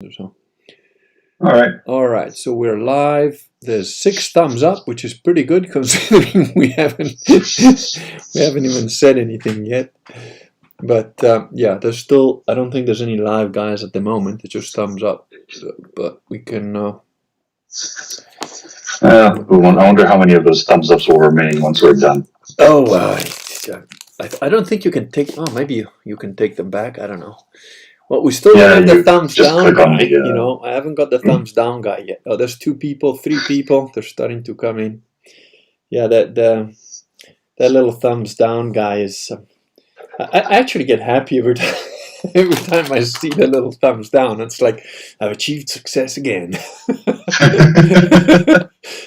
So. All right. So we're live. There's 6 thumbs up, which is pretty good considering we haven't even said anything yet. But yeah, there's still. I don't think there's any live guys at the moment. It's just thumbs up. But we can. I wonder how many of those thumbs ups will remain once we're done. I don't think you can take. Oh, maybe you can take them back. I don't know. Well, we still don't have the thumbs down guy. You know, I haven't got the thumbs down guy yet. Oh, there's 2 people, 3 people. They're starting to come in. Yeah, that little thumbs down guy is. I actually get happy every time. Every time I see the little thumbs down, it's like I've achieved success again.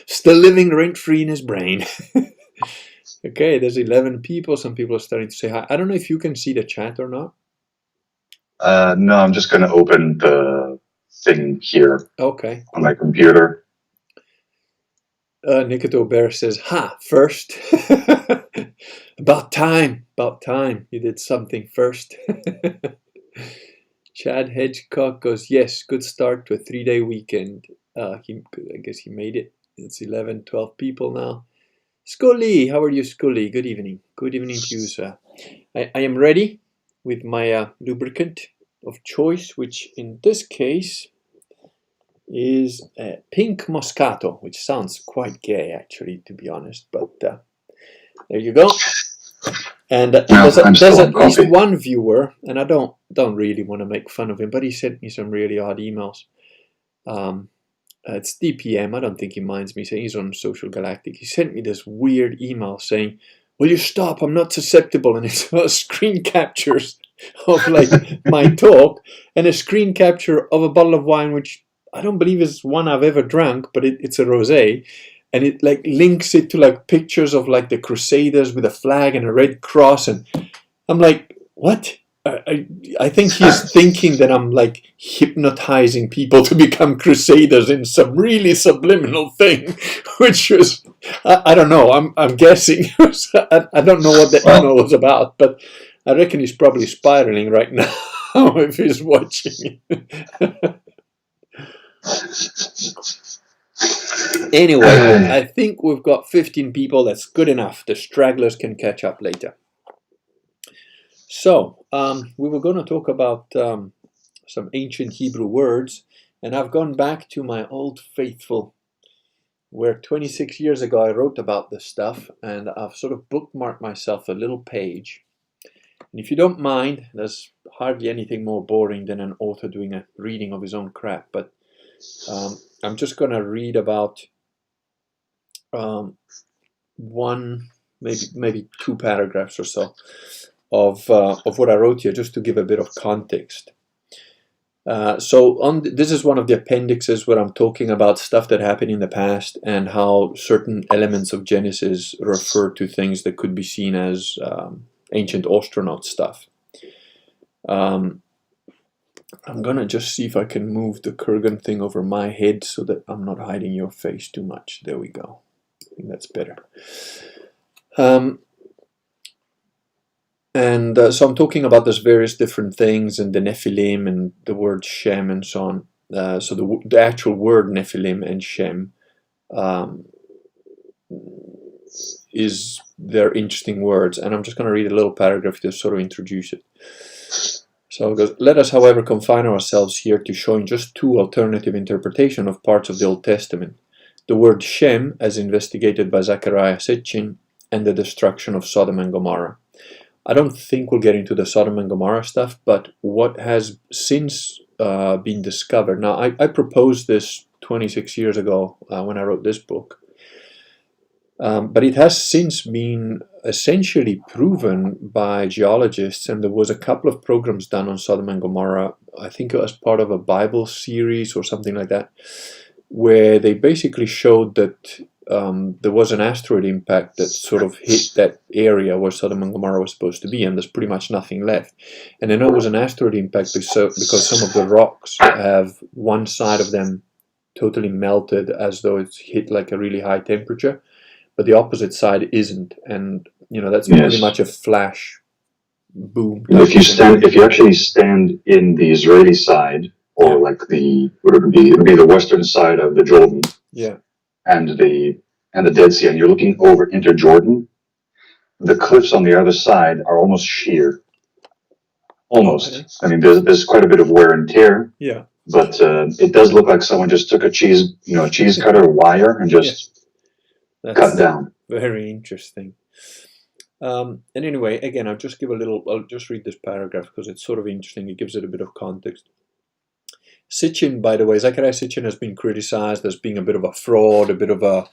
Still living rent-free in his brain. Okay, there's 11 people. Some people are starting to say hi. I don't know if you can see the chat or not. No, I'm just going to open the thing here. Okay. On my computer. Nikato Bear says, "Ha! First, about time. You did something first." Chad Hedgecock goes, "Yes, good start to a 3-day weekend." I guess he made it. It's 11, 12 people now. Scully, how are you, Scully? Good evening. Good evening to you, sir. I am ready with my lubricant of choice, which in this case is pink Moscato, which sounds quite gay, actually, to be honest. But there you go. And there's at least one viewer, and I don't really want to make fun of him, but he sent me some really odd emails. It's DPM. I don't think he minds me saying he's on Social Galactic. He sent me this weird email saying, "Will you stop? I'm not susceptible." And it's screen captures of like my talk and a screen capture of a bottle of wine, which I don't believe is one I've ever drunk, but it's a rosé. And it like links it to like pictures of like the Crusaders with a flag and a red cross, and I'm like, what? I think he's thinking that I'm like hypnotizing people to become Crusaders in some really subliminal thing, which was I don't know. I'm guessing. I don't know what the email was about, but I reckon he's probably spiraling right now if he's watching. Anyway, I think we've got 15 people. That's good enough. The stragglers can catch up later. So, we were going to talk about some ancient Hebrew words, and I've gone back to my old faithful, where 26 years ago I wrote about this stuff, and I've sort of bookmarked myself a little page. And if you don't mind, there's hardly anything more boring than an author doing a reading of his own crap, but I'm just going to read about one, maybe 2 paragraphs or so of what I wrote here, just to give a bit of context. So this is one of the appendixes where I'm talking about stuff that happened in the past and how certain elements of Genesis refer to things that could be seen as ancient astronaut stuff. I'm gonna just see if I can move the Kurgan thing over my head so that I'm not hiding your face too much. There we go. I think that's better. So I'm talking about those various different things and the Nephilim and the word Shem and so on. So the actual word Nephilim and Shem they're interesting words, and I'm just going to read a little paragraph to sort of introduce it. So it goes, "Let us, however, confine ourselves here to showing just 2 alternative interpretations of parts of the Old Testament. The word Shem, as investigated by Zechariah Sitchin, and the destruction of Sodom and Gomorrah. I don't think we'll get into the Sodom and Gomorrah stuff, but what has since been discovered." Now, I proposed this 26 years ago when I wrote this book. But it has since been essentially proven by geologists, and there was a couple of programs done on Sodom and Gomorrah. I think it was part of a Bible series or something like that, where they basically showed that there was an asteroid impact that sort of hit that area where Sodom and Gomorrah was supposed to be, and there's pretty much nothing left. And I know it was an asteroid impact because some of the rocks have one side of them totally melted as though it's hit like a really high temperature, but the opposite side isn't, and that's pretty much a flash boom. If you actually stand in the Israeli side or like what it would be? It would be the western side of the Jordan, and the Dead Sea, and you're looking over into Jordan. The cliffs on the other side are almost sheer. Almost. Okay. I mean, there's quite a bit of wear and tear. Yeah. But it does look like someone just took a cheese cutter wire and just cut down. Very interesting. And anyway, again, I'll just read this paragraph because it's sort of interesting. It gives it a bit of context. Sitchin, by the way, Zachariah Sitchin has been criticized as being a bit of a fraud, a bit of a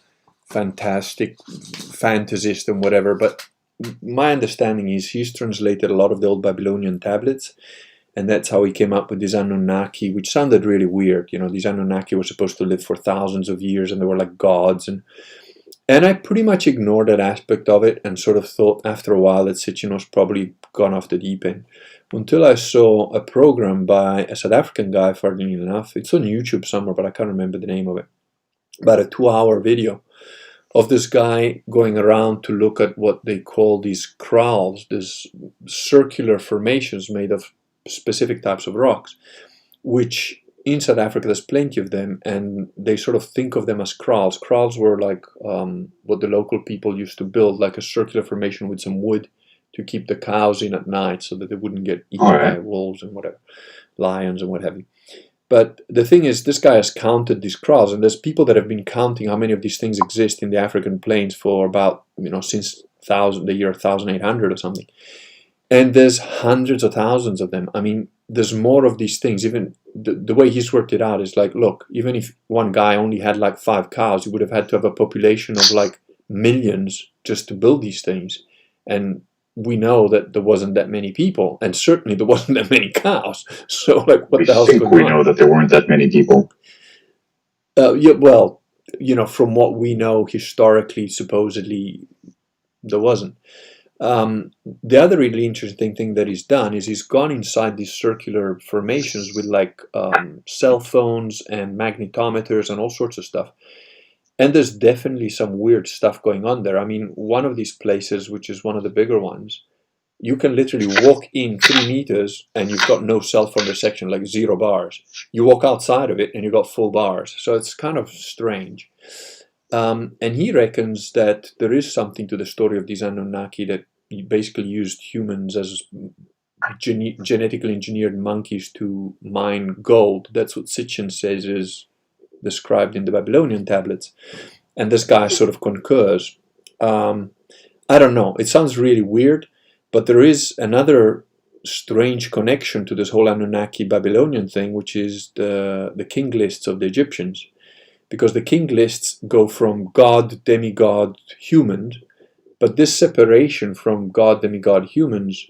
fantastic fantasist and whatever, but my understanding is he's translated a lot of the old Babylonian tablets, and that's how he came up with these Anunnaki, which sounded really weird. These Anunnaki were supposed to live for thousands of years, and they were like gods, and I pretty much ignored that aspect of it and sort of thought after a while that Sitchin was probably gone off the deep end, until I saw a program by a South African guy, funnily enough. It's on YouTube somewhere, but I can't remember the name of it. About a 2-hour video of this guy going around to look at what they call these kraals, these circular formations made of specific types of rocks, which in South Africa there's plenty of them, and they sort of think of them as kraals. Kraals were like what the local people used to build, like a circular formation with some wood to keep the cows in at night so that they wouldn't get eaten by wolves and whatever, lions and what have you. But the thing is, this guy has counted these kraals, and there's people that have been counting how many of these things exist in the African plains for about, since the year 1800 or something. And there's hundreds of thousands of them. I mean, there's more of these things. Even the way he's worked it out is like, look, even if one guy only had like 5 cows, he would have had to have a population of like millions just to build these things. And we know that there wasn't that many people, and certainly there wasn't that many cows. So, like, what the hell's going on? We know that there weren't that many people. From what we know historically, supposedly, there wasn't. The other really interesting thing that he's done is he's gone inside these circular formations with like cell phones and magnetometers and all sorts of stuff. And there's definitely some weird stuff going on there. I mean, one of these places, which is one of the bigger ones, you can literally walk in 3 meters and you've got no cell phone reception, like 0 bars. You walk outside of it and you've got full bars. So it's kind of strange. And he reckons that there is something to the story of these Anunnaki, that basically used humans as genetically engineered monkeys to mine gold. That's what Sitchin says is described in the Babylonian tablets, and this guy sort of concurs. I don't know, it sounds really weird, but there is another strange connection to this whole Anunnaki Babylonian thing, which is the king lists of the Egyptians, because the king lists go from god, demigod, human, but this separation from god, demigod, humans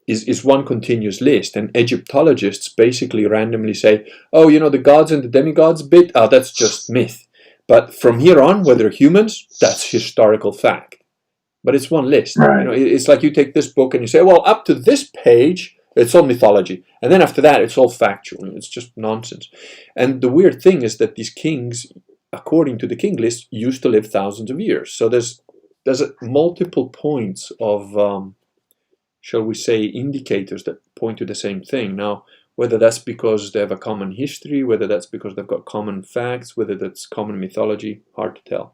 is one continuous list, and Egyptologists basically randomly say, oh, the gods and the demigods bit, that's just myth. But from here on, whether humans, that's historical fact. But it's one list. Right. It's like you take this book and you say, well, up to this page, it's all mythology. And then after that, it's all factual. It's just nonsense. And the weird thing is that these kings, according to the king list, used to live thousands of years. So there's multiple points of shall we say, indicators that point to the same thing. Now, whether that's because they have a common history, whether that's because they've got common facts, whether that's common mythology, hard to tell.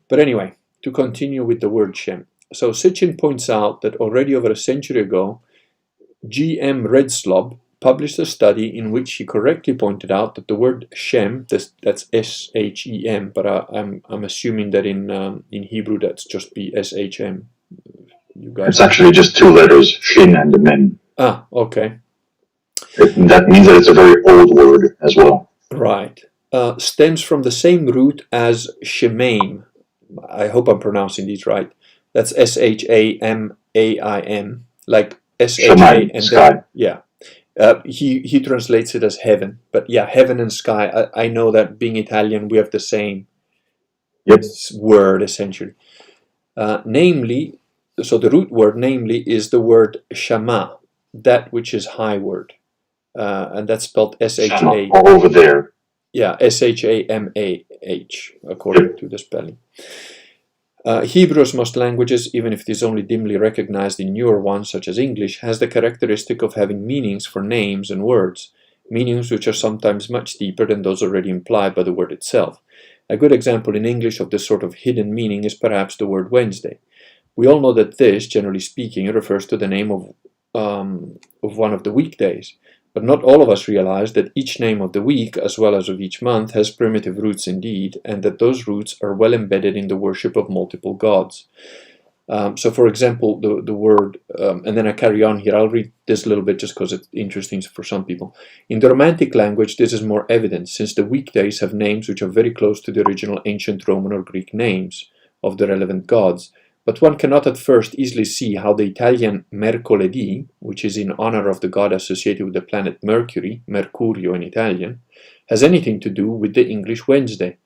But anyway, to continue with the word Shem. So Sitchin points out that already over a century ago, G.M. Redslob published a study in which he correctly pointed out that the word Shem, that's S-H-E-M, but I'm assuming that in Hebrew that's just be S-H-M. It's actually just 2 letters, Shin and Mem. Ah, okay. That means that it's a very old word as well. Right. Stems from the same root as Shemaim. I hope I'm pronouncing these right. That's S-H-A-M-A-I-M, like S-H-A and sky. Yeah. He translates it as heaven, but yeah, heaven and sky. I know that being Italian, we have the same word essentially. So the root word, namely, is the word Shama, that which is high word, and that's spelled S-H-A. Over there. Yeah, S-H-A-M-A-H, according to the spelling. Hebrew, as most languages, even if it is only dimly recognized in newer ones such as English, has the characteristic of having meanings for names and words, meanings which are sometimes much deeper than those already implied by the word itself. A good example in English of this sort of hidden meaning is perhaps the word Wednesday. We all know that this, generally speaking, refers to the name of one of the weekdays, but not all of us realize that each name of the week, as well as of each month, has primitive roots indeed, and that those roots are well embedded in the worship of multiple gods. So, for example, the word, and then I carry on here, I'll read this a little bit just because it's interesting for some people. In the Romantic language, this is more evident, since the weekdays have names which are very close to the original ancient Roman or Greek names of the relevant gods. But one cannot at first easily see how the Italian mercoledì, which is in honor of the god associated with the planet Mercury, Mercurio in Italian, has anything to do with the English Wednesday.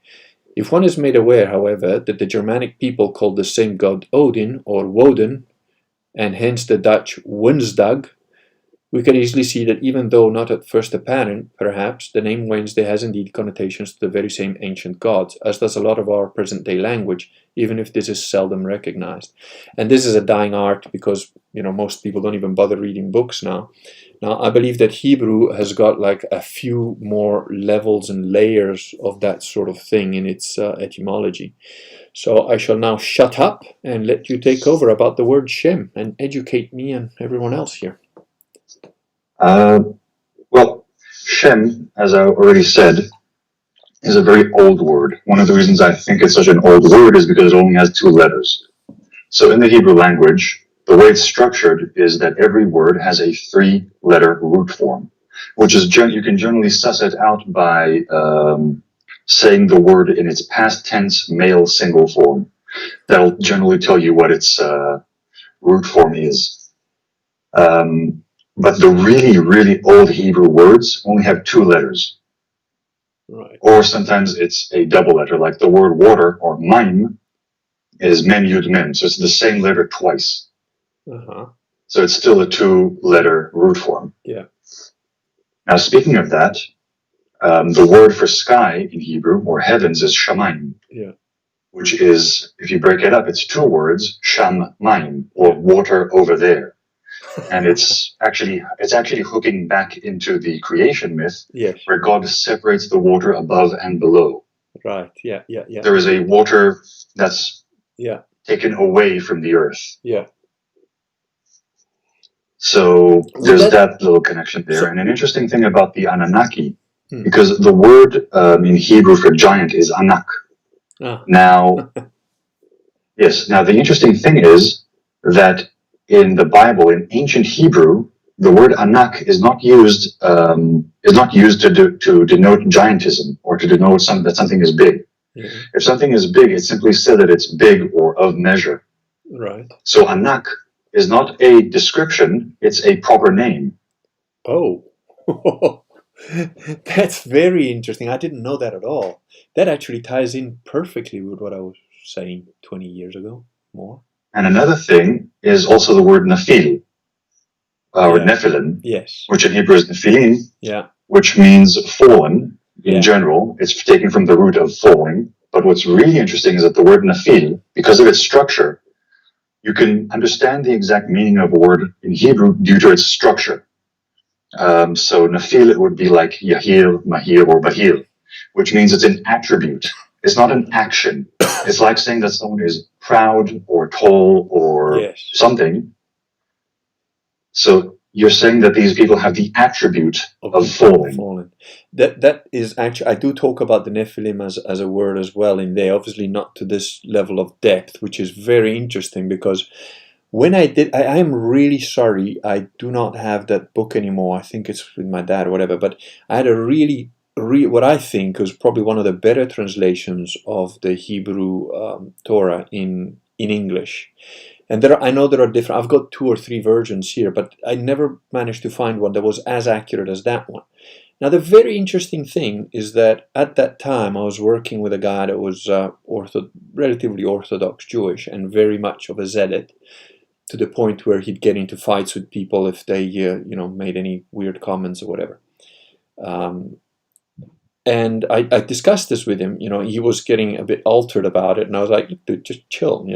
If one is made aware, however, that the Germanic people called the same god Odin or Woden, and hence the Dutch Woensdag, we can easily see that even though not at first apparent, perhaps, the name Wednesday has indeed connotations to the very same ancient gods, as does a lot of our present-day language, even if this is seldom recognized. And this is a dying art because, most people don't even bother reading books now. Now, I believe that Hebrew has got like a few more levels and layers of that sort of thing in its etymology. So I shall now shut up and let you take over about the word Shem and educate me and everyone else here. Well, Shem, as I already said, is a very old word. One of the reasons I think it's such an old word is because it only has 2 letters. So in the Hebrew language, the way it's structured is that every word has a 3-letter root form, which is you can generally suss it out by saying the word in its past tense male single form. That'll generally tell you what its root form is. But the really, really old Hebrew words only have 2 letters. Right. Or sometimes it's a double letter, like the word water, or maim, is mem yud mem. So it's the same letter twice. Uh-huh. So it's still a 2-letter root form. Yeah. Now, speaking of that, the word for sky in Hebrew, or heavens, is shamayim. Yeah. Which is, if you break it up, it's 2 words, shamayim, or water over there. And it's actually hooking back into the creation myth, yes, where God separates the water above and below. Right. Yeah. There is a water that's taken away from the earth. Yeah. So there's that little connection there. And an interesting thing about the Anunnaki, because the word in Hebrew for giant is anak. Now, yes. Now the interesting thing is that in the Bible, in ancient Hebrew, the word anak is not used to denote giantism or to denote that something is big. Yeah. If something is big, it's simply said that it's big or of measure. Right. So anak is not a description; it's a proper name. Oh, that's very interesting. I didn't know that at all. That actually ties in perfectly with what I was saying 20 years ago. More. And another thing is also the word Nephil, or Nephilim, yes, which in Hebrew is Nephilim, which means fallen in general. It's taken from the root of falling. But what's really interesting is that the word Nephil, because of its structure, you can understand the exact meaning of a word in Hebrew due to its structure. So Nephil, it would be like Yahil, Mahil, or Bahil, which means it's an attribute. It's not an action. It's like saying that someone is proud or tall or something. So you're saying that these people have the attribute of falling. That is actually, I do talk about the Nephilim as a word as well in there, obviously not to this level of depth, which is very interesting because when I did, I am really sorry I do not have that book anymore. I think it's with my dad or whatever, but I had a really what I think was probably one of the better translations of the Hebrew Torah in English. And I know there are different, I've got 2 or 3 versions here, but I never managed to find one that was as accurate as that one. Now, the very interesting thing is that at that time I was working with a guy that was relatively Orthodox Jewish and very much of a zealot, to the point where he'd get into fights with people if they, made any weird comments or whatever. And I discussed this with him. He was getting a bit altered about it, and I was like, dude, just chill.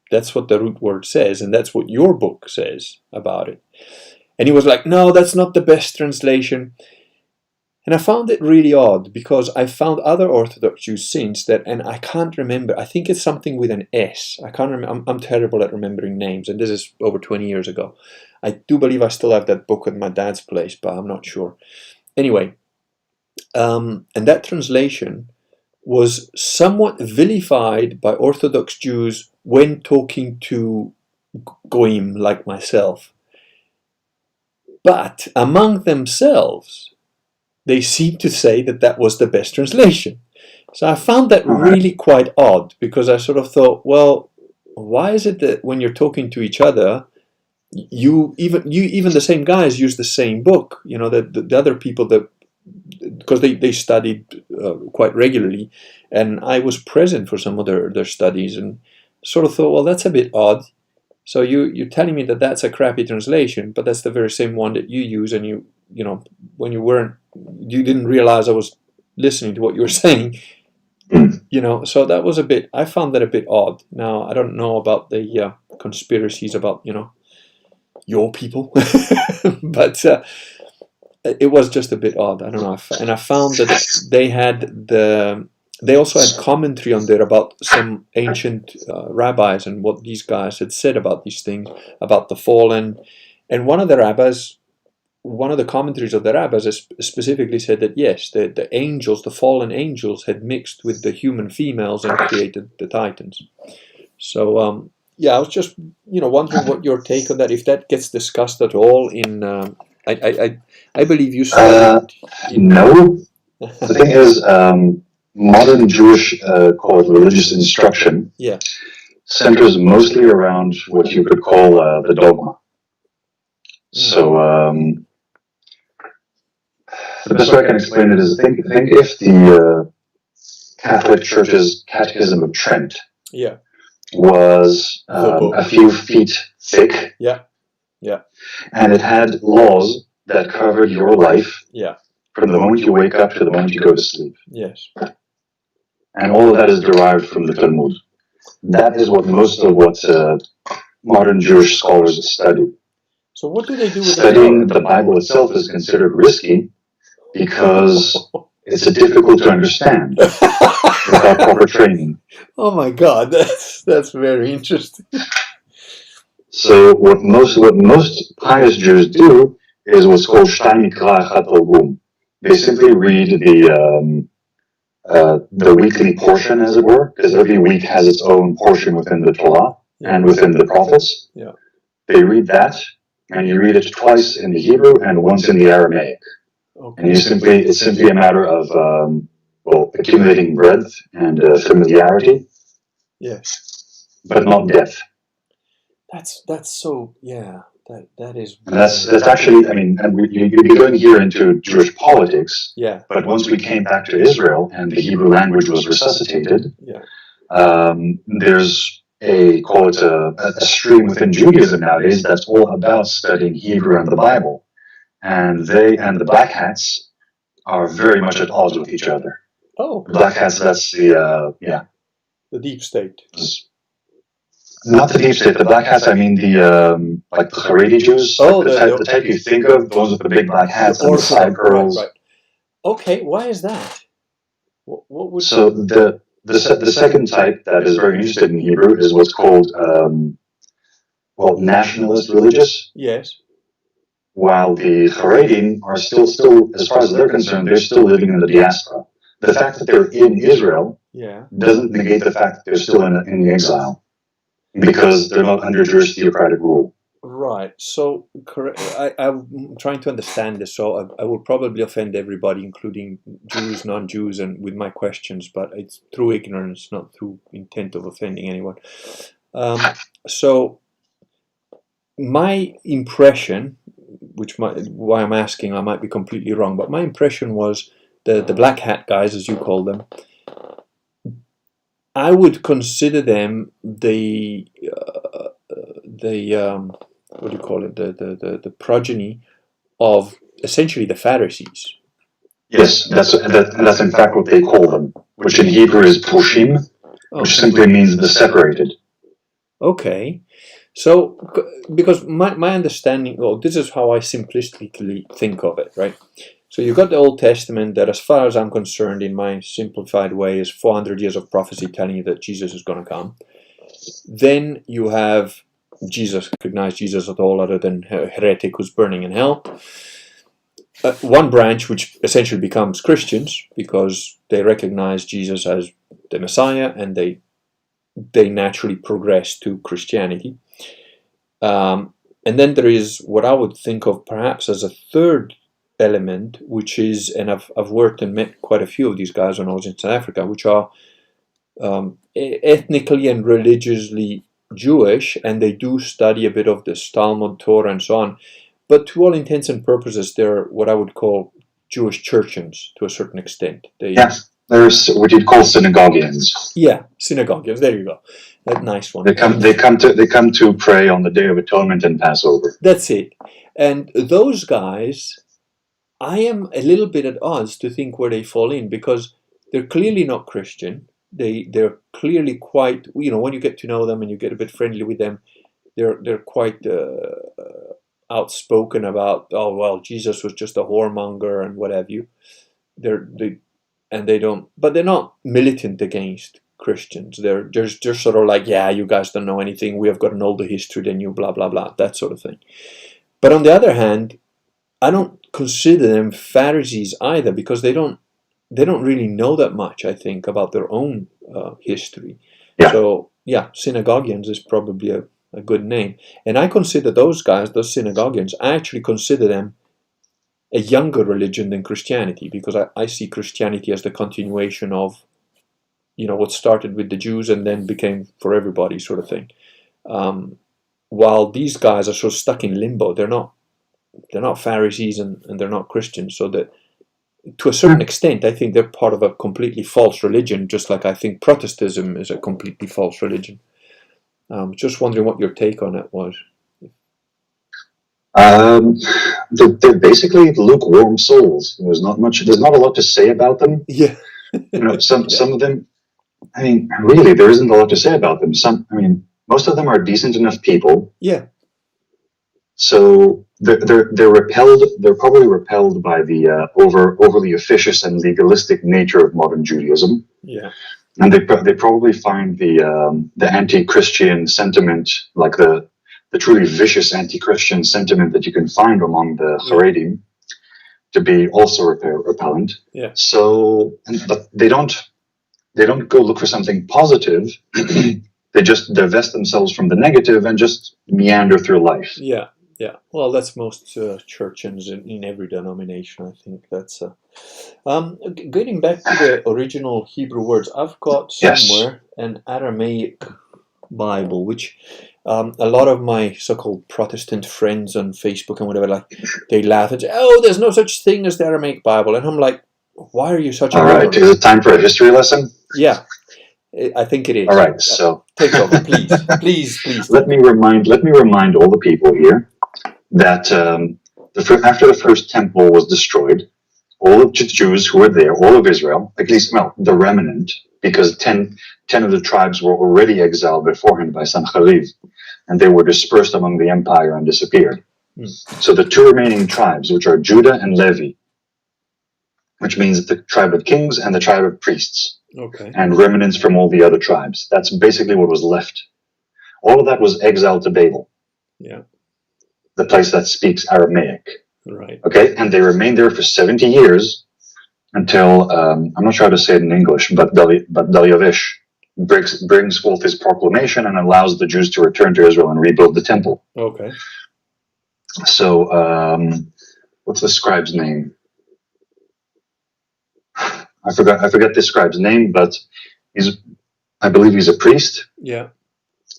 That's what the root word says, and that's what your book says about it. And he was like, no, that's not the best translation. And I found it really odd, because I found other Orthodox Jews since that, and I can't remember. I think it's something with an S. I can't remember. I'm terrible at remembering names, and this is over 20 years ago. I do believe I still have that book at my dad's place, but I'm not sure. Anyway, and that translation was somewhat vilified by Orthodox Jews when talking to Goyim like myself. But among themselves, they seem to say that that was the best translation. So I found that really quite odd, because I sort of thought, well, why is it that when you're talking to each other, even the same guys use the same book? The other people that, because they studied quite regularly, and I was present for some of their studies, and sort of thought, well, that's a bit odd. So you're telling me that that's a crappy translation, but that's the very same one that you use, and when you didn't realize I was listening to what you were saying. So that was I found that a bit odd. Now, I don't know about the conspiracies about, your people, but it was just a bit odd. I don't know. And I found that they also had commentary on there about some ancient rabbis and what these guys had said about these things, about the fallen. And one of the commentaries of the rabbis specifically said that yes, the angels, the fallen angels, had mixed with the human females and created the Titans. So I was just wondering what your take on that, if that gets discussed at all in. I believe you studied. No, the thing is, modern Jewish call it religious instruction. Yeah. Centers mostly around what you could call the dogma. So the best way I can explain it is think if the Catholic Church's Catechism of Trent was a few feet thick, and it had laws that covered your life from the moment you wake up to the moment you go to sleep. Yes. And all of that is derived from the Talmud. That is what most of what modern Jewish scholars study. So what do they do with studying the Bible itself is considered risky because it's difficult to understand without proper training. Oh my God, that's very interesting. So what most pious Jews do is what's called Shtay Mikra Echad Targum. They simply read the weekly portion, as it were, because every week has its own portion within the Torah and within the prophets. Yeah. They read that, and you read it twice in the Hebrew and once in the Aramaic. Okay. And it's simply a matter of accumulating breadth and familiarity. Yes. But not depth. That's so that is. And that's actually, I mean, and you'd be going here into Jewish politics. Yeah. But once we came back to Israel and the Hebrew language was resuscitated, there's call it a stream within Judaism nowadays that's all about studying Hebrew and the Bible. And they and the black hats are very much at odds with each other. Oh. Black hats, that's the deep state. Not the deep state, the black hats, I mean the like the Haredi Jews, the type you think of, those with the big black hats and the side curls. Right. Okay, why is that? What would so the second type that is very interested in Hebrew is what's called nationalist religious. Yes. While the Haredim are still, as far as they're concerned, they're still living in the diaspora. The fact that they're in Israel doesn't negate the fact that they're still in the exile, because they're not under Jewish theocratic rule. Right. So I'm trying to understand this, so I will probably offend everybody, including Jews, non-Jews, and with my questions, but it's through ignorance, not through intent of offending anyone. So my impression, why I'm asking, I might be completely wrong, but my impression was the black hat guys, as you call them, I would consider them the what do you call it, the progeny of essentially the Pharisees. Yes, that's in fact what they call them, which in Hebrew is pushim, which simply means the separated. Okay. So, because my understanding, well, this is how I simplistically think of it, right? So you've got the Old Testament that, as far as I'm concerned, in my simplified way, is 400 years of prophecy telling you that Jesus is going to come. Then you have Jesus, recognize Jesus at all other than a heretic who's burning in hell. One branch which essentially becomes Christians because they recognize Jesus as the Messiah and they naturally progress to Christianity. And then there is what I would think of perhaps as a third element, which is, and I've worked and met quite a few of these guys when I was in South Africa, which are ethnically and religiously Jewish, and they do study a bit of the Talmud, Torah, and so on. But to all intents and purposes, they're what I would call Jewish churchians to a certain extent. Yes, there's what you'd call synagoguians. Yeah, synagoguians. There you go. That nice one. They come to pray on the Day of Atonement and Passover. That's it. And those guys, I am a little bit at odds to think where they fall in, because they're clearly not Christian. They're clearly quite, when you get to know them and you get a bit friendly with them, they're quite outspoken about, oh well, Jesus was just a whoremonger and what have you. But they're not militant against Christians. They're just sort of like, yeah, you guys don't know anything. We have got an older history than you, blah blah blah, that sort of thing. But on the other hand, I don't consider them Pharisees either, because they don't really know that much, I think, about their own history. Yeah. So, yeah, synagoguians is probably a good name. And I consider those guys, those synagoguians, I actually consider them a younger religion than Christianity, because I see Christianity as the continuation of, what started with the Jews and then became for everybody sort of thing. While these guys are sort of stuck in limbo. They're not Pharisees and they're not Christians, so that to a certain extent, I think they're part of a completely false religion, just like I think Protestantism is a completely false religion. Just wondering what your take on it was. They're basically lukewarm souls. There's not a lot to say about them. Yeah. Some of them, I mean, really, there isn't a lot to say about them. Most of them are decent enough people. Yeah. So they're repelled. They're probably repelled by the overly officious and legalistic nature of modern Judaism. Yeah, and they probably find the anti-Christian sentiment, like the truly vicious anti-Christian sentiment that you can find among the Haredim, to be also repellent. Yeah. So, but they don't go look for something positive. They just divest themselves from the negative and just meander through life. Yeah. Yeah, well, that's most churchians in every denomination. I think that's getting back to the original Hebrew words. I've got somewhere an Aramaic Bible, which a lot of my so-called Protestant friends on Facebook and whatever, they laugh and say, "Oh, there's no such thing as the Aramaic Bible," and I'm like, "Why are you such a?" All right, is it time for a history lesson? Yeah. I think it is. All right, so take over, please, please. Let me remind all the people here that after the first temple was destroyed, all of the Jews who were there, all of Israel, at least, the remnant, because 10 of the tribes were already exiled beforehand by Sancheriv, and they were dispersed among the empire and disappeared. So the two remaining tribes, which are Judah and Levi, which means the tribe of kings and the tribe of priests, and remnants from all the other tribes. That's basically what was left. All of that was exiled to Babel. Yeah. The place that speaks Aramaic. Right. Okay, and they remained there for 70 years until, I'm not sure how to say it in English, but Daryavish brings forth his proclamation and allows the Jews to return to Israel and rebuild the temple. Okay. So, what's the scribe's name? I forget the scribe's name, but I believe he's a priest. Yeah.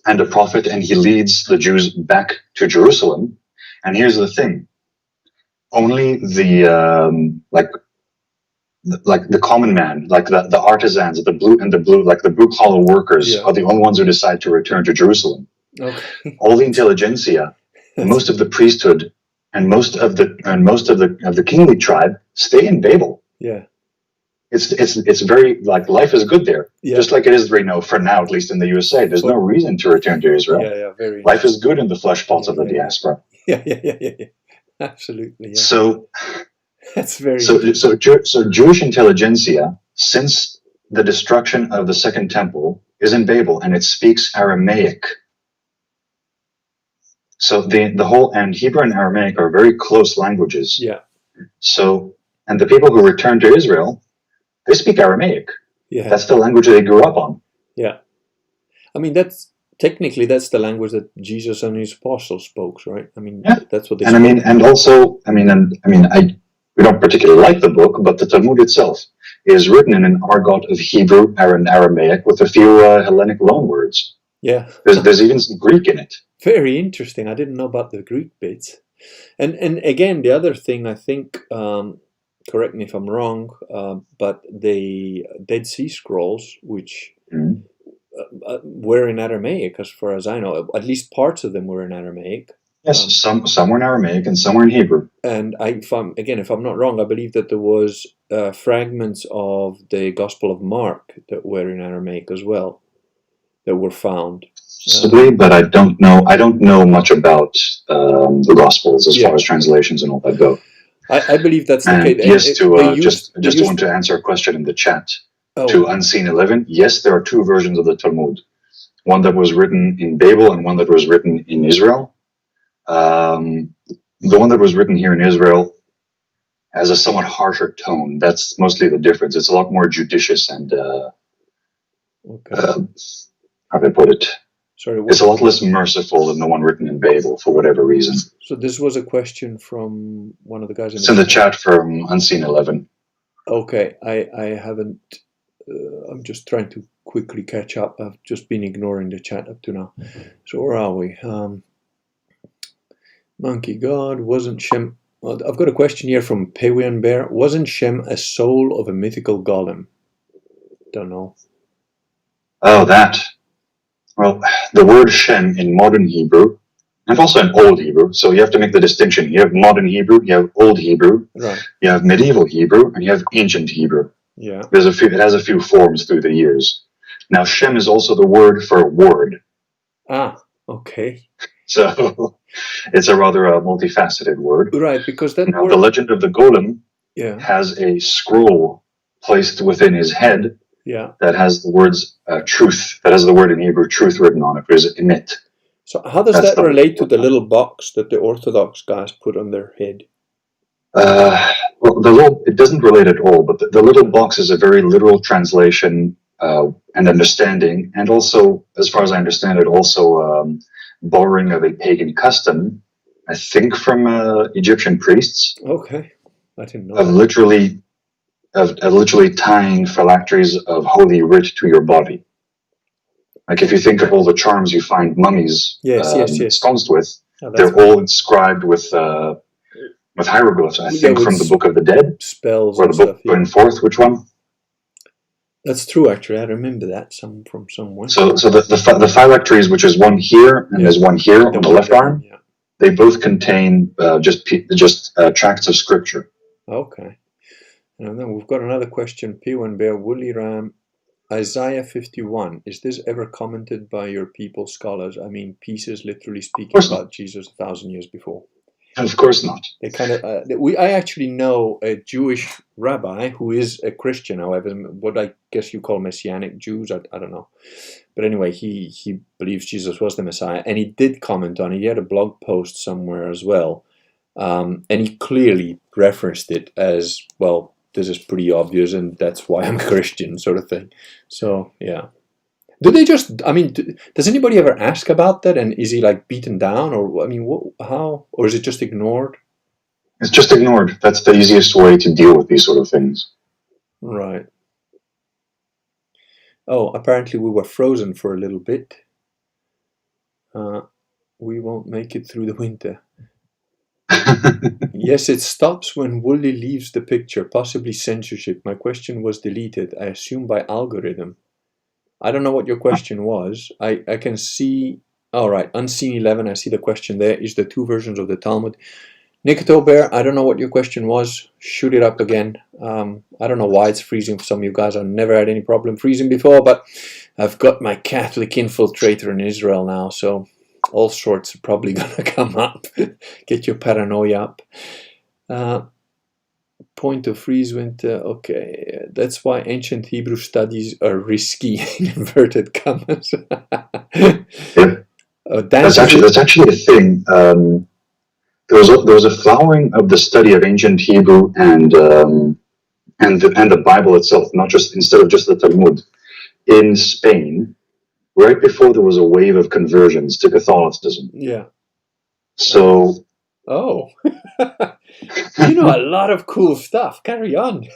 And a prophet, and he leads the Jews back to Jerusalem. And here's the thing: only the the common man, like the artisans, the blue collar workers, are the only ones who decide to return to Jerusalem. Okay. All the intelligentsia, most of the priesthood, and most of the kingly tribe stay in Babel. Yeah. It's very, like, life is good there. Yeah. Just like it is right now, for now, at least in the USA. There's no reason to return to Israel. Yeah, very. Life is good in the flesh pots of the diaspora. Yeah. Absolutely. Yeah. So that's very. So Jewish intelligentsia, since the destruction of the Second Temple, is in Babel, and it speaks Aramaic. So the whole, and Hebrew and Aramaic are very close languages. Yeah. So, and the people who return to Israel, they speak Aramaic. Yeah. That's the language they grew up on. Yeah. I mean, that's technically the language that Jesus and his apostles spoke, right? I mean, that's what they spoke. We don't particularly like the book, but the Talmud itself is written in an argot of Hebrew and Aramaic with a few Hellenic loanwords. Yeah. There's even some Greek in it. Very interesting. I didn't know about the Greek bits. And again, the other thing, I think, correct me if I'm wrong, but the Dead Sea Scrolls, which were in Aramaic, as far as I know, at least parts of them were in Aramaic. Yes, some were in Aramaic and some were in Hebrew. And if I'm not wrong, I believe that there was fragments of the Gospel of Mark that were in Aramaic as well, that were found. Possibly, but I don't know. I don't know much about the Gospels as far as translations and all that go. I believe that's the case. Yes, just want to answer a question in the chat. To Unseen 11, yes, there are two versions of the Talmud. One that was written in Babel and one that was written in Israel. The one that was written here in Israel has a somewhat harsher tone. That's mostly the difference. It's a lot more judicious and how do I put it? It's a lot less merciful than the one written in Babel for whatever reason. So this was a question from one of the guys in the chat from Unseen 11. Okay, I haven't. I'm just trying to quickly catch up. I've just been ignoring the chat up to now. So where are we? Monkey God, wasn't Shem... Well, I've got a question here from Pewian Bear. Wasn't Shem a soul of a mythical golem? Don't know. Oh, that. Well, the word Shem in modern Hebrew, and also in Old Hebrew, so you have to make the distinction. You have modern Hebrew, you have Old Hebrew, right. You have medieval Hebrew, and you have ancient Hebrew. Yeah. It has a few forms through the years. Now, Shem is also the word for word. Ah, okay. So it's a rather multifaceted word. Right, because that word... The legend of the Golem yeah. has a scroll placed within his head yeah. that has the words truth, that has the word in Hebrew truth written on it, which is emit. So how does that relate to the little box that the Orthodox guys put on their head? Well, it doesn't relate at all, but the little box is a very literal translation and understanding, and also, as far as I understand it, also borrowing of a pagan custom, I think from Egyptian priests. Okay, I didn't know. Of literally tying phylacteries of holy writ to your body. Like if you think of all the charms you find mummies ensconced with, they're all inscribed with hieroglyphs. I think from the Book of the Dead, spells, or the Book in Fourth. Which one? That's true, actually. I remember that from somewhere. So the phylacteries, which is one here and there's one here on the left arm, they both contain just tracts of scripture. Okay. And then we've got another question. P1 Bear Woolly Ram, Isaiah 51. Is this ever commented by your people scholars? I mean, pieces literally speaking about Jesus 1,000 years before. Of course not. They kind of. I actually know a Jewish rabbi who is a Christian, however, what I guess you call Messianic Jews. I don't know, but anyway, he believes Jesus was the Messiah, and he did comment on it. He had a blog post somewhere as well, and he clearly referenced it as well. This is pretty obvious, and that's why I'm a Christian, sort of thing. So yeah. Do they just, I mean, does anybody ever ask about that? And is he like beaten down, or I mean, how, or is it just ignored? It's just ignored. That's the easiest way to deal with these sort of things. Right. Oh, apparently we were frozen for a little bit. We won't make it through the winter. Yes, it stops when Wooly leaves the picture, possibly censorship. My question was deleted, I assume by algorithm. I don't know what your question was. I can see, all right, Unseen 11, I see the question there. Is the two versions of the Talmud Nikito Bear, I don't know what your question was. Shoot it up again. I don't know why it's freezing for some of you guys. I've never had any problem freezing before, but I've got my Catholic infiltrator in Israel now, so all sorts are probably going to come up. Get your paranoia up. Point of freeze winter. Okay, that's why ancient Hebrew studies are risky in inverted commas. Yeah. That's actually a thing. There was a flowering of the study of ancient Hebrew and the Bible itself, not just instead of just the Talmud, in Spain, right before there was a wave of conversions to Catholicism. Yeah. So. Oh. You know a lot of cool stuff. Carry on.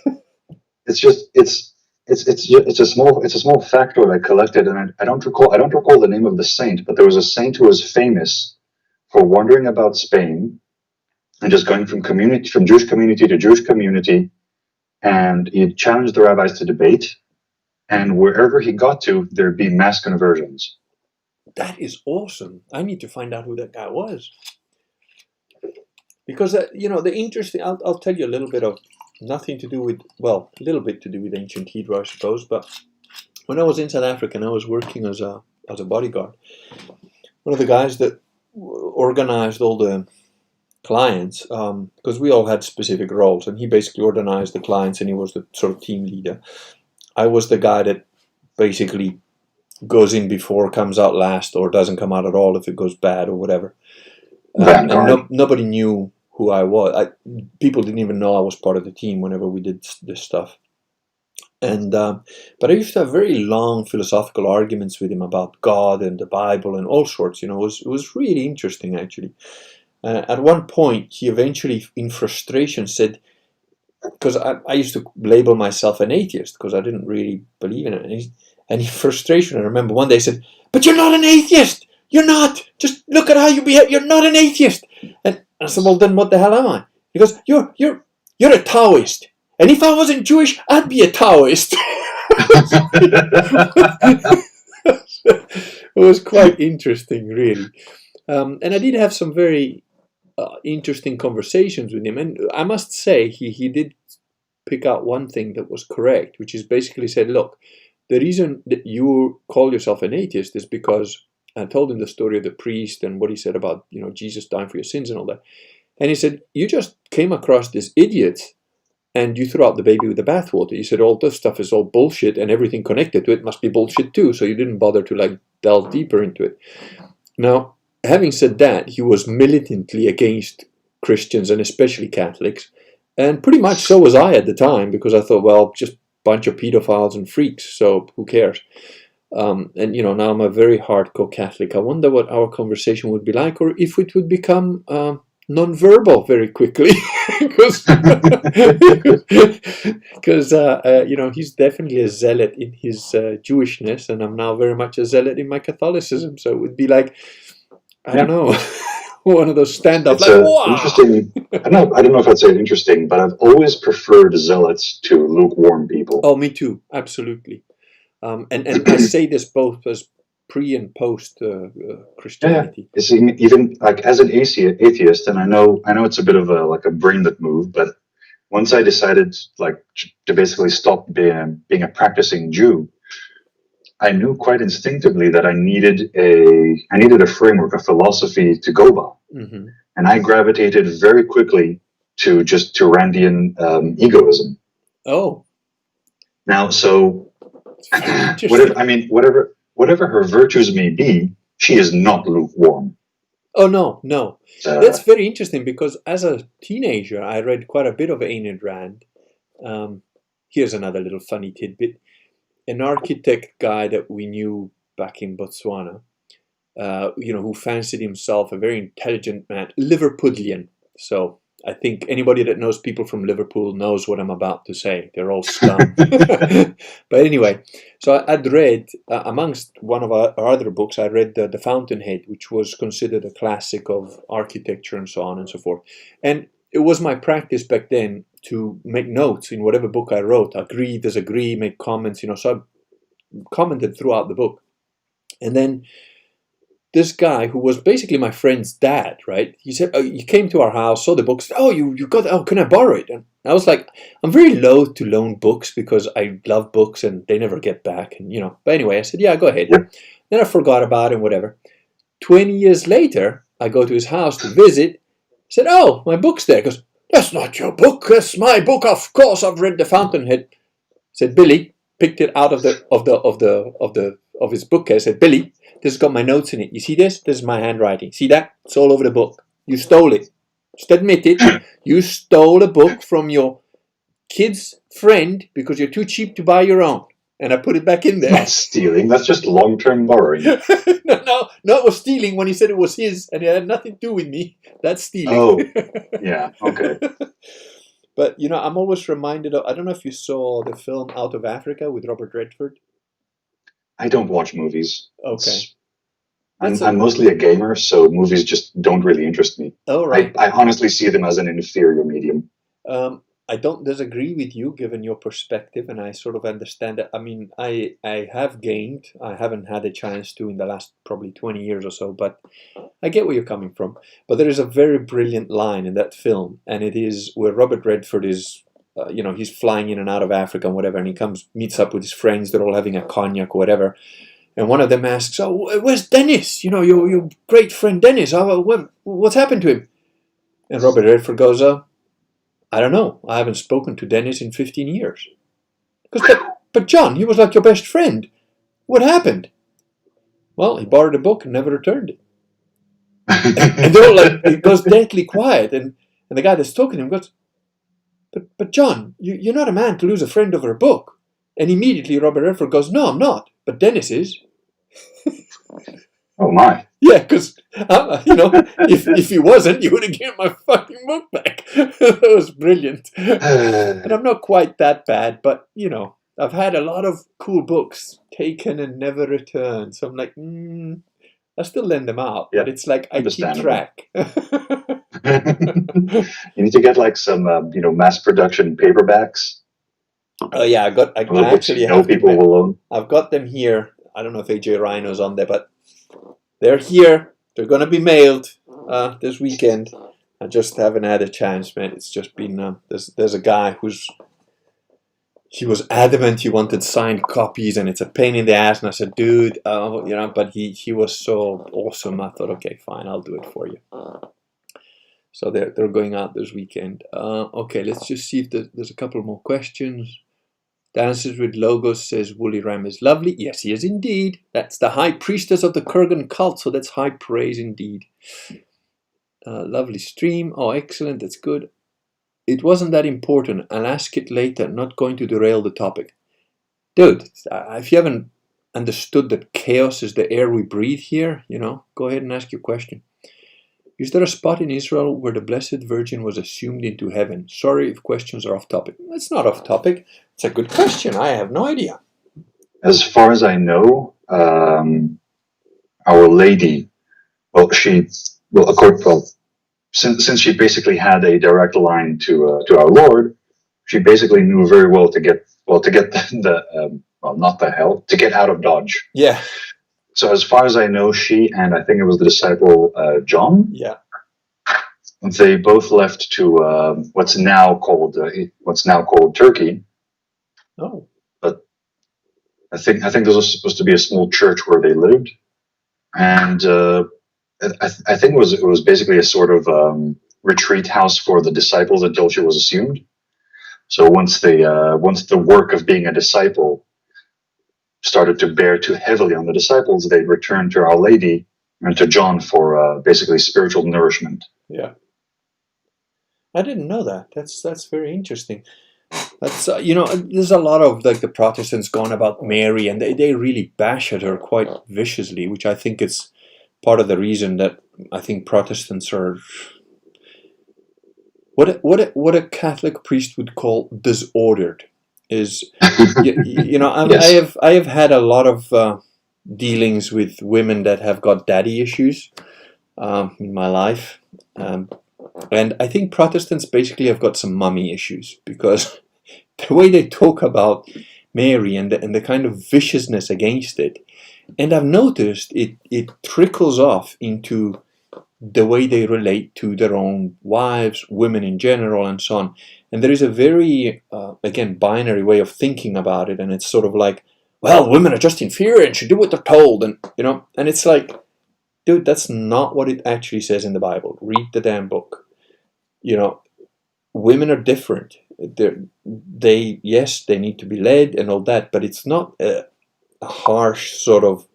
It's a small factoid I collected, and I don't recall the name of the saint, but there was a saint who was famous for wandering about Spain and just going from Jewish community to Jewish community, and he challenged the rabbis to debate, and wherever he got to, there'd be mass conversions. That is awesome. I need to find out who that guy was. Because, the interesting, I'll tell you a little bit of, nothing to do with, well, a little bit to do with ancient Hebrew, I suppose, but when I was in South Africa and I was working as a bodyguard, one of the guys that organized all the clients, because we all had specific roles, and he basically organized the clients and he was the sort of team leader. I was the guy that basically goes in before, comes out last, or doesn't come out at all if it goes bad or whatever. And nobody knew who I was. People didn't even know I was part of the team whenever we did this stuff. And but I used to have very long philosophical arguments with him about God and the Bible and all sorts. It was really interesting, actually. At one point, he eventually, in frustration, said, because I used to label myself an atheist because I didn't really believe in it. And in frustration, I remember one day he said, "But you're not an atheist! You're not! Just look at how you behave! You're not an atheist!" And I said, "Well, then what the hell am I?" He goes, You're a Taoist. And if I wasn't Jewish, I'd be a Taoist." It was quite interesting, really. And I did have some very interesting conversations with him. And I must say, he did pick out one thing that was correct, which is basically said, look, the reason that you call yourself an atheist is because I told him the story of the priest and what he said about, Jesus dying for your sins and all that. And he said, you just came across this idiot and you threw out the baby with the bathwater. You said all this stuff is all bullshit and everything connected to it must be bullshit too. So you didn't bother to delve deeper into it. Now, having said that, he was militantly against Christians and especially Catholics. And pretty much so was I at the time, because I thought, well, just a bunch of pedophiles and freaks, so who cares? And now I'm a very hardcore Catholic. I wonder what our conversation would be like, or if it would become non-verbal very quickly, because he's definitely a zealot in his Jewishness, and I'm now very much a zealot in my Catholicism. So it would be like, I don't know, one of those stand-up. Interesting. I don't know if I'd say it interesting, but I've always preferred zealots to lukewarm people. Oh, me too, absolutely. And I say this both as pre and post Christianity. Yeah. Even as an atheist, and I know it's a bit of a brainlet move, but once I decided to basically stop being a practicing Jew, I knew quite instinctively that I needed a framework, a philosophy to go by, and I gravitated very quickly to just Randian egoism. Oh, now so whatever her virtues may be, she is not lukewarm. Oh no, that's very interesting, because as a teenager I read quite a bit of Ayn Rand. Here's another little funny tidbit. An architect guy that we knew back in Botswana, who fancied himself a very intelligent man, Liverpudlian. So I think anybody that knows people from Liverpool knows what I'm about to say. They're all scum. But anyway, so I'd read, amongst one of our other books, I read The Fountainhead, which was considered a classic of architecture and so on and so forth. And it was my practice back then to make notes in whatever book I wrote, agree, disagree, make comments, so I commented throughout the book. And then this guy who was basically my friend's dad, right? He said, oh, you came to our house, saw the books. Oh, you got, oh, can I borrow it? And I was like, I'm very loath to loan books because I love books and they never get back. And, you know, but anyway, I said, yeah, go ahead. Yep. Then I forgot about it and whatever. 20 years later, I go to his house to visit. I said, oh, my book's there. He goes, that's not your book. That's my book. Of course, I've read The Fountainhead. I said, Billy, picked it out of his bookcase. I said, Billy, this has got my notes in it. You see this? This is my handwriting. See that? It's all over the book. You stole it. Just admit it. You stole a book from your kid's friend because you're too cheap to buy your own. And I put it back in there. That's stealing. That's just long-term borrowing. No, it was stealing when he said it was his and it had nothing to do with me. That's stealing. Oh, yeah, okay. But, you know, I'm always reminded of, I don't know if you saw the film Out of Africa with Robert Redford. I don't watch movies. Okay. I'm mostly a gamer, so movies just don't really interest me. Oh, right. I honestly see them as an inferior medium. I don't disagree with you, given your perspective, and I sort of understand that. I mean, I have gained. I haven't had a chance to in the last probably 20 years or so, but I get where you're coming from. But there is a very brilliant line in that film, and it is where Robert Redford is, you know, he's flying in and out of Africa and whatever, and he meets up with his friends. They're all having a cognac or whatever. And one of them asks, oh, where's Dennis? You know, your great friend Dennis. What's happened to him? And Robert Redford goes, I don't know. I haven't spoken to Dennis in 15 years. But John, he was like your best friend. What happened? Well, he borrowed a book and never returned it. And they're all like, it goes deadly quiet. And the guy that's talking to him goes, but John, you're not a man to lose a friend over a book. And immediately Robert Redford goes, no, I'm not. But Dennis is. Oh my. Yeah, because, you know, if he wasn't, you would have given my fucking book back. That was brilliant. And I'm not quite that bad, but, you know, I've had a lot of cool books taken and never returned. So I'm like, I still lend them out. Yeah, but it's like I keep track. You need to get like some, you know, mass production paperbacks. Oh, yeah, I actually have people will own. I've got them here. I don't know if AJ Rhino's on there, but they're here. They're going to be mailed this weekend. I just haven't had a chance, man. It's just been... there's a guy he was adamant he wanted signed copies, and it's a pain in the ass. And I said, dude, you know, but he was so awesome. I thought, okay, fine, I'll do it for you. So they're going out this weekend. Okay, let's just see if there's a couple more questions. Dances with Logos says Woolly Ram is lovely. Yes, he is indeed. That's the high priestess of the Kurgan cult, so that's high praise indeed. Lovely stream. Oh, excellent. That's good. It wasn't that important. I'll ask it later. Not going to derail the topic. Dude, if you haven't understood that chaos is the air we breathe here, you know, go ahead and ask your question. Is there a spot in Israel where the Blessed Virgin was assumed into heaven? Sorry if questions are off topic. It's not off topic. It's a good question. I have no idea. As far as I know, Our Lady, since she basically had a direct line to our Lord, she basically knew very well to get to get out of Dodge. Yeah. So as far as I know, she and I think it was the disciple John. Yeah. They both left to what's now called Turkey. Oh. But I think this was supposed to be a small church where they lived, and I think it was basically a sort of retreat house for the disciples until she was assumed. So once the work of being a disciple started to bear too heavily on the disciples, they returned to Our Lady and to John for basically spiritual nourishment. Yeah, I didn't know that. That's very interesting. That's you know, there's a lot of like the Protestants going about Mary, and they really bash at her quite viciously, which I think is part of the reason that I think Protestants are what a Catholic priest would call disordered. Is you know, yes. I have had a lot of dealings with women that have got daddy issues in my life, and I think Protestants basically have got some mummy issues, because the way they talk about Mary and the kind of viciousness against it, And I've noticed it trickles off into the way they relate to their own wives, women in general, and so on. And there is a very, again, binary way of thinking about it. And it's sort of like, well, women are just inferior and should do what they're told. And, and it's like, dude, that's not what it actually says in the Bible. Read the damn book. Women are different. Yes, they need to be led and all that, but it's not a harsh sort of,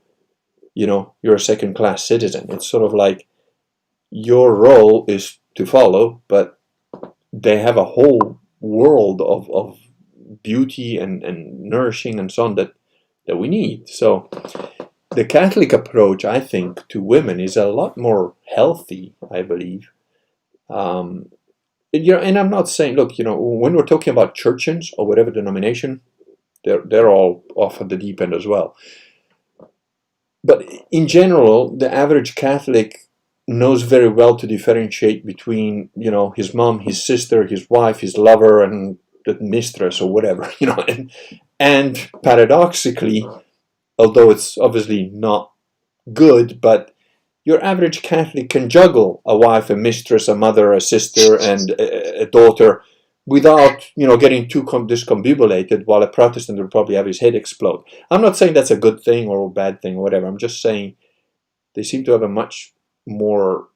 you're a second-class citizen. It's sort of like your role is to follow, but they have a whole world of beauty and nourishing and so on that we need. So the Catholic approach, I think, to women is a lot more healthy, I believe. And I'm not saying, look, when we're talking about churchians or whatever denomination, they're all off at the deep end as well. But in general, the average Catholic knows very well to differentiate between, his mom, his sister, his wife, his lover, and the mistress or whatever, and paradoxically, although it's obviously not good, but your average Catholic can juggle a wife, a mistress, a mother, a sister, and a daughter without, getting too discombobulated, while a Protestant will probably have his head explode. I'm not saying that's a good thing or a bad thing or whatever. I'm just saying they seem to have a much more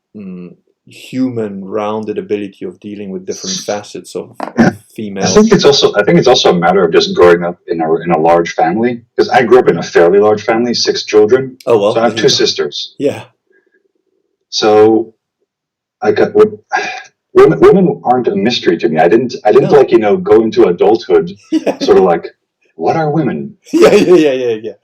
human, rounded ability of dealing with different facets of female. I think it's also a matter of just growing up in a large family. Because I grew up in a fairly large family, 6 children. Oh well. So I have 2 sisters. Yeah. So women aren't a mystery to me. I didn't go into adulthood sort of like, what are women? Yeah.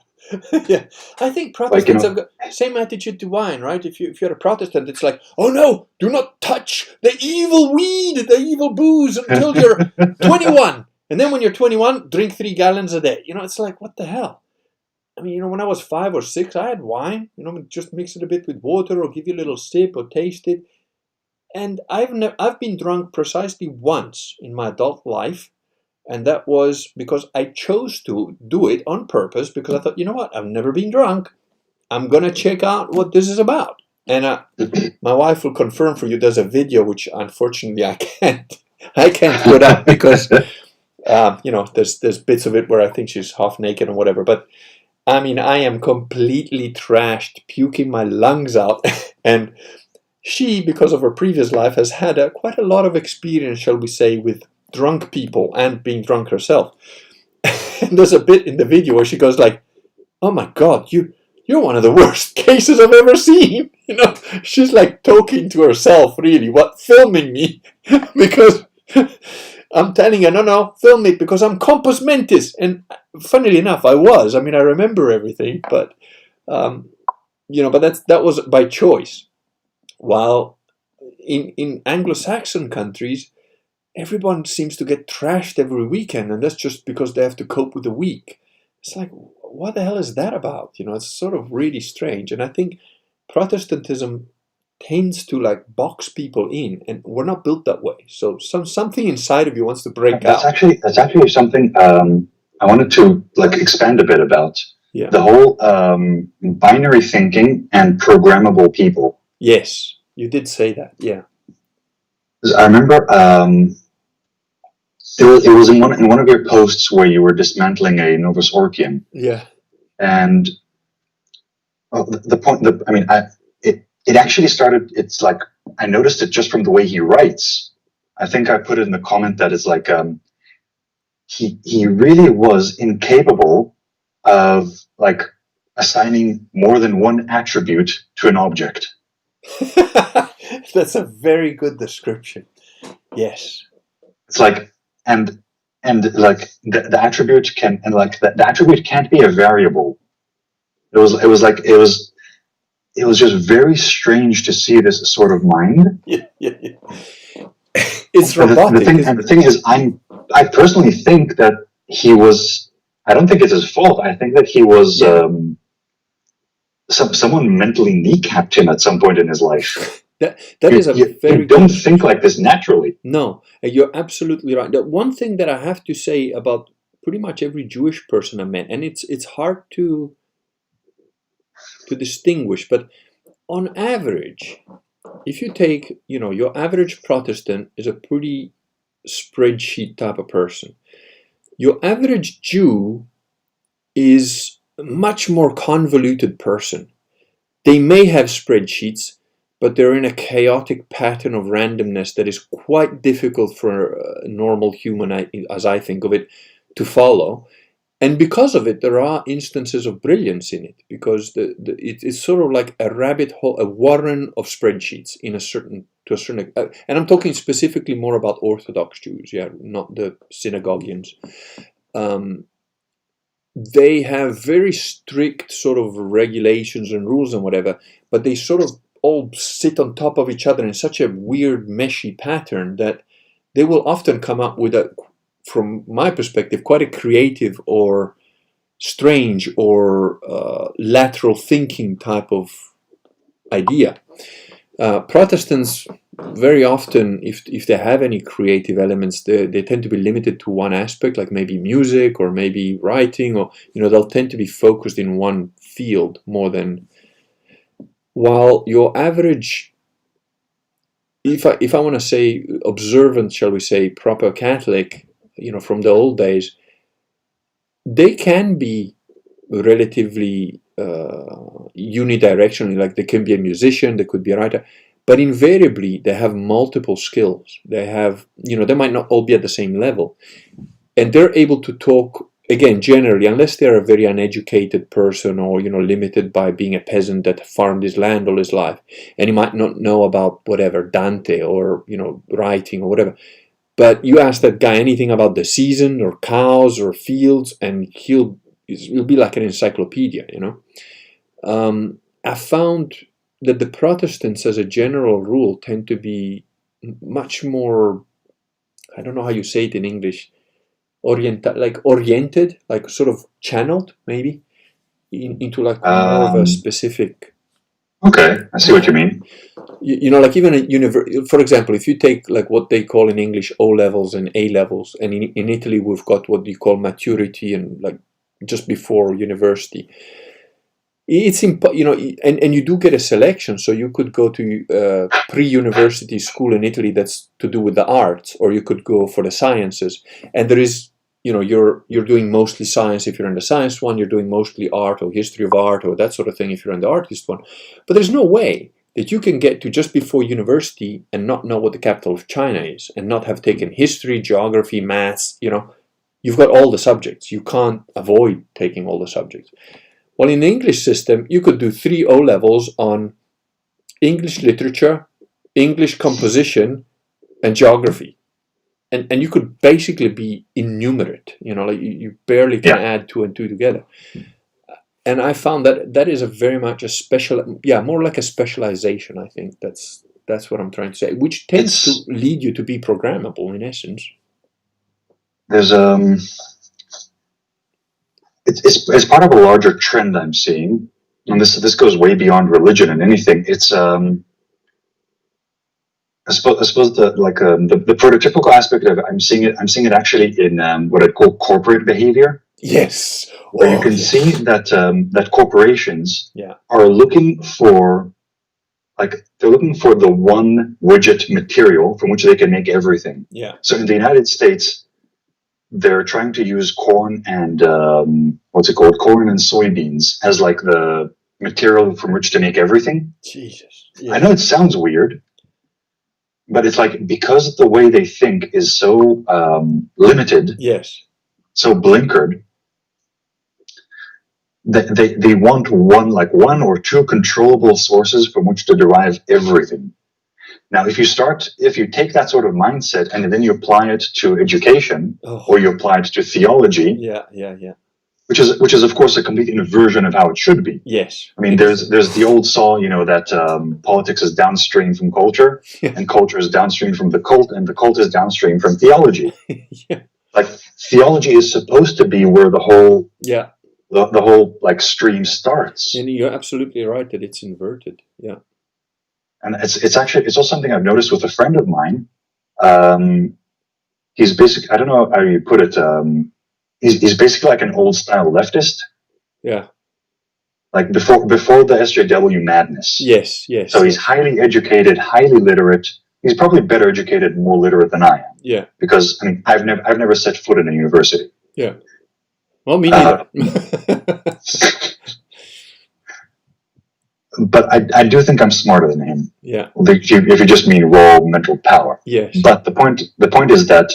Yeah, I think Protestants have got the same attitude to wine, right? If you're a Protestant, it's like, oh no, do not touch the evil weed, the evil booze until you're 21. And then when you're 21, drink 3 gallons a day. It's like, what the hell? I mean, when I was 5 or 6, I had wine. Just mix it a bit with water or give you a little sip or taste it. And I've been drunk precisely once in my adult life. And that was because I chose to do it on purpose, because I thought, you know what, I've never been drunk. I'm going to check out what this is about. And my wife will confirm for you, there's a video which unfortunately I can't put up because, there's bits of it where I think she's half naked or whatever. But I mean, I am completely trashed, puking my lungs out. And she, because of her previous life, has had quite a lot of experience, shall we say, with drunk people and being drunk herself. And there's a bit in the video where she goes like, oh my God, you're one of the worst cases I've ever seen. She's like talking to herself, really, filming me, because I'm telling her, no, film me, because I'm compos mentis. And funnily enough, I was. I mean, I remember everything, but, but that was by choice. While in Anglo-Saxon countries, everyone seems to get trashed every weekend, and that's just because they have to cope with the week. It's like, what the hell is that about? It's sort of really strange. And I think Protestantism tends to box people in, and we're not built that way. So something inside of you wants to break out. That's actually something I wanted to expand a bit about. Yeah. The whole binary thinking and programmable people. Yes, you did say that. Yeah. I remember it was in one of your posts where you were dismantling a Novus Orchian. Yeah. And it actually started. It's like I noticed it just from the way he writes. I think I put it in the comment that it's like he really was incapable of assigning more than one attribute to an object. That's a very good description. Yes. It's like the attribute the attribute can't be a variable. It was just very strange to see this sort of mind. Yeah. It's robotic. The thing is, I personally think that he was. I don't think it's his fault. I think that he was. Someone mentally kneecapped him at some point in his life. That is a very. You don't think like this naturally. No, you're absolutely right. The one thing that I have to say about pretty much every Jewish person I met, and it's hard to to distinguish. But on average, if you take, your average Protestant is a pretty spreadsheet type of person. Your average Jew is a much more convoluted person. They may have spreadsheets, but they're in a chaotic pattern of randomness that is quite difficult for a normal human, as I think of it, to follow. And because of it, there are instances of brilliance in it, because it's sort of like a rabbit hole, a warren of spreadsheets to a certain, and I'm talking specifically more about Orthodox Jews, not the synagoguians. They have very strict sort of regulations and rules and whatever, but they sort of all sit on top of each other in such a weird, meshy pattern that they will often come up with from my perspective, quite a creative or strange or lateral thinking type of idea. Protestants, very often, if they have any creative elements, they tend to be limited to one aspect, like maybe music or maybe writing, or they'll tend to be focused in one field more than. While your average, if I want to say observant, shall we say, proper Catholic, from the old days, they can be relatively unidirectionally, like they can be a musician, they could be a writer, but invariably they have multiple skills. They have, they might not all be at the same level, and they're able to talk, again, generally, unless they're a very uneducated person or, limited by being a peasant that farmed his land all his life, and he might not know about whatever, Dante or, writing or whatever. But you ask that guy anything about the season or cows or fields, and he'll be like an encyclopedia, I found that the Protestants, as a general rule, tend to be much more, I don't know how you say it in English, oriented, like sort of channeled, maybe, into like more of a specific. Okay, I see what you mean. Like even for example, if you take like what they call in English O levels and A levels, and in Italy we've got what you call maturity and like just before university. It's and you do get a selection, so you could go to pre-university school in Italy that's to do with the arts, or you could go for the sciences, and there is. You're doing mostly science if you're in the science one, you're doing mostly art or history of art or that sort of thing if you're in the artist one. But there's no way that you can get to just before university and not know what the capital of China is, and not have taken history, geography, maths, You've got all the subjects. You can't avoid taking all the subjects. Well, in the English system, you could do 3 O levels on English literature, English composition, and geography. And you could basically be innumerate, like you barely can add 2 and 2 together. And I found that is a very much a more like a specialization. I think that's what I'm trying to say, which tends to lead you to be programmable in essence. There's it's part of a larger trend I'm seeing, and this goes way beyond religion and anything. It's I suppose the prototypical aspect of it, I'm seeing it actually in what I call corporate behavior. Yes, where you can see that corporations are looking for, they're looking for the one widget material from which they can make everything. Yeah. So in the United States, they're trying to use corn and corn and soybeans as like the material from which to make everything. Jesus. Yeah. I know it sounds weird. But it's like, because the way they think is so limited, so blinkered, that they want one or two controllable sources from which to derive everything. Now, if you take that sort of mindset and then you apply it to education, or you apply it to theology, which is of course a complete inversion of how it should be. Yes. I mean, there's the old saw, that politics is downstream from culture, and culture is downstream from the cult, and the cult is downstream from theology. Like, theology is supposed to be where the whole the whole like stream starts. And you're absolutely right that it's inverted. Yeah. And it's also something I've noticed with a friend of mine. He's basically, I don't know how you put it. He's basically like an old style leftist. Yeah. like before the SJW madness. Yes, yes. So he's highly educated, highly literate. He's probably better educated, more literate than I am. Yeah. Because I mean, I've never set foot in a university. Yeah. Well, me neither. But I do think I'm smarter than him. Yeah. If you just mean raw mental power. Yes. But the point is that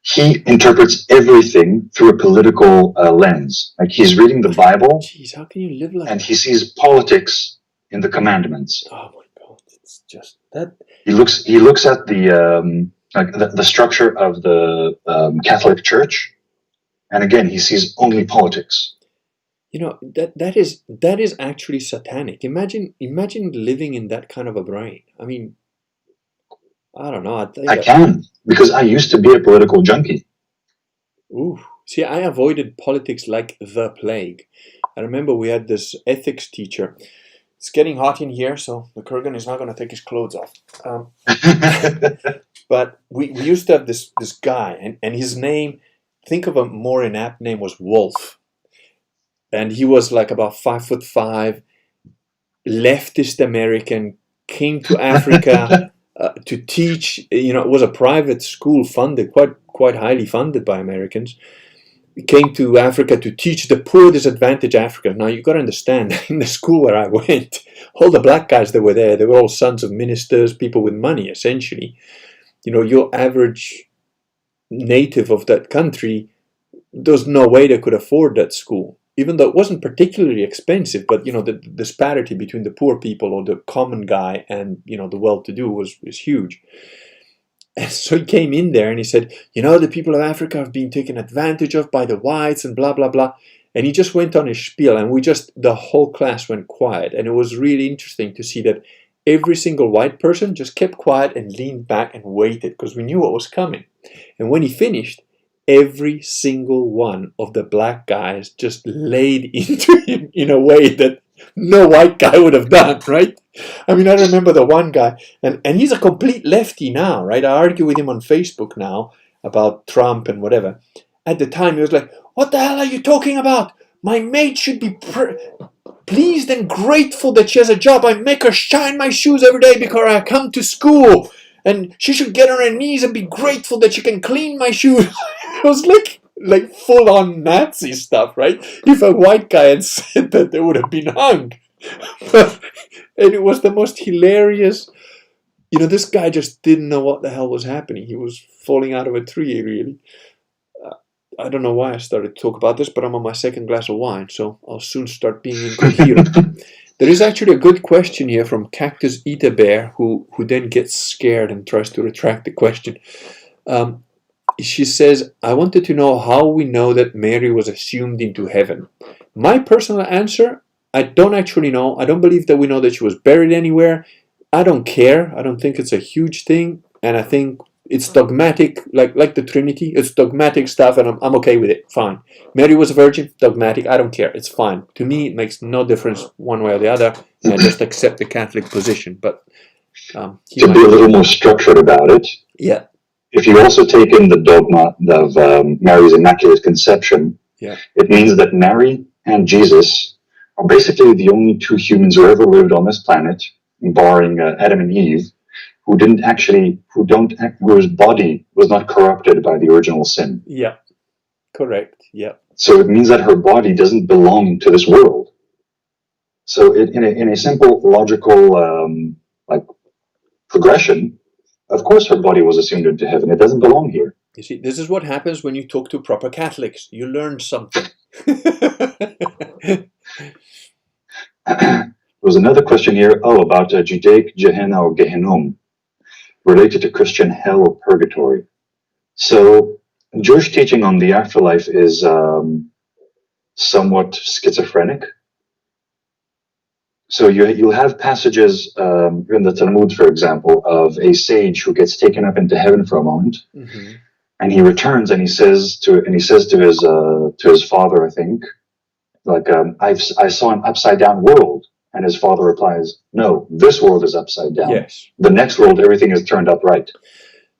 he interprets everything through a political lens. Like he's reading the Bible. Jeez, how can you live like and that? he sees politics in the commandments. Oh my God, it's just that. He looks at the structure of the Catholic Church, and again he sees only politics. You know, that is actually satanic. Imagine living in that kind of a brain. I mean, I don't know. I can, because I used to be a political junkie. Ooh. See, I avoided politics like the plague. I remember we had this ethics teacher. It's getting hot in here, so the Kurgan is not going to take his clothes off. But we used to have this guy, and his name, think of a more inapt name, was Wolf. And he was like about 5'5", leftist American, came to Africa to teach. You know, it was a private school funded, quite highly funded by Americans. He came to Africa to teach the poor, disadvantaged Africans. Now you got to understand, in the school where I went, all the black guys that were there, they were all sons of ministers, people with money, essentially. You know, your average native of that country, there's no way they could afford that school. Even though it wasn't particularly expensive, but you know, the disparity between the poor people or the common guy and, you know, the well-to-do was huge. And so he came in there and he said, you know, the people of Africa have been taken advantage of by the whites and blah, blah, blah. And he just went on his spiel, and the whole class went quiet. And it was really interesting to see that every single white person just kept quiet and leaned back and waited, because we knew what was coming. And when he finished, every single one of the black guys just laid into him in a way that no white guy would have done, right? I mean, I remember the one guy, and he's a complete lefty now, right? I argue with him on Facebook now about Trump and whatever. At the time, he was like, what the hell are you talking about? My mate should be pleased and grateful that she has a job. I make her shine my shoes every day because I come to school. And she should get on her knees and be grateful that she can clean my shoes. It was like full-on Nazi stuff, right? If a white guy had said that, they would have been hung. And it was the most hilarious. You know, this guy just didn't know what the hell was happening. He was falling out of a tree, really. I don't know why I started to talk about this, but I'm on my second glass of wine, so I'll soon start being incoherent. There is actually a good question here from Cactus Eat a Bear, who then gets scared and tries to retract the question. She says, I wanted to know how we know that Mary was assumed into heaven. My personal answer, I don't actually know. I don't believe that we know that she was buried anywhere. I don't care. I don't think it's a huge thing. And I think it's dogmatic, like the Trinity. It's dogmatic stuff, and I'm okay with it. Fine. Mary was a virgin, dogmatic. I don't care. It's fine. To me, it makes no difference one way or the other. And I just accept the Catholic position. But to be a little more structured about it, yeah. If you also take in the dogma of Mary's Immaculate Conception, yeah, it means that Mary and Jesus are basically the only two humans who ever lived on this planet, barring Adam and Eve, whose body was not corrupted by the original sin. Yeah, correct. Yeah. So it means that her body doesn't belong to this world. So in a simple logical progression, of course her body was assumed into heaven. It doesn't belong here. You see, this is what happens when you talk to proper Catholics. You learn something. There was another question here, about Judaic Gehenna or Gehenom, related to Christian hell or purgatory. So Jewish teaching on the afterlife is somewhat schizophrenic. So you'll have passages in the Talmud, for example, of a sage who gets taken up into heaven for a moment, mm-hmm. and he returns and he says to his father, I think, I saw an upside down world, and his father replies, no, this world is upside down. Yes. The next world, everything is turned upright.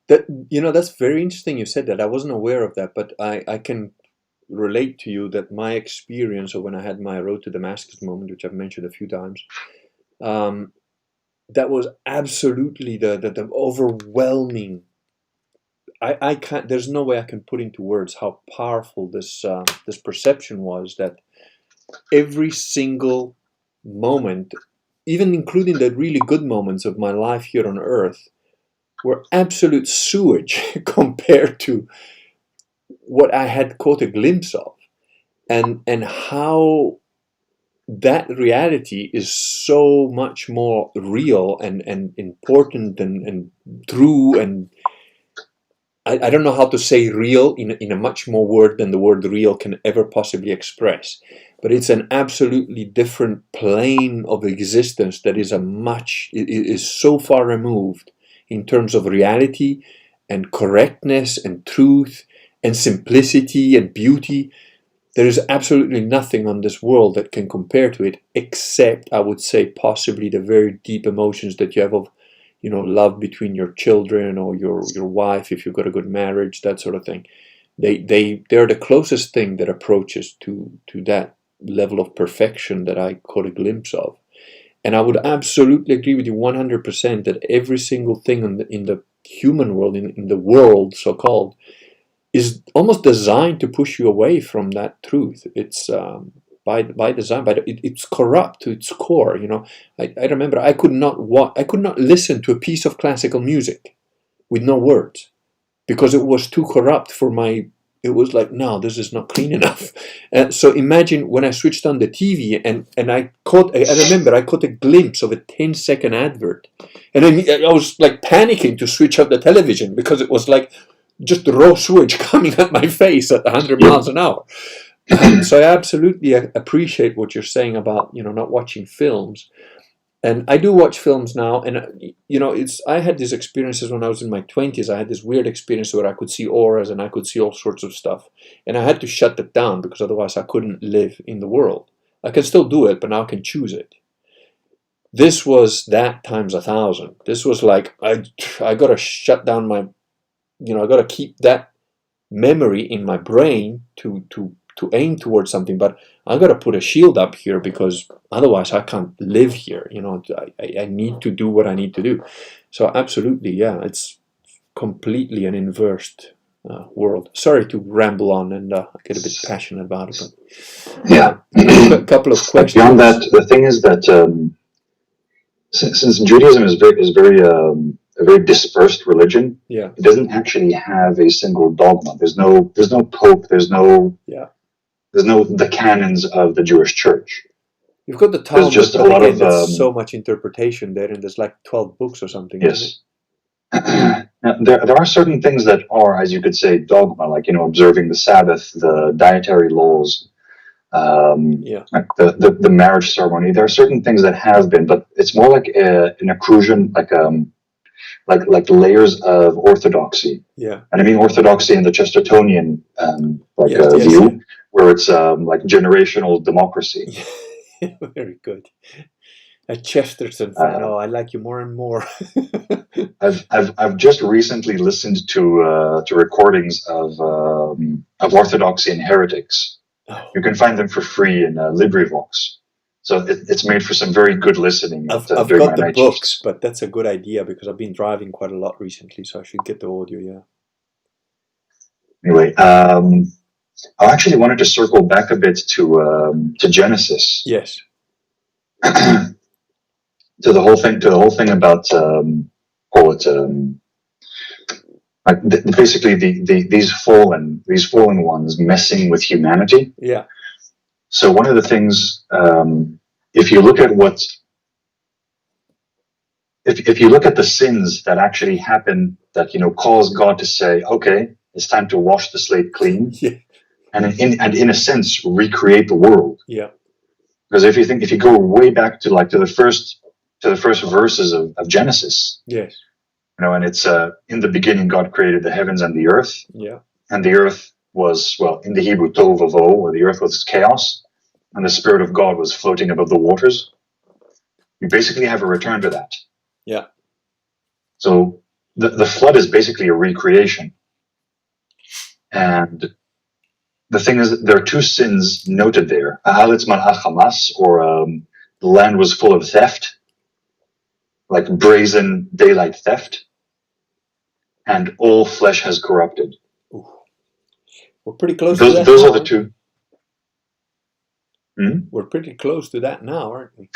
That's very interesting. You said that. I wasn't aware of that, but I can relate to you that my experience of when I had my road to Damascus moment, which I've mentioned a few times, that was absolutely the overwhelming. I can't. There's no way I can put into words how powerful this perception was, that every single moment, even including the really good moments of my life here on Earth, were absolute sewage compared to what I had caught a glimpse of, and how that reality is so much more real and important and true, and I don't know how to say real in a much more word than the word real can ever possibly express, but it's an absolutely different plane of existence that is is so far removed in terms of reality and correctness and truth and simplicity and beauty. There is absolutely nothing on this world that can compare to it, except, I would say, possibly the very deep emotions that you have of, love between your children or your wife, if you've got a good marriage, that sort of thing. They're the closest thing that approaches to that level of perfection that I caught a glimpse of. And I would absolutely agree with you 100% that every single thing in the human world, in the world so-called, is almost designed to push you away from that truth. It's by design, it's corrupt to its core. I remember I could not listen to a piece of classical music with no words, because it was too corrupt for my. It was like, no, this is not clean enough. So imagine when I switched on the TV and I remember I caught a glimpse of a 10-second advert, and I was like panicking to switch off the television because it was like just raw sewage coming at my face at 100 miles an hour. So I absolutely appreciate what you're saying about, not watching films. And I do watch films now, and I had these experiences when I was in my 20s. I had this weird experience where I could see auras and I could see all sorts of stuff. And I had to shut that down because otherwise I couldn't live in the world. I can still do it, but now I can choose it. This was that times 1,000. This was like, I got to shut down my, I got to keep that memory in my brain to aim towards something, but I got to put a shield up here because otherwise I can't live here. I need to do what I need to do. So absolutely, yeah, it's completely an inversed world. Sorry to ramble on and get a bit passionate about it, but yeah, a couple of questions. Beyond that, the thing is that since Judaism is a very dispersed religion, yeah, it doesn't actually have a single dogma. There's no pope. There's no the canons of the Jewish church. You've got the Talmud, just but again, there's so much interpretation there, and there's like 12 books or something. Yes. Now, there are certain things that are, as you could say, dogma, like observing the Sabbath, the dietary laws, like the marriage ceremony. There are certain things that have been, but it's more like an accrusion, like layers of orthodoxy. Yeah. And I mean orthodoxy in the Chestertonian view, where it's like generational democracy. Very good. A Chesterton fan. I like you more and more. I've just recently listened to recordings of Orthodoxy and Heretics. Oh. You can find them for free in LibriVox. So it's made for some very good listening. I've got the books, but that's a good idea because I've been driving quite a lot recently, so I should get the audio. Yeah. Anyway, I actually wanted to circle back a bit to Genesis. Yes. to the whole thing about basically these fallen ones messing with humanity. Yeah. So one of the things, if you look at if you look at the sins that actually happen, that cause God to say, okay, it's time to wash the slate clean, and in a sense recreate the world. Yeah. Because if you go way back to the first verses of Genesis. Yes. And it's in the beginning God created the heavens and the earth. Yeah. And the earth was, in the Hebrew, tohu vavohu, where the earth was chaos, and the Spirit of God was floating above the waters. You basically have a return to that. Yeah. So the flood is basically a recreation. And the thing is, there are two sins noted there. Ahalitz Malach Hamas, or the land was full of theft, like brazen daylight theft, and all flesh has corrupted. Ooh. We're pretty close to that. Those are the two. We're pretty close to that now, aren't we?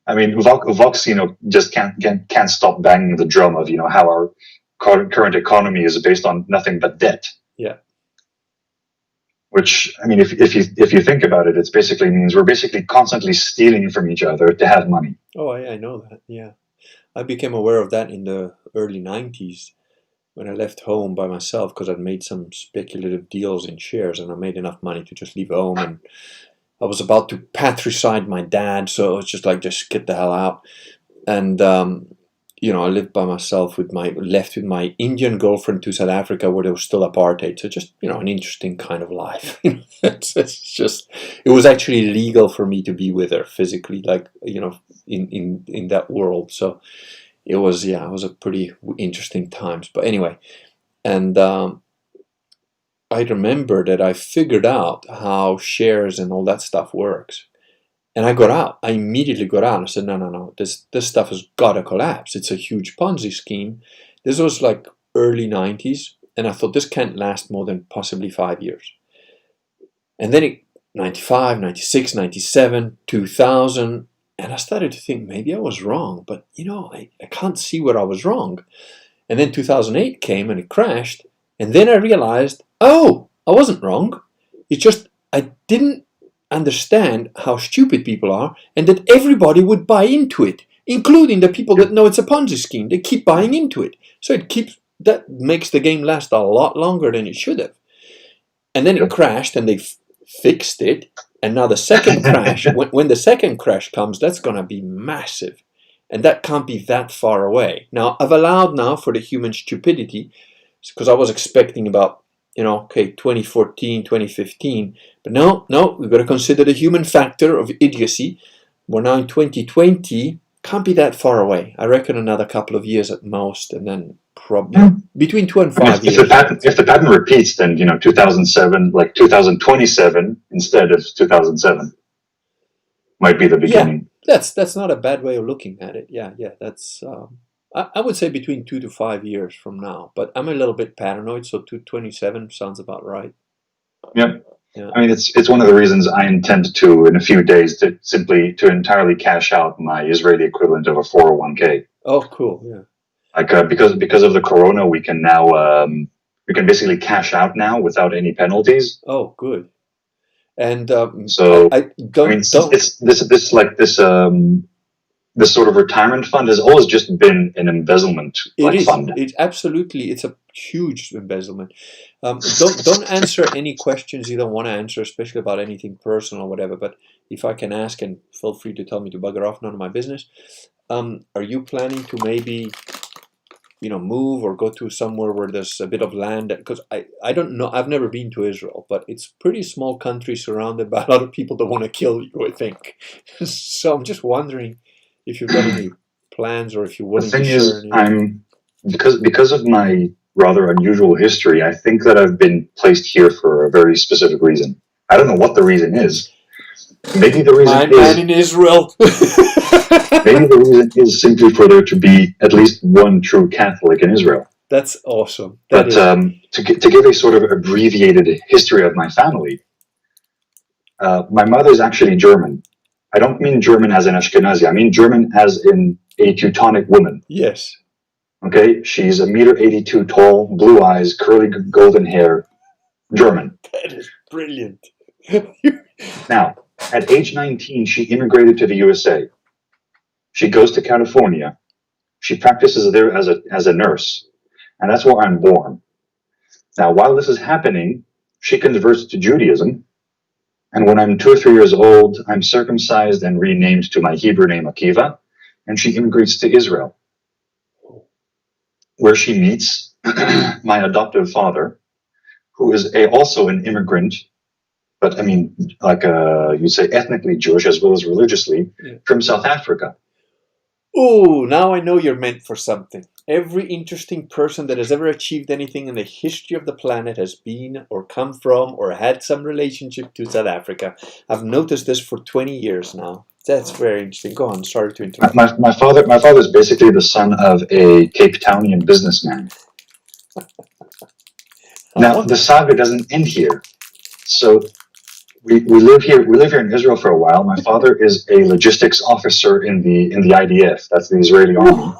I mean, Vox, just can't stop banging the drum of, how our current economy is based on nothing but debt. Yeah. Which, I mean, if you think about it, it basically means we're basically constantly stealing from each other to have money. Oh, I know that. Yeah, I became aware of that in the early 90s when I left home by myself because I'd made some speculative deals in shares and I made enough money to just leave home, and I was about to patricide my dad, so it was just like, just get the hell out. And I lived by myself left with my Indian girlfriend to South Africa where there was still apartheid. So just, an interesting kind of life. It's just, it was actually legal for me to be with her physically, like, in that world. So it was a pretty interesting times. But anyway, and I remember that I figured out how shares and all that stuff works. And I immediately got out. I said, no, this stuff has got to collapse. It's a huge Ponzi scheme. This was like early 90s. And I thought this can't last more than possibly 5 years. And then 95, 96, 97, 2000. And I started to think maybe I was wrong. But, I can't see where I was wrong. And then 2008 came and it crashed. And then I realized, oh, I wasn't wrong. It's just I didn't understand how stupid people are and that everybody would buy into it, including the people that know it's a Ponzi scheme. They keep buying into it. So that makes the game last a lot longer than it should have. And then it crashed and they fixed it. And now the second crash, when the second crash comes, that's going to be massive. And that can't be that far away. Now, I've allowed now for the human stupidity, because I was expecting about 2014, 2015. But no, we've got to consider the human factor of idiocy. We're now in 2020. Can't be that far away. I reckon another couple of years at most, and then probably between 2 and 5 years. If the pattern repeats, then 2007, like 2027 instead of 2007, might be the beginning. Yeah, that's not a bad way of looking at it. Yeah, that's. I would say between 2 to 5 years from now, but I'm a little bit paranoid, so 227 sounds about right. Yeah. I mean, it's one of the reasons I intend to, in a few days, to entirely cash out my Israeli equivalent of a 401k. Oh, cool. Yeah. Like because of the corona, we can now basically cash out now without any penalties. Oh, good. And so this sort of retirement fund has always just been an embezzlement fund. It's a huge embezzlement. Don't answer any questions you don't want to answer, especially about anything personal or whatever. But if I can ask, and feel free to tell me to bugger off, none of my business. Are you planning to maybe, move or go to somewhere where there's a bit of land? Because I don't know. I've never been to Israel, but it's a pretty small country surrounded by a lot of people that want to kill you, I think. So I'm just wondering if you've got any plans or if you're willing to share. The thing is, because of my rather unusual history, I think that I've been placed here for a very specific reason. I don't know what the reason is. Maybe the reason man in Israel. Maybe the reason is simply for there to be at least one true Catholic in Israel. That's awesome. To give a sort of abbreviated history of my family, my mother is actually German. I don't mean German as in Ashkenazi. I mean German as in a Teutonic woman. Yes. Okay? She's 1.82 meters tall, blue eyes, curly golden hair, German. That is brilliant. Now, at age 19, she immigrated to the USA. She goes to California. She practices there as a nurse. And that's where I'm born. Now, while this is happening, she converts to Judaism. And when I'm 2 or 3 years old, I'm circumcised and renamed to my Hebrew name Akiva, and she immigrates to Israel, where she meets my adoptive father, who is also an immigrant, but I mean, you'd say ethnically Jewish as well as religiously, from South Africa. Oh, now I know you're meant for something. Every interesting person that has ever achieved anything in the history of the planet has been or come from or had some relationship to South Africa. I've noticed this for 20 years now. That's very interesting. Go on. Sorry to interrupt. My father is basically the son of a Cape Townian businessman. Now the saga doesn't end here. So we live here in Israel for a while. My father is a logistics officer in the IDF. That's the Israeli army.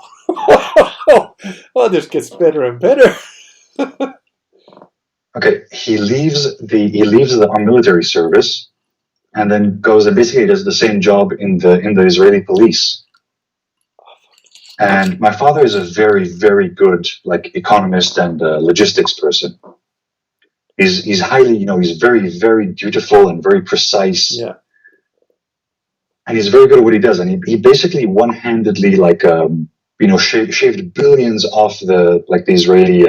Oh, this gets better and better. Okay, he leaves our military service, and then goes and basically does the same job in the Israeli police. And my father is a very, very good economist and logistics person. He's highly, he's very, very dutiful and very precise. Yeah. And he's very good at what he does. And he basically one-handedly shaved billions off the Israeli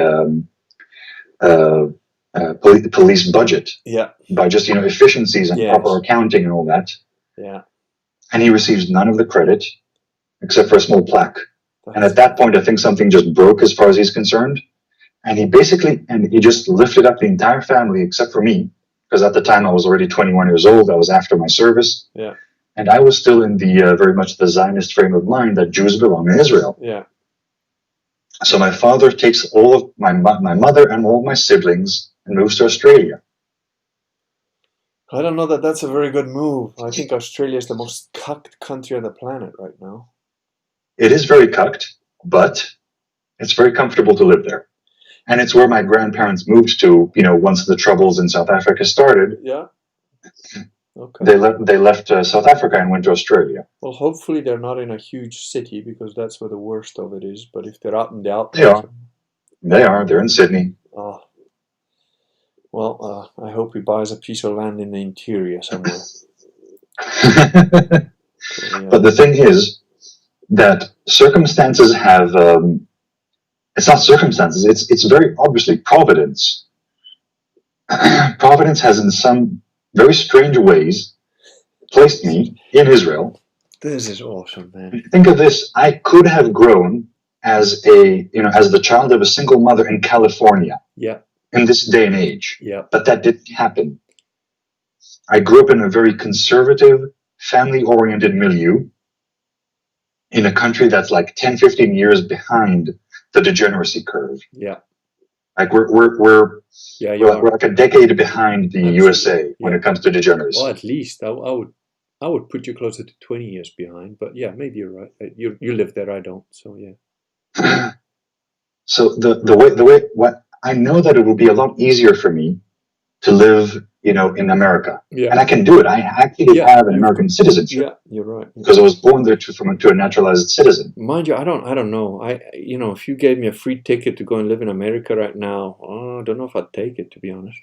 police budget. Yeah. By just efficiencies and proper accounting and all that. Yeah. And he receives none of the credit except for a small plaque. And at that point, I think something just broke as far as he's concerned. And he just lifted up the entire family except for me, because at the time I was already 21 years old. I was after my service. Yeah. And I was still in the very much the Zionist frame of mind that Jews belong in Israel. Yeah. So my father takes all of my mother and all of my siblings and moves to Australia. I don't know that that's a very good move. I think Australia is the most cucked country on the planet right now. It is very cucked, but it's very comfortable to live there. And it's where my grandparents moved to, once the troubles in South Africa started. Yeah. Okay. They left South Africa and went to Australia. Well, hopefully they're not in a huge city, because that's where the worst of it is. But if they're out in the outback... They are. They're in Sydney. Oh. Well, I hope he buys a piece of land in the interior somewhere. But the thing is that circumstances have... it's not circumstances. It's very obviously Providence. Providence has in some very strange ways placed me in Israel. This is awesome, man. Think of this. I could have grown as the child of a single mother in California. Yeah. In this day and age. Yeah. But that didn't happen. I grew up in a very conservative, family-oriented milieu in a country that's 10, 15 years behind the degeneracy curve. Yeah. We're like a decade behind the USA when it comes to degeneracy. Well, at least I would put you closer to 20 years behind, but yeah, maybe you're right. You live there, I don't, so yeah. So the way I know that it would be a lot easier for me to live, in America. Yeah. And I can do it. I actually have an American citizenship. Yeah, you're right. Because I was born there to a naturalized citizen. Mind you, I don't know. If you gave me a free ticket to go and live in America right now, I don't know if I'd take it, to be honest.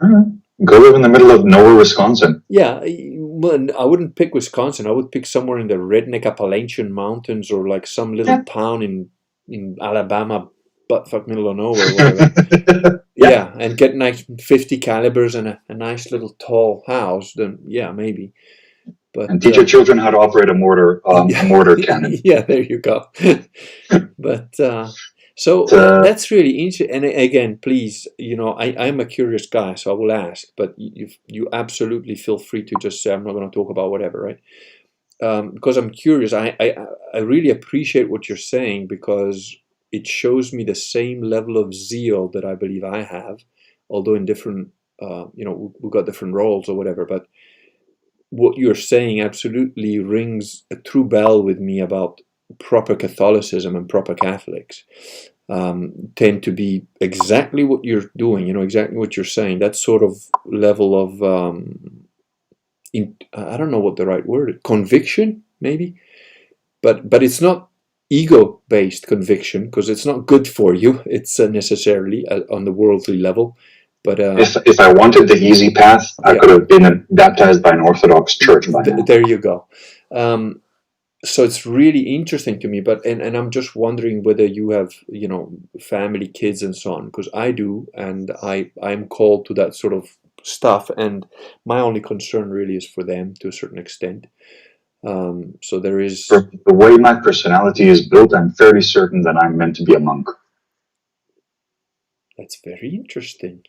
Go live in the middle of nowhere, Wisconsin. Yeah, well, I wouldn't pick Wisconsin. I would pick somewhere in the redneck Appalachian Mountains, or some little town in Alabama, buttfuck middle of nowhere, whatever. Yeah, and get nice 50 calibers and a nice little tall house. Then maybe. But and teach your children how to operate a mortar cannon. Yeah, there you go. But that's really interesting. And again, please, I'm a curious guy, so I will ask. But you absolutely feel free to just say, I'm not going to talk about whatever, right? Because I'm curious. I really appreciate what you're saying, because it shows me the same level of zeal that I believe I have, although in different, we've got different roles or whatever. But what you're saying absolutely rings a true bell with me about proper Catholicism and proper Catholics. Tend to be exactly what you're doing, exactly what you're saying. That sort of level of, I don't know what the right word is, conviction, maybe. But it's not ego-based conviction, because it's not good for you. It's necessarily on the worldly level. But if I wanted the easy path, I could have been baptized by an Orthodox church by now. There you go. So it's really interesting to me. But and I'm just wondering whether you have family, kids, and so on, because I do, and I'm called to that sort of stuff. And my only concern really is for them to a certain extent. So there is... For the way my personality is built, I'm fairly certain that I'm meant to be a monk. That's very interesting,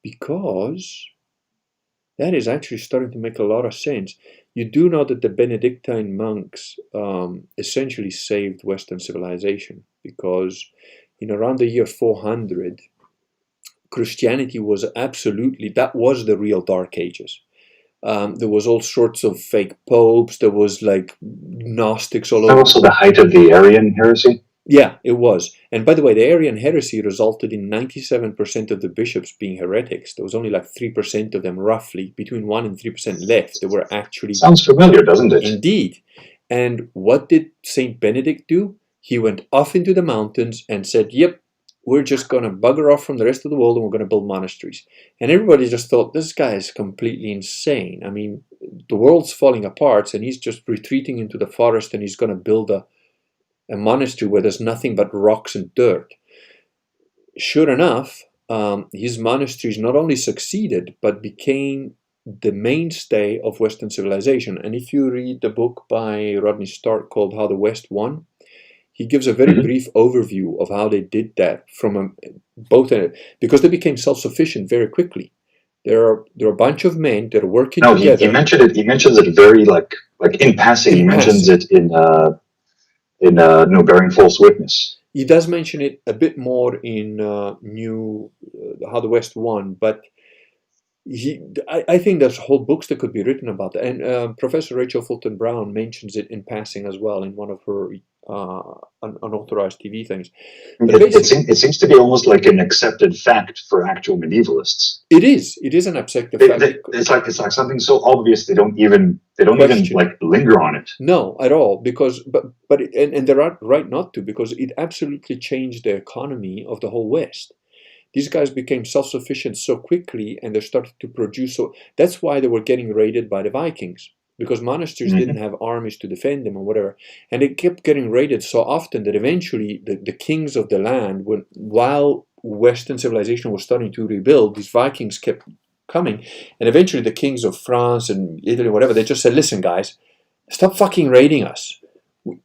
because that is actually starting to make a lot of sense. You do know that the Benedictine monks essentially saved Western civilization, because in around the year 400, Christianity was absolutely, that was the real Dark Ages. There was all sorts of fake popes. There was like Gnostics all over. Also the height of the Arian heresy? Yeah, it was. And by the way, the Arian heresy resulted in 97% of the bishops being heretics. There was only like 3% of them, roughly, between 1 and 3% left. They were actually... Sounds familiar, doesn't it? Indeed. And what did Saint Benedict do? He went off into the mountains and said, yep, we're just going to bugger off from the rest of the world and we're going to build monasteries. And everybody just thought, this guy is completely insane. I mean, the world's falling apart and he's just retreating into the forest and he's going to build a monastery where there's nothing but rocks and dirt. Sure enough, his monasteries not only succeeded, but became the mainstay of Western civilization. And if you read the book by Rodney Stark called How the West Won, he gives a very brief overview of how they did that from because they became self-sufficient very quickly. There are a bunch of men that are working together. He mentioned it. He mentions it very like in passing. He mentions it in Bearing False Witness. He does mention it a bit more in How the West Won, but I think there's whole books that could be written about that. And Professor Rachel Fulton Brown mentions it in passing as well in one of her unauthorized TV things. It seems to be almost like an accepted fact for actual medievalists. It is an accepted fact. It's like something so obvious they don't even like linger on it. No, at all, because and they're right not to, because it absolutely changed the economy of the whole West. These guys became self-sufficient so quickly, and they started to produce. So that's why they were getting raided by the Vikings, because monasteries didn't have armies to defend them or whatever. And they kept getting raided so often that eventually the kings of the land, while Western civilization was starting to rebuild, these Vikings kept coming. And eventually the kings of France and Italy, whatever, they just said, listen, guys, stop fucking raiding us.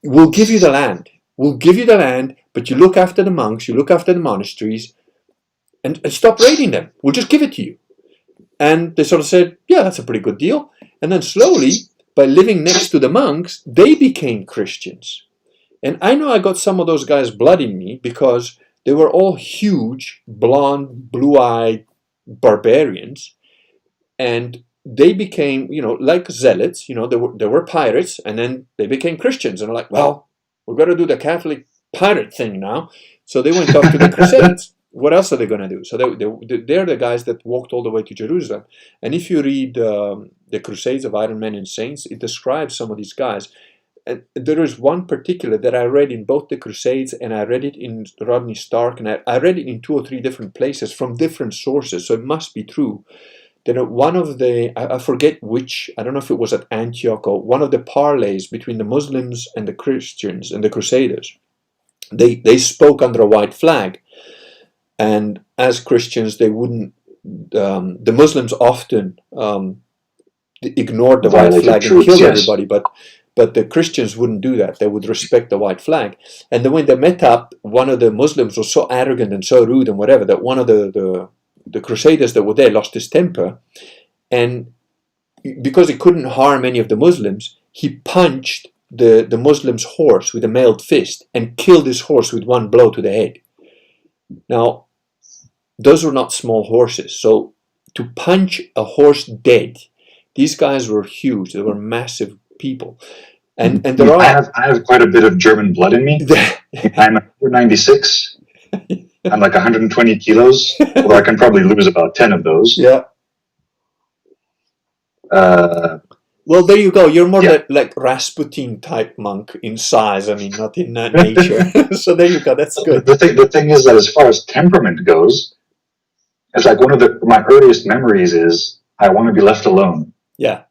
We'll give you the land. We'll give you the land, but you look after the monks, you look after the monasteries, and stop raiding them. We'll just give it to you. And they sort of said, yeah, that's a pretty good deal. And then slowly, by living next to the monks, they became Christians. And I know I got some of those guys' blood in me, because they were all huge, blonde, blue-eyed barbarians. And they became, like zealots, they were pirates, and then they became Christians. And they're like, well, we've got to do the Catholic pirate thing now. So they went off to the Crusades. What else are they going to do? So they're the guys that walked all the way to Jerusalem. And if you read the Crusades of Iron Men and Saints, it describes some of these guys. And there is one particular that I read in both the Crusades, and I read it in Rodney Stark, and I read it in 2 or 3 different places from different sources, so it must be true. That one of the, I forget which, I don't know if it was at Antioch, or one of the parleys between the Muslims and the Christians and the Crusaders, they spoke under a white flag. And as Christians, they wouldn't. The Muslims often ignored the white flag and killed everybody, but the Christians wouldn't do that. They would respect the white flag. And then when they met up, one of the Muslims was so arrogant and so rude and whatever that one of the Crusaders that were there lost his temper, and because he couldn't harm any of the Muslims, he punched the Muslim's horse with a mailed fist and killed his horse with one blow to the head. Now, those were not small horses. So to punch a horse dead, these guys were huge. They were massive people. And there I have quite a bit of German blood in me. I'm 196. I'm like 120 kilos, or I can probably lose about 10 of those. Yeah. Well, there you go. You're more like Rasputin type monk in size. I mean, not in nature. So there you go. That's good. The thing is that as far as temperament goes, it's like one of my earliest memories is I want to be left alone. Yeah.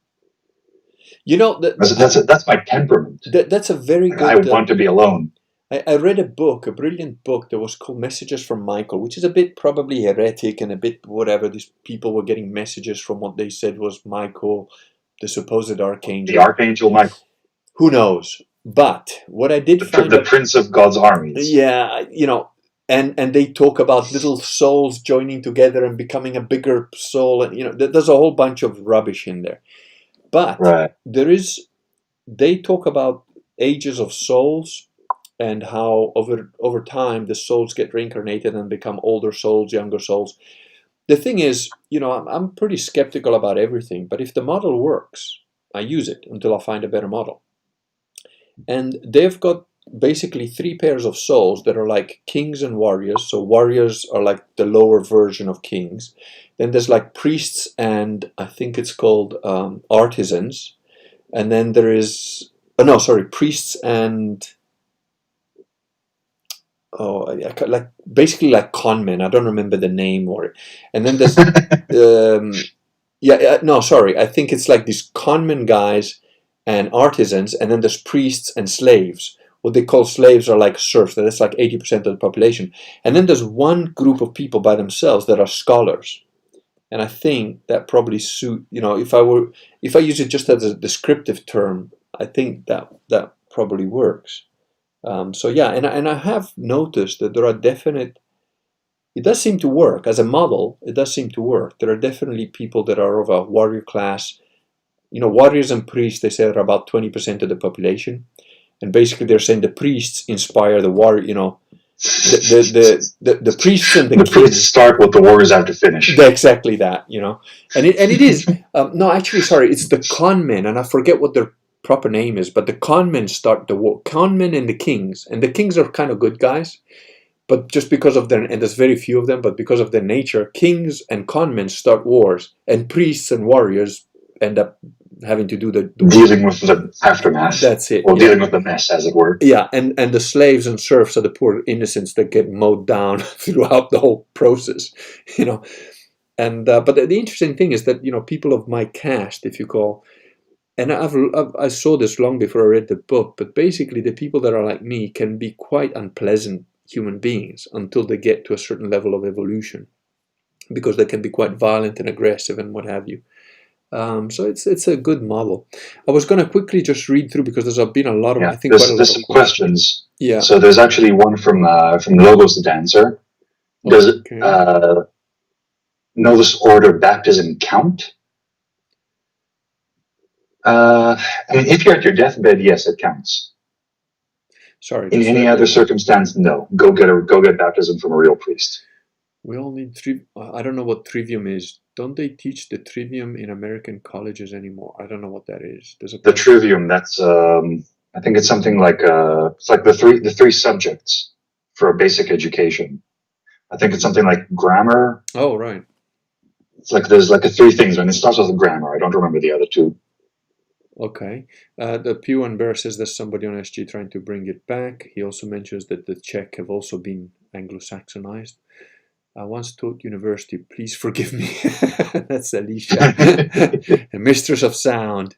That's my temperament. That's a very good. I want to be alone. I read a brilliant book that was called Messages from Michael, which is a bit probably heretic and a bit whatever. These people were getting messages from what they said was Michael, the supposed archangel. The Archangel Michael. who knows? But what I did find... The prince of God's armies. Yeah, and they talk about little souls joining together and becoming a bigger soul, and there's a whole bunch of rubbish in there. But they talk about ages of souls and how over time the souls get reincarnated and become older souls, younger souls. The thing is, I'm pretty skeptical about everything, but if the model works, I use it until I find a better model. And they've got basically 3 pairs of souls that are like kings and warriors. So warriors are like the lower version of kings. Then there's like priests and I think it's called artisans. And then there is, priests and, basically like conmen. I don't remember the name or it. And then there's, I think it's like these conmen guys and artisans, and then there's priests and slaves. What they call slaves are like serfs. That's like 80% of the population. And then there's one group of people by themselves that are scholars. And I think that probably if I use it just as a descriptive term, I think that probably works. And I have noticed that there are definite... It does seem to work. As a model, it does seem to work. There are definitely people that are of a warrior class. Warriors and priests, they say, are about 20% of the population. And basically they're saying the priests inspire the warrior, the priests and the priests start what the warriors have to finish. Exactly that, And it is, it's the conmen, and I forget what their proper name is, but the conmen start the war. Conmen and the kings are kind of good guys. But just because of and there's very few of them, but because of their nature, kings and conmen start wars, and priests and warriors end up having to do the dealing with the aftermath. That's it. Or dealing with the mess, as it were. Yeah, and the slaves and serfs are the poor innocents that get mowed down throughout the whole process, And but the interesting thing is that people of my caste, if you call, and I saw this long before I read the book, but basically the people that are like me can be quite unpleasant human beings until they get to a certain level of evolution, because they can be quite violent and aggressive and what have you. So it's a good model. I was going to quickly just read through because there's been a lot of, I think, there's some questions. Yeah. So there's actually one from Logos the Dancer. Does Novus Order baptism count? If you're at your deathbed, yes, it counts. Sorry. In any other circumstance, no. Go get baptism from a real priest. We all need I don't know what trivium is. Don't they teach the trivium in American colleges anymore? I don't know what that is. The trivium, that's I think it's something like it's like the three subjects for a basic education. I think it's something like grammar. Oh, right. It's like there's like 3 things, and it starts with grammar. I don't remember the other 2. Okay. The Pew and Bear says there's somebody on SG trying to bring it back. He also mentions that the Czech have also been Anglo-Saxonized. I once taught university, please forgive me. That's Alicia. A mistress of sound.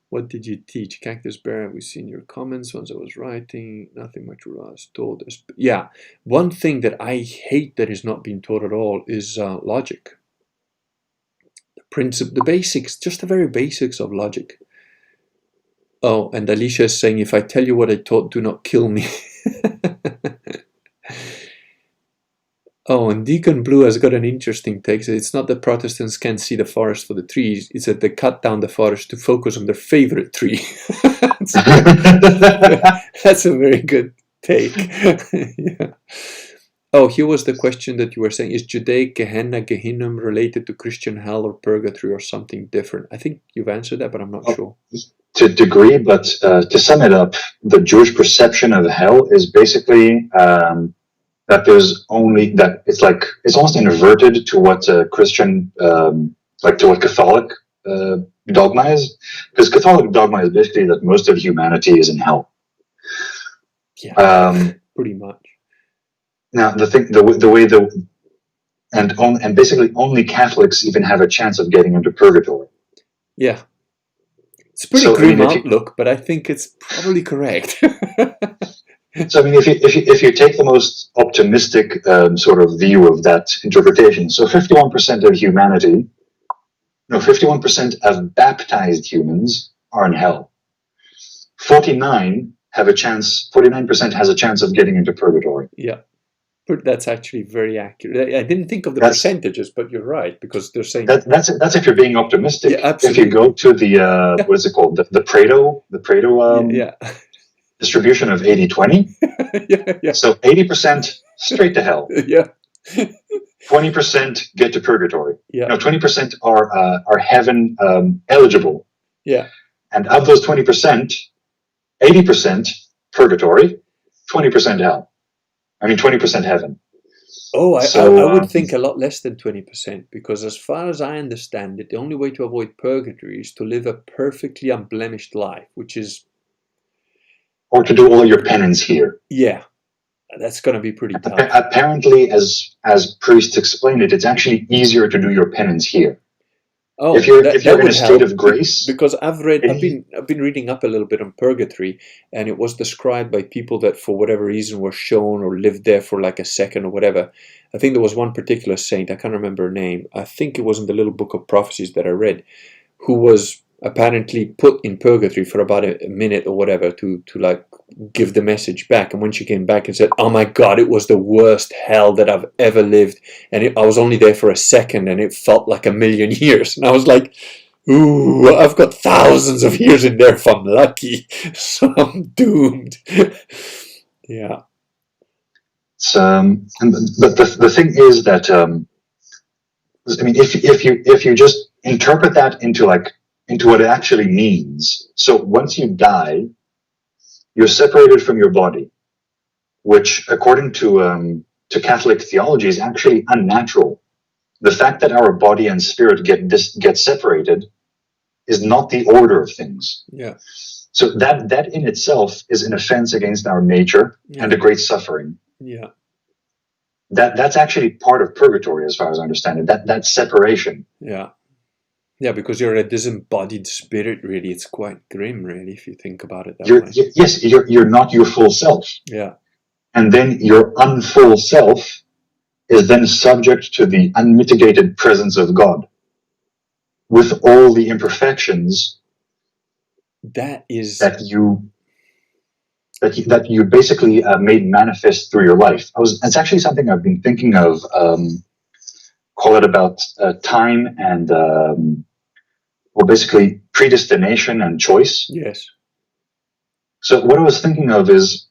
What did you teach? Cactus Bear, we've seen your comments once I was writing. Nothing much was taught. Yeah, one thing that I hate that is not being taught at all is logic. The basics, just the very basics of logic. Oh, and Alicia is saying, if I tell you what I taught, do not kill me. Oh, and Deacon Blue has got an interesting take. So it's not that Protestants can't see the forest for the trees, it's that they cut down the forest to focus on their favorite tree. That's a very good take. Yeah. Oh, here was the question that you were saying. Is Judaic Gehenna, Gehinnom related to Christian hell or purgatory or something different? I think you've answered that, but I'm not sure. To a degree, but to sum it up, the Jewish perception of hell is basically that there's only that it's almost inverted to what Christian to what Catholic dogma is, because Catholic dogma is basically that most of humanity is in hell. Yeah, pretty much. Now and basically only Catholics even have a chance of getting into purgatory. Yeah, it's a pretty grim outlook, but I think it's probably correct. So if you take the most optimistic sort of view of that interpretation, so 51% of humanity, 51% of baptized humans are in hell. 49% has a chance of getting into purgatory. Yeah. But that's actually very accurate. I didn't think of the percentages, but you're right, because they're saying that's if you're being optimistic. Yeah, absolutely. If you go to the what is it called, the Pareto distribution of 80-20. yeah. So 80% straight to hell. Yeah. 20% get to purgatory. Yeah. No, 20% are heaven eligible. Yeah. And of those 20%, 80% purgatory, 20% hell. 20% heaven. Oh, I would think a lot less than 20%, because as far as I understand it, the only way to avoid purgatory is to live a perfectly unblemished life, which is... Or to do all your penance here. Yeah, that's going to be pretty tough. Apparently, as priests explain it, it's actually easier to do your penance here. Oh, if you're in a state of grace, because I've been reading up a little bit on purgatory, and it was described by people that for whatever reason were shown or lived there for like a second or whatever. I think there was one particular saint, I can't remember her name. I think it was in the little book of prophecies that I read, who was apparently put in purgatory for about a minute or whatever to like give the message back. And when she came back and said, "Oh my God, it was the worst hell that I've ever lived, and I was only there for a second and it felt like a million years." And I was like, ooh, I've got thousands of years in there if I'm lucky, so I'm doomed. Yeah. But the thing is that if you just interpret that into what it actually means. So once you die, you're separated from your body, which, according to Catholic theology, is actually unnatural. The fact that our body and spirit get separated is not the order of things. Yeah. So that in itself is an offense against our nature and a great suffering. Yeah. That's actually part of purgatory, as far as I understand it. That separation. Yeah. Yeah, because you're a disembodied spirit, really. It's quite grim, really, if you think about it that way. Yes, you're not your full self. Yeah. And then your unfull self is then subject to the unmitigated presence of God, with all the imperfections that you basically made manifest through your life. It's actually something I've been thinking of. Call it about time and basically predestination and choice. Yes. So what I was thinking of is,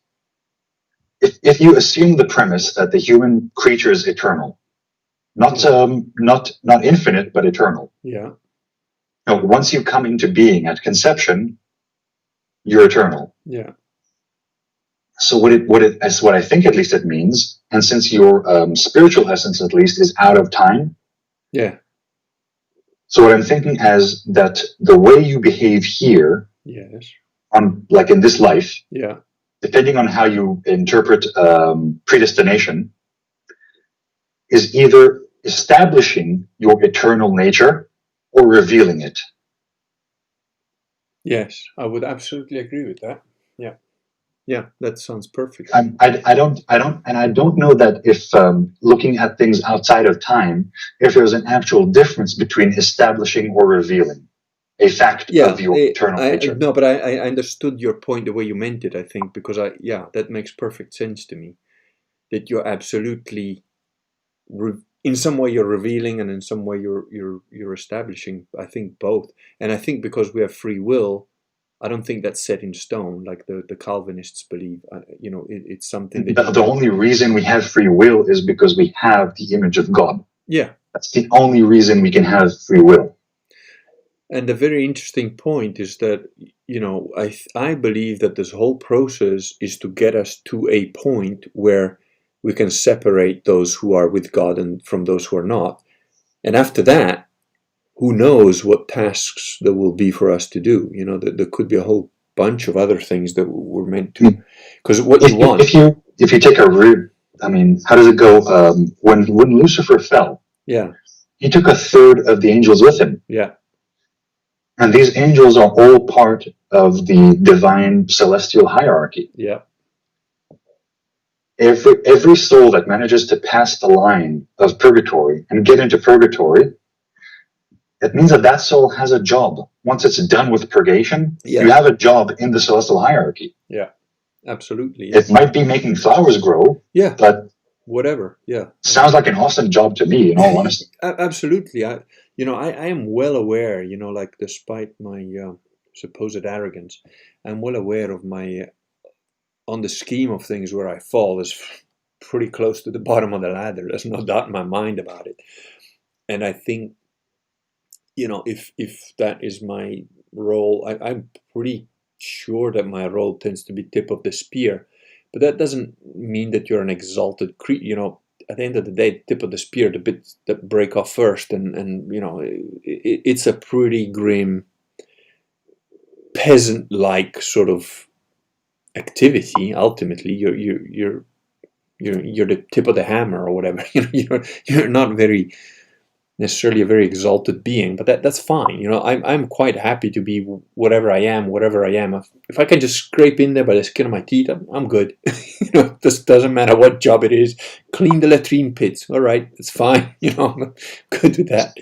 if you assume the premise that the human creature is eternal, not infinite, but eternal. Yeah. Once you come into being at conception, you're eternal. Yeah. So what I think at least it means, and since your spiritual essence at least is out of time. Yeah. So what I'm thinking is that the way you behave here, yes, like in this life, yeah, depending on how you interpret predestination, is either establishing your eternal nature or revealing it. Yes, I would absolutely agree with that. Yeah. Yeah, that sounds perfect. I don't know that if looking at things outside of time, if there's an actual difference between establishing or revealing a fact of your eternal nature. No, but I understood your point the way you meant it, I think, because that makes perfect sense to me. That you're absolutely, in some way you're revealing, and in some way you're establishing. I think both, and I think because we have free will, I don't think that's set in stone like the Calvinists believe. It's something that... The only reason we have free will is because we have the image of God. Yeah. That's the only reason we can have free will. And the very interesting point is that, I believe that this whole process is to get us to a point where we can separate those who are with God and from those who are not. And after that, who knows what tasks there will be for us to do? There could be a whole bunch of other things that we're meant to. Because what you want... If you take how does it go? When Lucifer fell, yeah, he took a third of the angels with him. Yeah. And these angels are all part of the divine celestial hierarchy. Yeah. Every soul that manages to pass the line of purgatory and get into purgatory it means that that soul has a job. Once it's done with purgation, you have a job in the celestial hierarchy. Yeah, absolutely. It might be making flowers grow. Yeah, but whatever. Yeah, sounds like an awesome job to me, in all honesty. Absolutely. I am well aware. Like despite my supposed arrogance, I'm well aware of my, on the scheme of things, where I fall is pretty close to the bottom of the ladder. There's no doubt in my mind about it. And I think, if that is my role, I'm pretty sure that my role tends to be tip of the spear. But that doesn't mean that you're an exalted creature. At the end of the day, tip of the spear, the bits that break off first, and it's a pretty grim, peasant-like sort of activity. Ultimately, you're the tip of the hammer or whatever. You're not very necessarily a very exalted being, but that's fine. I'm quite happy to be whatever I am, wherever I am. If I can just scrape in there by the skin of my teeth, I'm good. This doesn't matter what job it is. Clean the latrine pits. All right, it's fine. I'm good with that.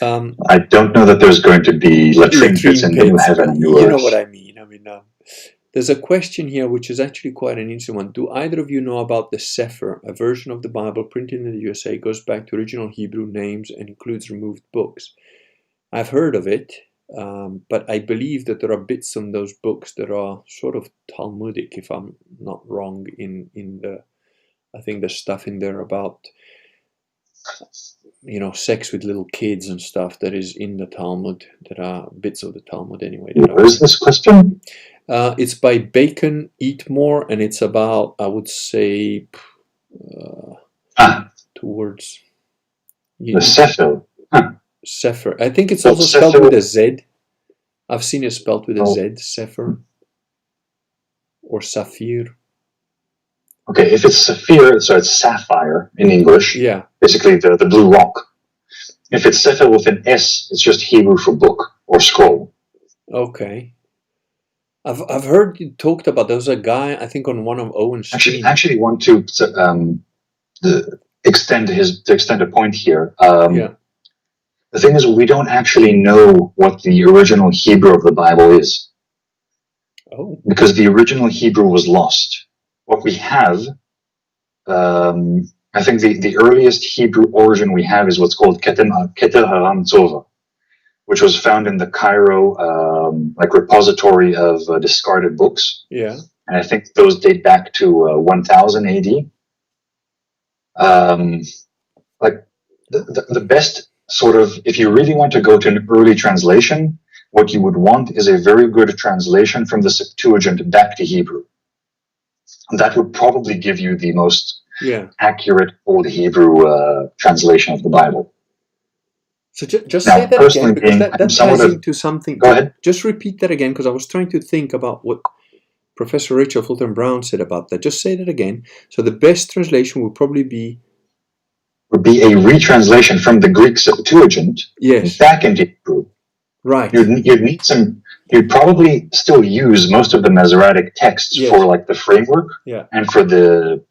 I don't know that there's going to be latrine pits in the new heaven and new earth. You know what I mean. There's a question here which is actually quite an interesting one. Do either of you know about the Sefer, a version of the Bible printed in the USA, goes back to original Hebrew names and includes removed books? I've heard of it, but I believe that there are bits in those books that are sort of Talmudic, if I'm not wrong, I think there's stuff in there about sex with little kids and stuff that is in the Talmud. There are bits of the Talmud anyway. Where is this question? It's by Bacon Eatmore, and it's about, I would say, towards the Sefer. Sefer. I think it's also spelled with a Z. I've seen it spelled with a Z, Sefer, or Saphir. Okay, if it's Saphir, so it's sapphire in English. Yeah. Basically the blue rock. If it's Sefer with an S, it's just Hebrew for book or scroll. Okay. I've heard you talked about, there was a guy, I think, on one of Owen's streams. Actually want to extend a point here. The thing is, we don't actually know what the original Hebrew of the Bible is. Oh. Because the original Hebrew was lost. What we have, I think the earliest Hebrew origin we have is what's called Keter Haram Tzova, which was found in the Cairo repository of discarded books. Yeah. And I think those date back to 1000 AD. The best sort of, if you really want to go to an early translation, what you would want is a very good translation from the Septuagint back to Hebrew. That would probably give you the most accurate Old Hebrew translation of the Bible. So just say that again, because that ties into something. Go ahead. Just repeat that again, because I was trying to think about what Professor Rachel Fulton Brown said about that. Just say that again. So the best translation would probably be a retranslation from the Greek Septuagint back into Hebrew. Right. You'd probably still use most of the Masoretic texts for the framework and for the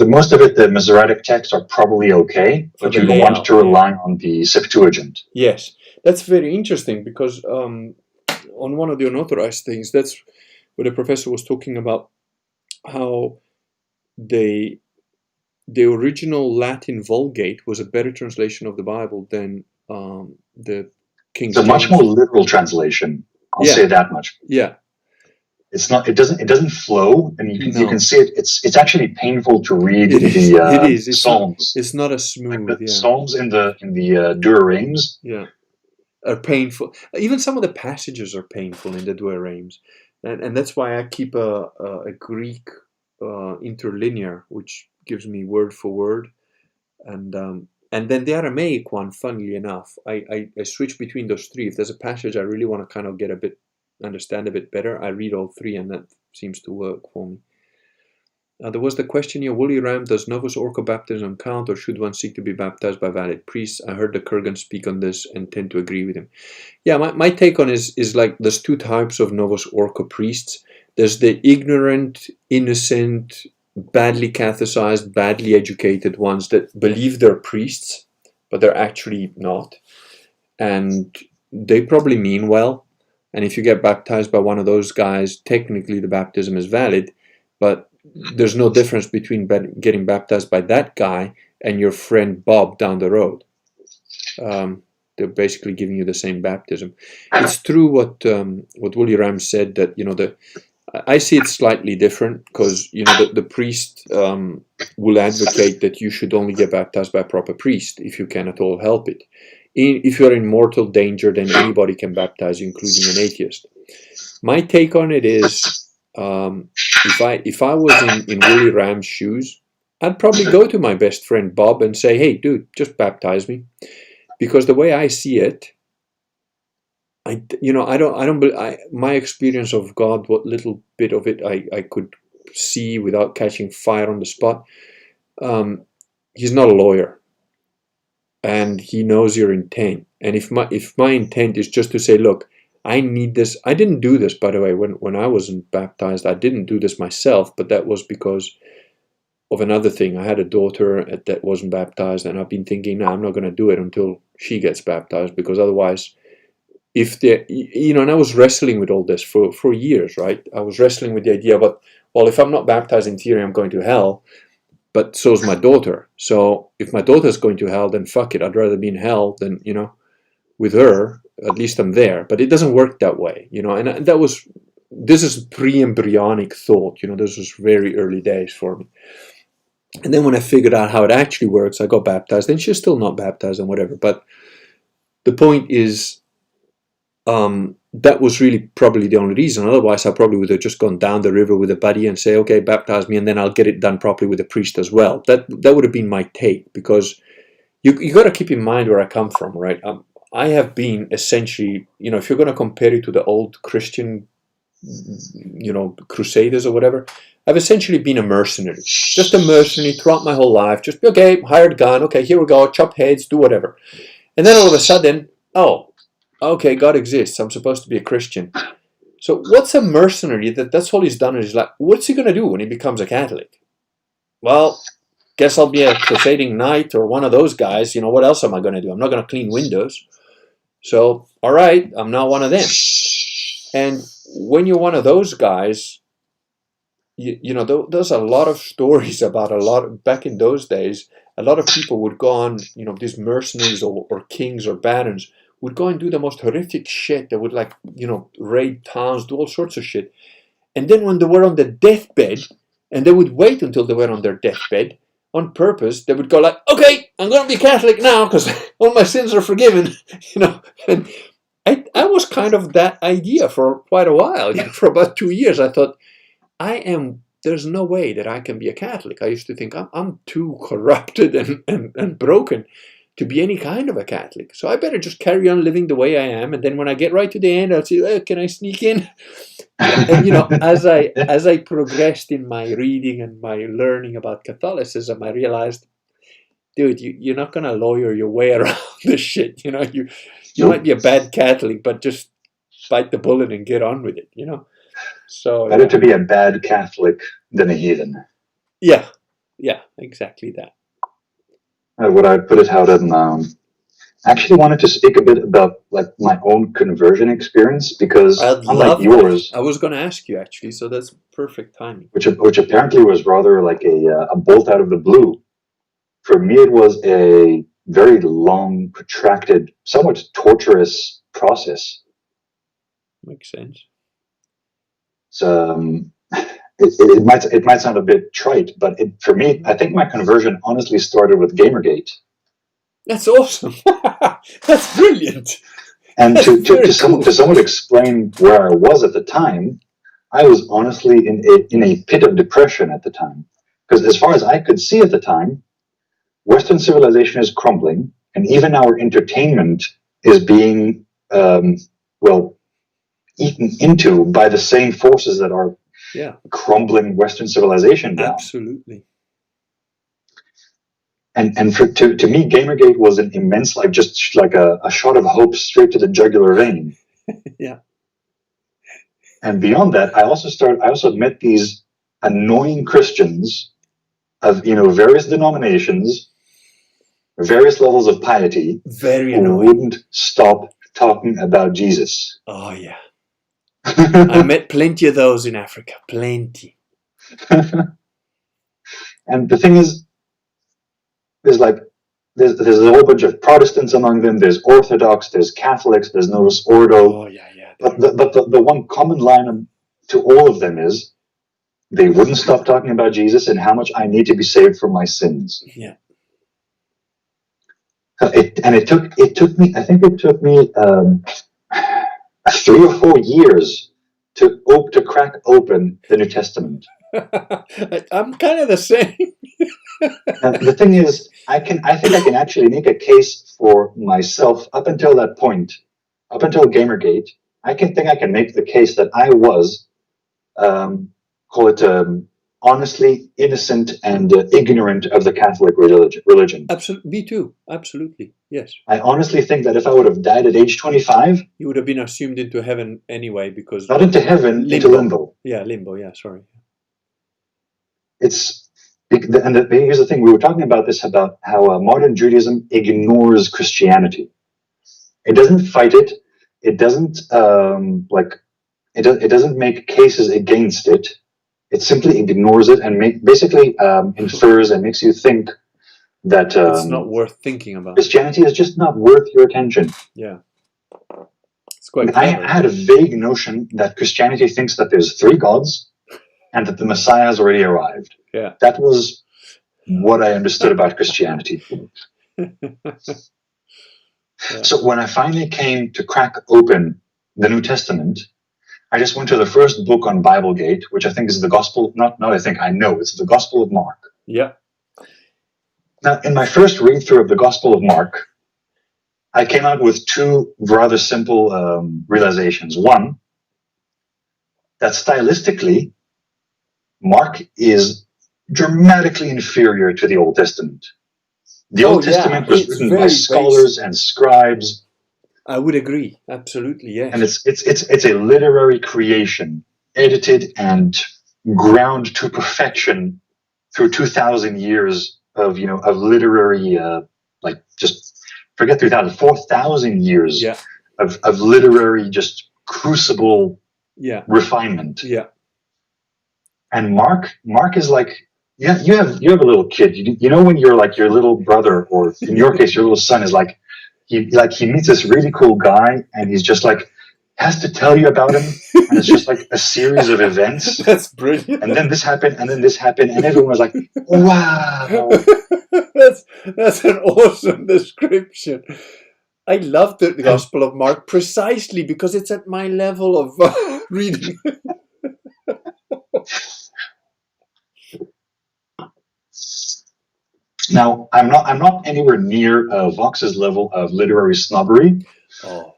most of it, the Masoretic texts are probably okay, but you want to rely on the Septuagint. Yes, that's very interesting, because on one of the unauthorized things, that's where the professor was talking about how the original Latin Vulgate was a better translation of the Bible than the King James. It's a much more literal translation. I'll say that much. Yeah. It's not. It doesn't flow, and you can see it. It's actually painful to read the Psalms. It's not as smooth. The Psalms in the Douarames. Are painful. Even some of the passages are painful in the Douarames, and that's why I keep a Greek interlinear, which gives me word for word, and then the Aramaic one. Funnily enough, I switch between those three. If there's a passage I really want to kind of understand a bit better, I read all three, and that seems to work for me. There was the question here, woolly ram, does Novus Ordo baptism count, or should one seek to be baptized by valid priests? I heard the Kurgan speak on this and tend to agree with him. Yeah, my take on is like there's two types of Novus Ordo priests. There's the ignorant, innocent, badly catechized, badly educated ones that believe they're priests, but they're actually not. And they probably mean well. And if you get baptized by one of those guys, technically the baptism is valid, but there's no difference between getting baptized by that guy and your friend Bob down the road. They're basically giving you the same baptism. It's true what Willie Ram said, that I see it slightly different, because the priest will advocate that you should only get baptized by a proper priest if you can at all help it. If you're in mortal danger, then anybody can baptize you, including an atheist. My take on it is, if I was in Willie Ram's shoes, I'd probably go to my best friend Bob and say, "Hey, dude, just baptize me," because the way I see it, my experience of God, what little bit of it I could see without catching fire on the spot, he's not a lawyer, and he knows your intent. And if my intent is just to say, look, I need this. I didn't do this, by the way, when I wasn't baptized. I didn't do this myself, but that was because of another thing. I had a daughter that wasn't baptized, and I've been thinking, no, I'm not going to do it until she gets baptized, because otherwise, and I was wrestling with all this for years, right? I was wrestling with the idea, but, well, if I'm not baptized, in theory, I'm going to hell, but so's my daughter. So if my daughter's going to hell, then fuck it. I'd rather be in hell than, with her. At least I'm there. But it doesn't work that way, and this is pre-embryonic thought, this was very early days for me. And then when I figured out how it actually works, I got baptized. And she's still not baptized and whatever. But the point is, that was really probably the only reason. Otherwise, I probably would have just gone down the river with a buddy and say, okay, baptize me, and then I'll get it done properly with a priest as well. That would have been my take, because you got to keep in mind where I come from, right? I have been essentially, if you're going to compare it to the old Christian, crusaders or whatever, I've essentially been a mercenary. Just a mercenary throughout my whole life. Just, okay, hired gun, okay, here we go, chop heads, do whatever. And then all of a sudden, oh, okay, God exists, I'm supposed to be a Christian. So what's a mercenary that's all he's done in his life? What's he going to do when he becomes a Catholic? Well, guess I'll be a crusading knight or one of those guys. What else am I going to do? I'm not going to clean windows. So, all right, I'm now one of them. And when you're one of those guys, there's a lot of stories about back in those days, a lot of people would go on, these mercenaries or kings or barons would go and do the most horrific shit. They would raid towns, do all sorts of shit. And then when they were on the deathbed, and they would wait until they were on their deathbed, on purpose, they would go like, okay, I'm going to be Catholic now because all my sins are forgiven, And I was kind of that idea for quite a while, for about 2 years. I thought, there's no way that I can be a Catholic. I used to think I'm too corrupted and broken to be any kind of a Catholic. So I better just carry on living the way I am. And then when I get right to the end, I'll say, can I sneak in? And, as I progressed in my reading and my learning about Catholicism, I realized, dude, you're not going to lawyer your way around this shit. You might be a bad Catholic, but just bite the bullet and get on with it, So better to be a bad Catholic than a heathen. Yeah, exactly that. What I put it out and I actually wanted to speak a bit about my own conversion experience, because unlike yours, I was going to ask you actually, so that's perfect timing. Which apparently was rather like a bolt out of the blue. For me, it was a very long, protracted, somewhat torturous process. Makes sense. So it might sound a bit trite, but for me, I think my conversion honestly started with Gamergate. That's awesome. That's brilliant. And to somewhat explain where I was at the time, I was honestly in a pit of depression at the time. Because as far as I could see at the time, Western civilization is crumbling, and even our entertainment is being, eaten into by the same forces that are crumbling Western civilization down. Absolutely. And to me, Gamergate was an immense, just like a shot of hope straight to the jugular vein. Yeah. And beyond that, I also met these annoying Christians of, various denominations, various levels of piety, very who annoying. wouldn't stop talking about Jesus. Oh, yeah. I met plenty of those in Africa. Plenty. And the thing is, there's a whole bunch of Protestants among them. There's Orthodox. There's Catholics. There's Novus Ordo. Oh, yeah. But the one common line to all of them is they wouldn't stop talking about Jesus and how much I need to be saved from my sins. Yeah. It took me 3 or 4 years to crack open the New Testament. I'm kind of the same. The thing is, I think I can actually make a case for myself up until that point, up until Gamergate. I can make the case that I was, honestly innocent and ignorant of the Catholic religion. Absolutely, me too. Absolutely, yes. I honestly think that if I would have died at age 25, you would have been assumed into heaven anyway, because not into heaven, into limbo. Yeah, limbo. Yeah, sorry. Here's the thing: we were talking about this, about how modern Judaism ignores Christianity. It doesn't fight it. It doesn't It doesn't make cases against it. It simply ignores it and basically infers and makes you think that it's not worth thinking about. Christianity is just not worth your attention. Yeah, it's quite. I had a vague notion that Christianity thinks that there's 3 gods and that the Messiah has already arrived. Yeah, that was what I understood about Christianity. Yeah. So when I finally came to crack open the New Testament, I just went to the first book on Biblegate, which I think is the Gospel. I know it's the Gospel of Mark. Yeah. Now, in my first read through of the Gospel of Mark, I came out with 2 rather simple realizations. One, that stylistically, Mark is dramatically inferior to the Old Testament. The Old Testament was written by scholars and scribes. I would agree, absolutely, yes. And it's a literary creation, edited and ground to perfection through 2,000 years of literary, just forget 3,000, 4,000 years of literary just crucible refinement. Yeah. And Mark is like, you have a little kid. When you're like your little brother, or in your case, your little son is like, he meets this really cool guy, and he's just like has to tell you about him, and it's just like a series of events. That's brilliant. And then this happened, and then this happened, and everyone was like, "Wow!" That's an awesome description. I love the Gospel of Mark precisely because it's at my level of reading. Now, I'm not anywhere near Vox's level of literary snobbery. Oh,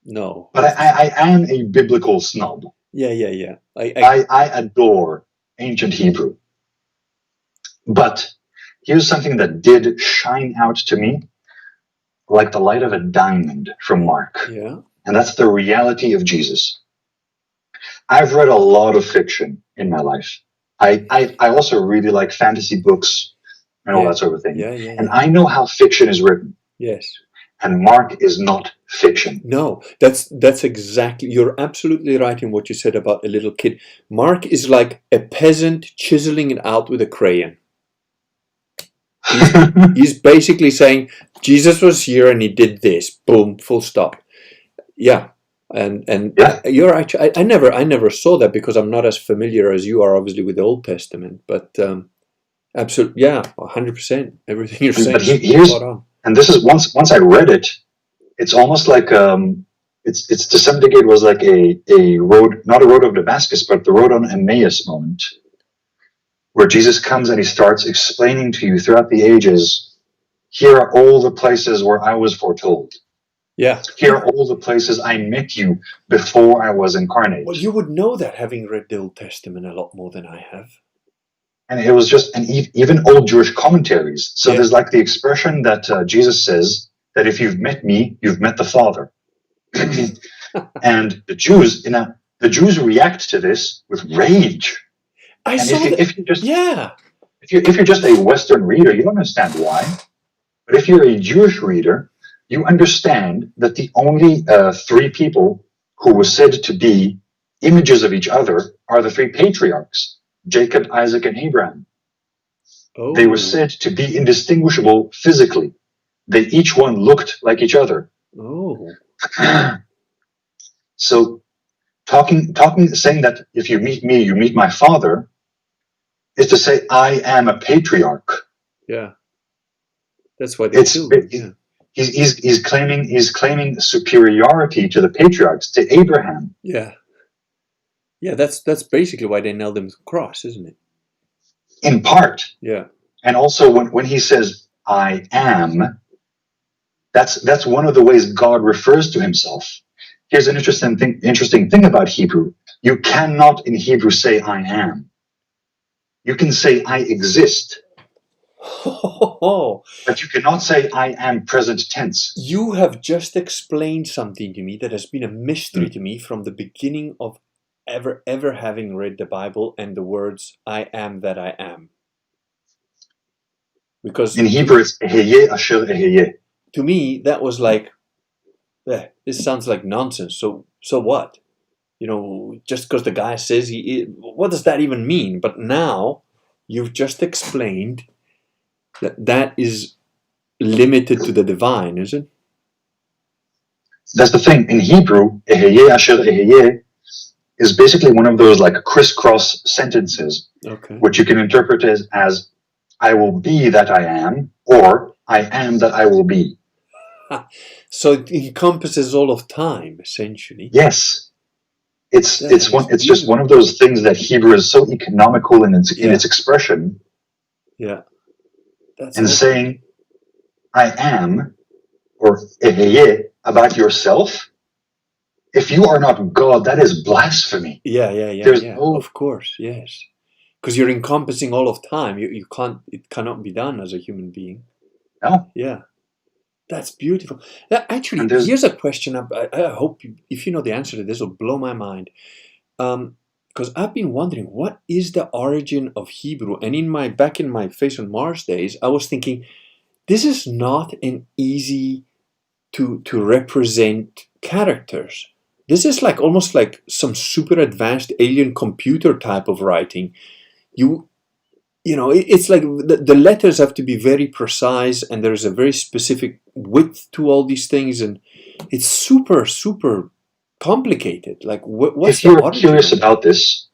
no. But I am a biblical snob. Yeah. I adore ancient Hebrew. But here's something that did shine out to me like the light of a diamond from Mark. Yeah. And that's the reality of Jesus. I've read a lot of fiction in my life. I also really like fantasy books and all that sort of thing. Yeah. And I know how fiction is written. Yes. And Mark is not fiction. No, that's exactly, you're absolutely right in what you said about a little kid. Mark is like a peasant chiseling it out with a crayon. He's basically saying, Jesus was here and he did this. Boom, full stop. Yeah. And you're actually, I never saw that because I'm not as familiar as you are obviously with the Old Testament, but absolutely, 100%. Everything you're saying is spot on. And this is once I read it, it's almost like it's to some degree it was like a road, not a road of Damascus, but the road on Emmaus moment, where Jesus comes and he starts explaining to you throughout the ages, here are all the places where I was foretold. Yeah. Here are all the places I met you before I was incarnate. Well, you would know that having read the Old Testament a lot more than I have. And it was just, and even old Jewish commentaries. So there's like the expression that Jesus says that if you've met me, you've met the Father. And the Jews react to this with rage. If you're just a Western reader, you don't understand why. But if you're a Jewish reader, you understand that the only three people who were said to be images of each other are the three patriarchs, Jacob, Isaac, and Abraham. Oh. They were said to be indistinguishable physically. They each one looked like each other. Oh. So saying that if you meet me, you meet my father, is to say I am a patriarch. Yeah. That's why they do it. Yeah. He's claiming superiority to the patriarchs, to Abraham. Yeah. Yeah, that's basically why they nailed him to the cross, isn't it? In part. Yeah. And also when he says I am, that's one of the ways God refers to himself. Here's an interesting thing about Hebrew. You cannot in Hebrew say I am. You can say I exist. But you cannot say I am present tense. You have just explained something to me that has been a mystery to me from the beginning of ever having read the Bible and the words I am that I am. Because in Hebrew it's eheye asher eheye. To me that was like, this sounds like nonsense. So what? Just because the guy says what does that even mean? But now you've just explained that is limited to the divine, is it? That's the thing. In Hebrew, eheye asher eheye is basically one of those like crisscross sentences, which you can interpret as I will be that I am, or I am that I will be. So it encompasses all of time, essentially. Yes. It's just one of those things that Hebrew is so economical in its expression. Yeah. Saying I am, or eheye, about yourself, if you are not God, that is blasphemy. Yeah. Of course, yes. Because you're encompassing all of time. You can't. It cannot be done as a human being. No. Yeah. That's beautiful. Actually, here's a question. I hope if you know the answer to this, will blow my mind. Because I've been wondering, what is the origin of Hebrew? And back in my Face on Mars days, I was thinking, this is not an easy to represent characters. This is like almost like some super advanced alien computer type of writing. It's like the letters have to be very precise, and there's a very specific width to all these things, and it's super, super complicated. Like, what's the origin? If you're curious about this,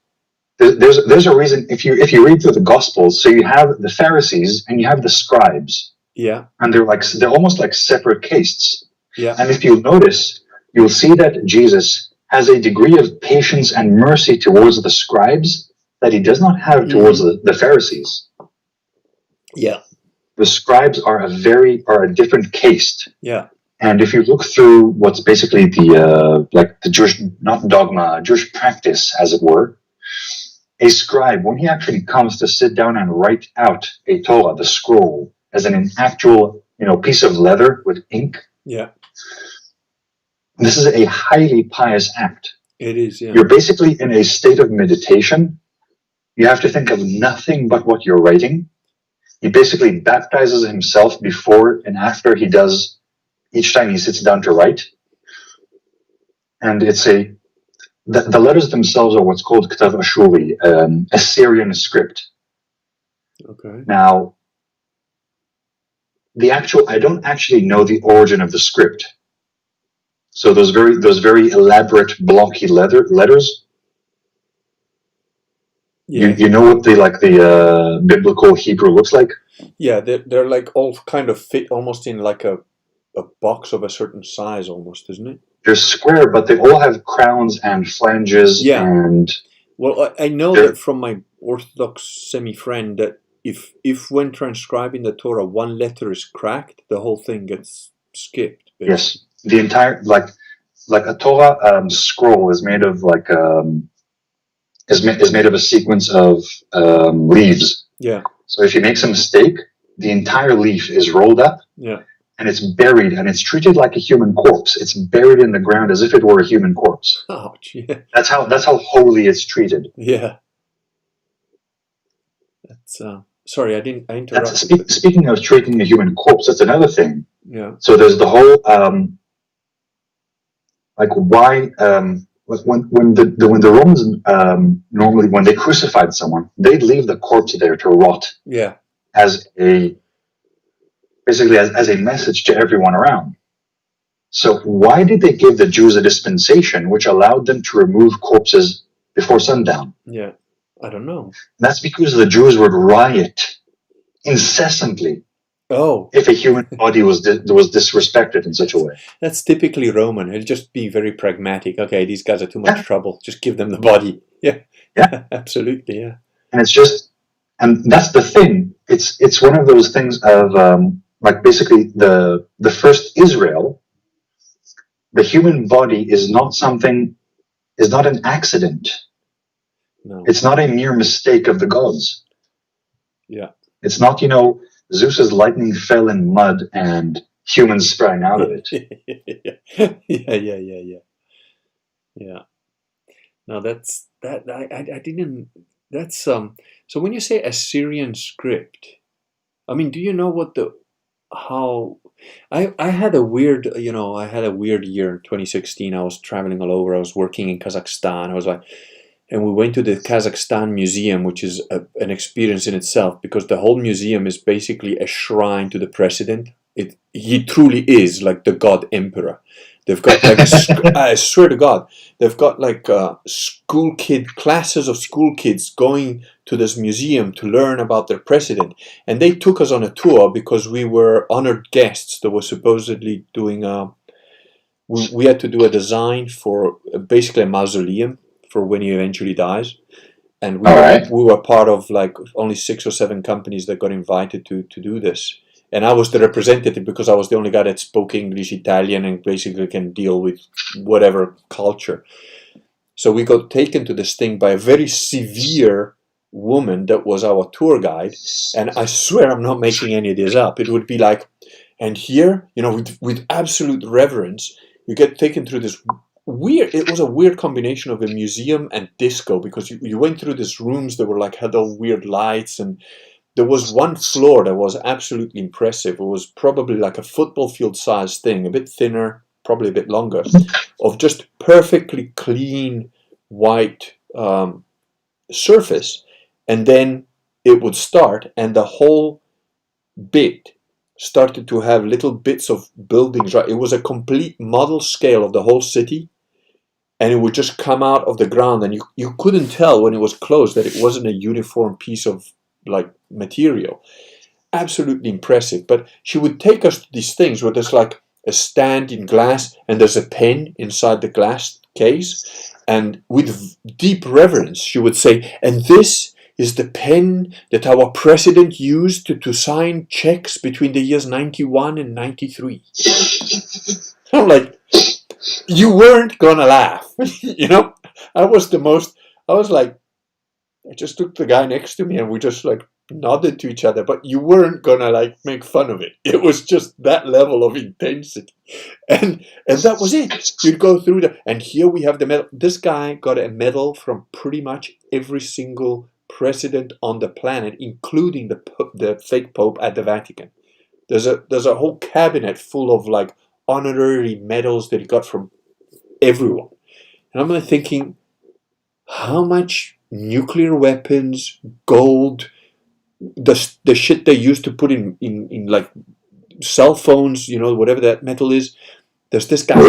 there's a reason. If you read through the Gospels, so you have the Pharisees and you have the scribes. Yeah. And they're almost like separate castes. Yeah. And if you notice, you'll see that Jesus has a degree of patience and mercy towards the scribes that he does not have towards the Pharisees. Yeah. The scribes are a different caste. Yeah. And if you look through what's basically the Jewish, not dogma, Jewish practice, as it were, a scribe, when he actually comes to sit down and write out a Torah, the scroll, as an actual, piece of leather with ink. Yeah. This is a highly pious act. It is, yeah. You're basically in a state of meditation. You have to think of nothing but what you're writing. He basically baptizes himself before and after he does, each time he sits down to write. And the letters themselves are what's called Ktav Ashuri, Assyrian script. Okay. Now, I don't actually know the origin of the script. So those very elaborate blocky letters. Yeah. You know what the biblical Hebrew looks like? Yeah, they're like all kind of fit almost in like a box of a certain size almost, isn't it? They're square, but they all have crowns and flanges. Yeah. And well, I know that from my Orthodox semi-friend that if when transcribing the Torah one letter is cracked, the whole thing gets skipped. Basically. Yes, the entire like a Torah scroll is made of is made of a sequence of leaves. Yeah. So if you make a mistake, the entire leaf is rolled up. Yeah. And it's buried, and it's treated like a human corpse. It's buried in the ground as if it were a human corpse. Ouch! Yeah. That's how holy it's treated. Yeah. That's sorry, I interrupted. Speaking of treating a human corpse, that's another thing. Yeah. So there's the whole like why when the Romans normally when they crucified someone, they'd leave the corpse there to rot. Yeah. As a message to everyone around. So why did they give the Jews a dispensation which allowed them to remove corpses before sundown? Yeah, I don't know. That's because the Jews would riot incessantly. Oh, if a human body was disrespected in such a way. That's typically Roman. It'll just be very pragmatic. Okay, these guys are too much trouble. Just give them the body. Yeah, absolutely. Yeah, and it's just, and that's the thing. It's one of those things of like basically the first Israel. The human body is not an accident. No, it's not a mere mistake of the gods. Yeah, it's not Zeus's lightning fell in mud and humans sprang out of it. Yeah. No, that's that. I didn't. That's So when you say Assyrian script, I mean, do you know what how? I had a weird, I had a weird year in 2016. I was traveling all over. I was working in Kazakhstan. I was like. And we went to the Kazakhstan Museum, which is an experience in itself, because the whole museum is basically a shrine to the president. He truly is like the god emperor. They've got like, I swear to God, they've got like classes of school kids going to this museum to learn about their president. And they took us on a tour because we were honored guests that were supposedly doing we had to do a design for basically a mausoleum for when he eventually dies, and we were part of like only 6 or 7 companies that got invited to do this, and I was the representative because I was the only guy that spoke English, Italian, and basically can deal with whatever culture. So we got taken to this thing by a very severe woman that was our tour guide, and I swear I'm not making any of this up. It would be like, and here, with absolute reverence, you get taken through this it was a weird combination of a museum and disco, because you went through these rooms that were like had all weird lights, and there was one floor that was absolutely impressive. It was probably like a football field sized thing, a bit thinner, probably a bit longer, of just perfectly clean white surface, and then it would start, and the whole bit started to have little bits of buildings. Right, it was a complete model scale of the whole city. And it would just come out of the ground, and you couldn't tell when it was closed that it wasn't a uniform piece of like material. Absolutely impressive. But she would take us to these things where there's like a stand in glass, and there's a pen inside the glass case, and with deep reverence she would say, and this is the pen that our president used to sign checks between the years 91 and 93. I'm like, you weren't gonna laugh. I was like, I just took the guy next to me and we just like nodded to each other, but you weren't gonna like make fun of it. It was just that level of intensity. And that was it. You'd go through and here we have the medal. This guy got a medal from pretty much every single president on the planet, including the fake Pope at the Vatican. There's a whole cabinet full of like honorary medals that he got from everyone. And I'm like thinking, how much nuclear weapons, gold, the shit they used to put in like cell phones, whatever that metal is, there's this guy.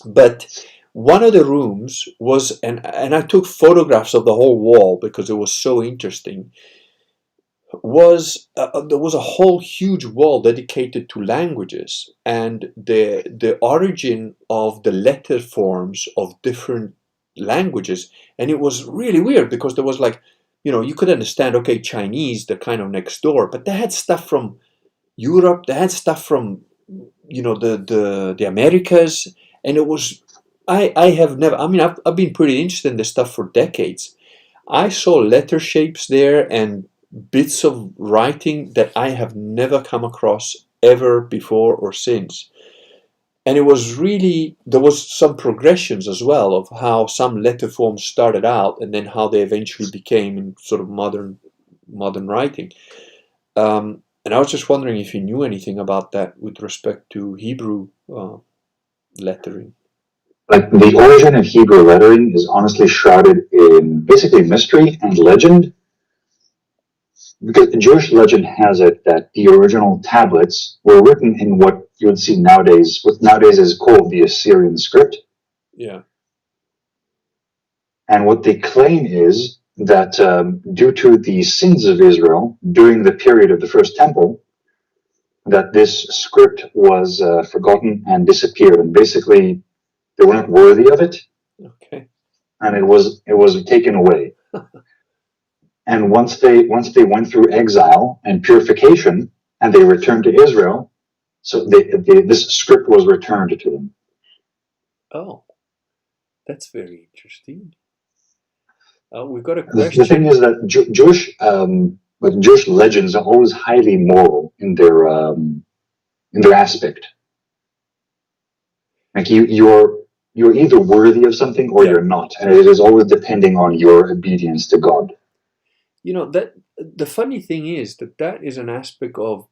But one of the rooms was, and I took photographs of the whole wall because it was so interesting, there was a whole huge wall dedicated to languages and the origin of the letter forms of different languages. And it was really weird because there was like, you could understand, okay, Chinese, they're kind of next door, but they had stuff from Europe, they had stuff from the Americas, and it was I've been pretty interested in this stuff for decades. I saw letter shapes there and bits of writing that I have never come across ever before or since. And it was really, there was some progressions as well of how some letter forms started out and then how they eventually became in sort of modern modern writing. And I was just wondering if you knew anything about that with respect to Hebrew lettering. Like, the origin of Hebrew lettering is honestly shrouded in basically mystery and legend, because the Jewish legend has it that the original tablets were written in what you would see nowadays, what nowadays is called the Assyrian script. Yeah. And what they claim is that due to the sins of Israel during the period of the First Temple, that this script was forgotten and disappeared, and basically they weren't worthy of it. Okay. And it was taken away. And once they went through exile and purification, and they returned to Israel, so this script was returned to them. Oh, that's very interesting. We've got a question. The thing is that Jewish legends are always highly moral in their aspect. Like, you're either worthy of something or you're not, and it is always depending on your obedience to God. You know, that the funny thing is that is an aspect of,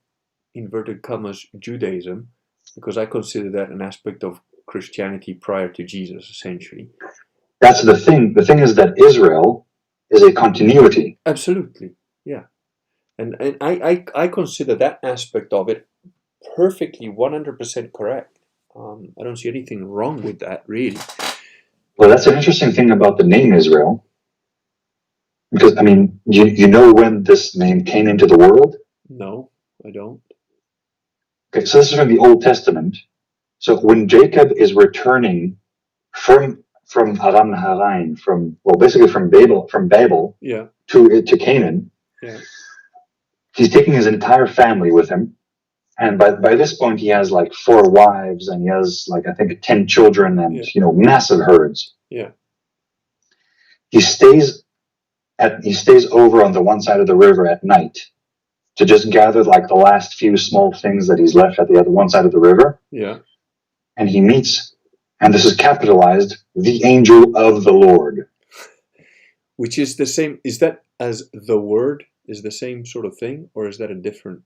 inverted commas, Judaism, because I consider that an aspect of Christianity prior to Jesus, essentially. That's the thing. The thing is that Israel is a continuity. Absolutely, yeah. And I consider that aspect of it perfectly 100% correct. I don't see anything wrong with that, really. Well, that's an interesting thing about the name Israel. Because, I mean, you know when this name came into the world? No, I don't. Okay, so this is from the Old Testament. So when Jacob is returning from Aram Naharaim, basically from Babel yeah. to Canaan, yeah. He's taking his entire family with him. And by this point, he has like 4 wives, and he has like, I think, 10 children, and massive herds. Yeah. He stays over on the one side of the river at night to just gather like the last few small things that he's left at the other one side of the river. Yeah. And he meets, and this is capitalized, the angel of the Lord. Which is the same, is that as the word is the same sort of thing, or is that a different?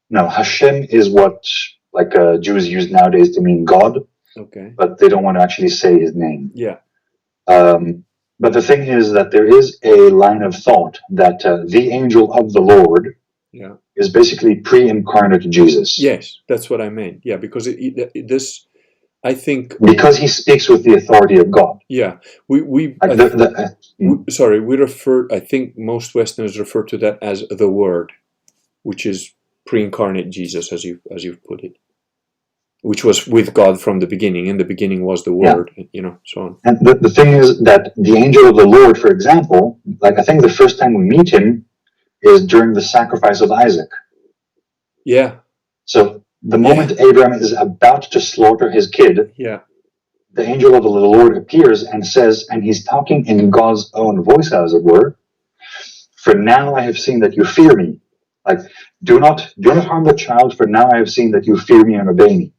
No, Hashem is what like Jews use nowadays to mean God. Okay. But they don't want to actually say his name. Yeah. But the thing is that there is a line of thought that the angel of the Lord is basically pre-incarnate Jesus. Yes, that's what I meant. Yeah, because this, I think, because he speaks with the authority of God. Yeah, we refer. I think most Westerners refer to that as the Word, which is pre-incarnate Jesus, as you've put it, which was with God from the beginning. In the beginning was the Word, so on. And the thing is that the angel of the Lord, for example, like I think the first time we meet him is during the sacrifice of Isaac. Yeah. So the moment Abraham is about to slaughter his kid, the angel of the Lord appears and says, and he's talking in God's own voice, as it were, "For now I have seen that you fear me. Like, do not harm the child, for now I have seen that you fear me and obey me."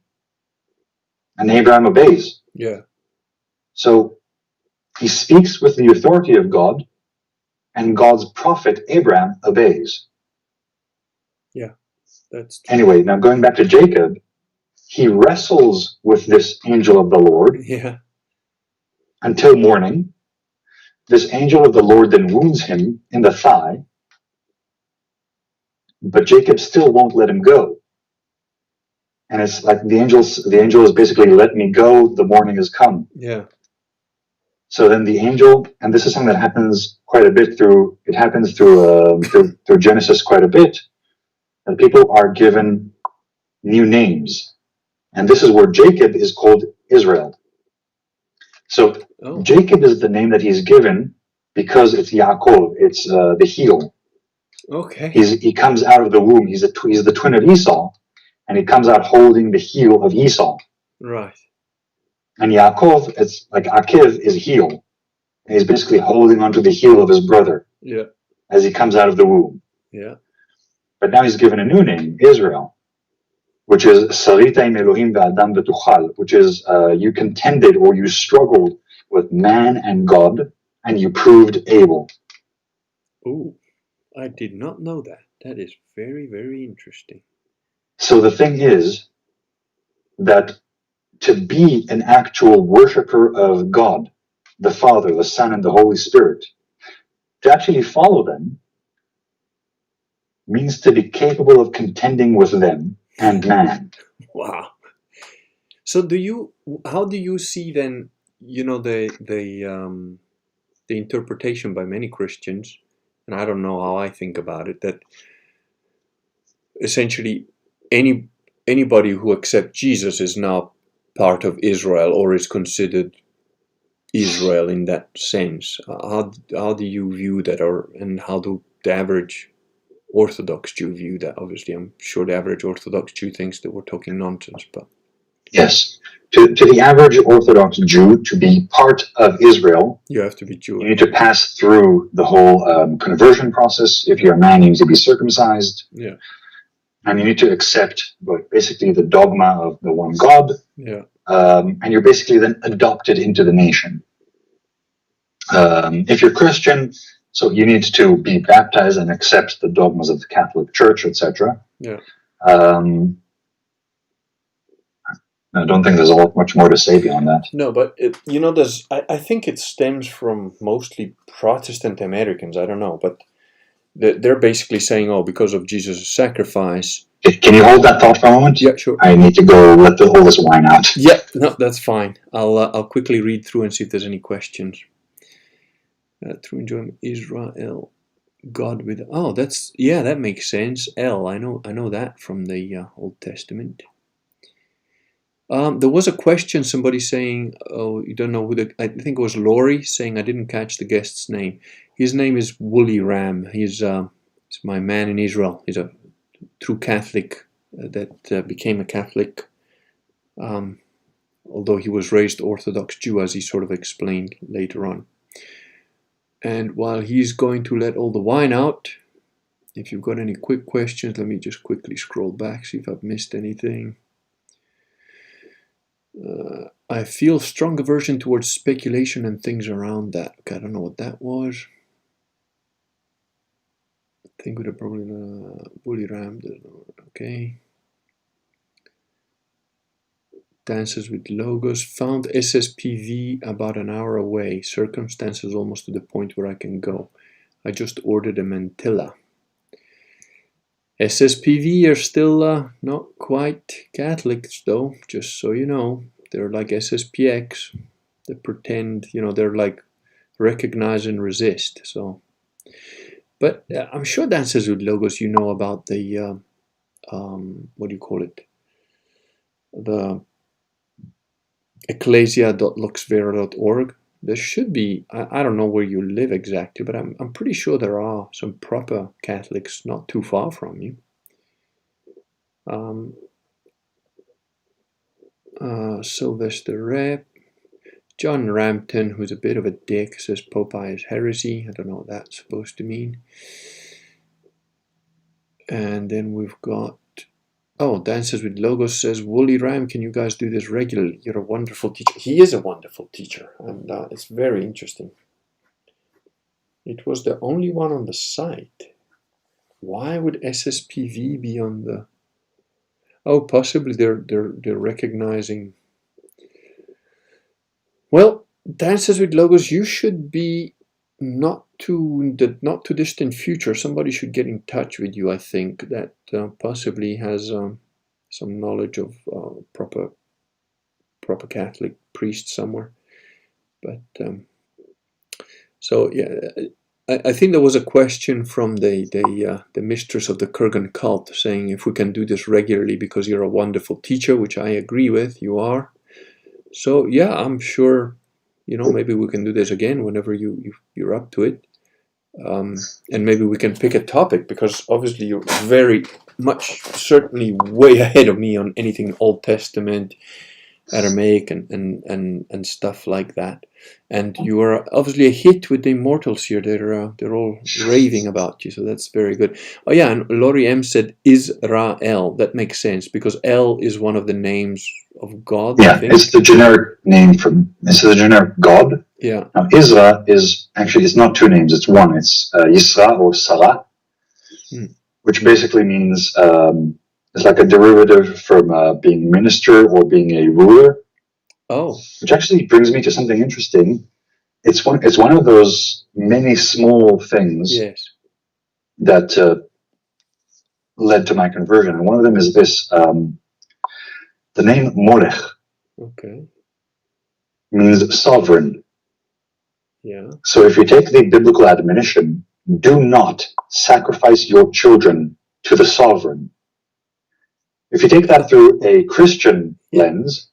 And Abraham obeys. Yeah. So he speaks with the authority of God, and God's prophet Abraham obeys. Yeah, that's true. Anyway, now going back to Jacob, he wrestles with this angel of the Lord until morning. This angel of the Lord then wounds him in the thigh, but Jacob still won't let him go. And it's like the angel is basically, "Let me go, the morning has come." Yeah. So then the angel, and this is something that happens quite a bit through Genesis quite a bit, that people are given new names. And this is where Jacob is called Israel. So Jacob is the name that he's given because it's Yaakov, it's the heel. Okay. He comes out of the womb. He's the twin of Esau, and he comes out holding the heel of Esau. Right. And Yaakov, it's like Akiv is heel. And he's basically holding onto the heel of his brother. Yeah. As he comes out of the womb. Yeah. But now he's given a new name, Israel, which is Sarita im Elohim ve'adam v'tuchal, which is you contended or you struggled with man and God, and you proved able. Ooh. I did not know that. That is very, very interesting. So the thing is that to be an actual worshiper of God, the Father, the Son, and the Holy Spirit, to actually follow them means to be capable of contending with them and man. Wow. So how do you see then, the interpretation by many Christians, and I don't know how I think about it, that essentially anybody who accepts Jesus is now part of Israel or is considered Israel in that sense. How do you view that, and how do the average Orthodox Jew view that? Obviously, I'm sure the average Orthodox Jew thinks that we're talking nonsense, but yes, to the average Orthodox Jew, to be part of Israel, you have to be Jewish. You need to pass through the whole conversion process. If you're a man, you need to be circumcised. Yeah. And you need to accept basically the dogma of the one God. Yeah. And you're basically then adopted into the nation. If you're Christian, so you need to be baptized and accept the dogmas of the Catholic Church, etc. Yeah. I don't think there's much more to say beyond that. No, but I think it stems from mostly Protestant Americans. I don't know, but they're basically saying, because of Jesus' sacrifice. Can you hold that thought for a moment? Yeah, sure. I need to go let all this wine out. Yeah, no, that's fine. I'll quickly read through and see if there's any questions. Through enjoyment, Israel, God with. Oh, that makes sense. I know that from the Old Testament. There was a question, somebody saying, you don't know who I think it was Laurie saying, I didn't catch the guest's name. His name is Woolly Ram. He's my man in Israel. He's a true Catholic that became a Catholic, although he was raised Orthodox Jew, as he sort of explained later on. And while he's going to let all the wine out, if you've got any quick questions, let me just quickly scroll back, see if I've missed anything. I feel strong aversion towards speculation and things around that. Okay, I don't know what that was. I think we'd probably Bully Ram. Okay. Dances with logos. Found SSPV about an hour away. Circumstances almost to the point where I can go. I just ordered a mantilla. SSPV are still not quite Catholics, though, just so you know. They're like SSPX. They pretend, they're like recognize and resist. So, but I'm sure Dances with Logos, about the, what do you call it? The ecclesia.luxvera.org. There should be, I don't know where you live exactly, but I'm pretty sure there are some proper Catholics not too far from you. Sylvester Rep, John Rampton, who's a bit of a dick, says Popeye is heresy. I don't know what that's supposed to mean. And then we've got, Dances with Logos says, Woolly Ram, can you guys do this regularly? You're a wonderful teacher. He is a wonderful teacher, and it's very interesting. It was the only one on the site. Why would SSPV be on the... Oh, possibly they're recognizing... Well, Dances with Logos, you should be not too distant future. Somebody should get in touch with you, I think, that possibly has some knowledge of proper Catholic priest somewhere. But so yeah, I think there was a question from the mistress of the Kurgan cult saying if we can do this regularly because you're a wonderful teacher, which I agree with. You are. So yeah, I'm sure. Maybe we can do this again whenever you're up to it. And maybe we can pick a topic, because obviously you're very much, certainly way ahead of me on anything Old Testament, Aramaic, and stuff like that. And you are obviously a hit with the immortals here. They're all raving about you, so that's very good. Oh yeah, and Laurie M said Israel. That makes sense because El is one of the names of God. Yeah, it's the generic name it's the generic God. Yeah. Now Isra is actually, it's not two names, it's one. It's Yisra or Sarah. which basically means it's like a derivative from being minister or being a ruler. Oh. Which actually brings me to something interesting. It's one of those many small things that led to my conversion. And one of them is this, the name Molech means sovereign. Yeah. So if you take the biblical admonition, do not sacrifice your children to the sovereign. If you take that through a Christian lens,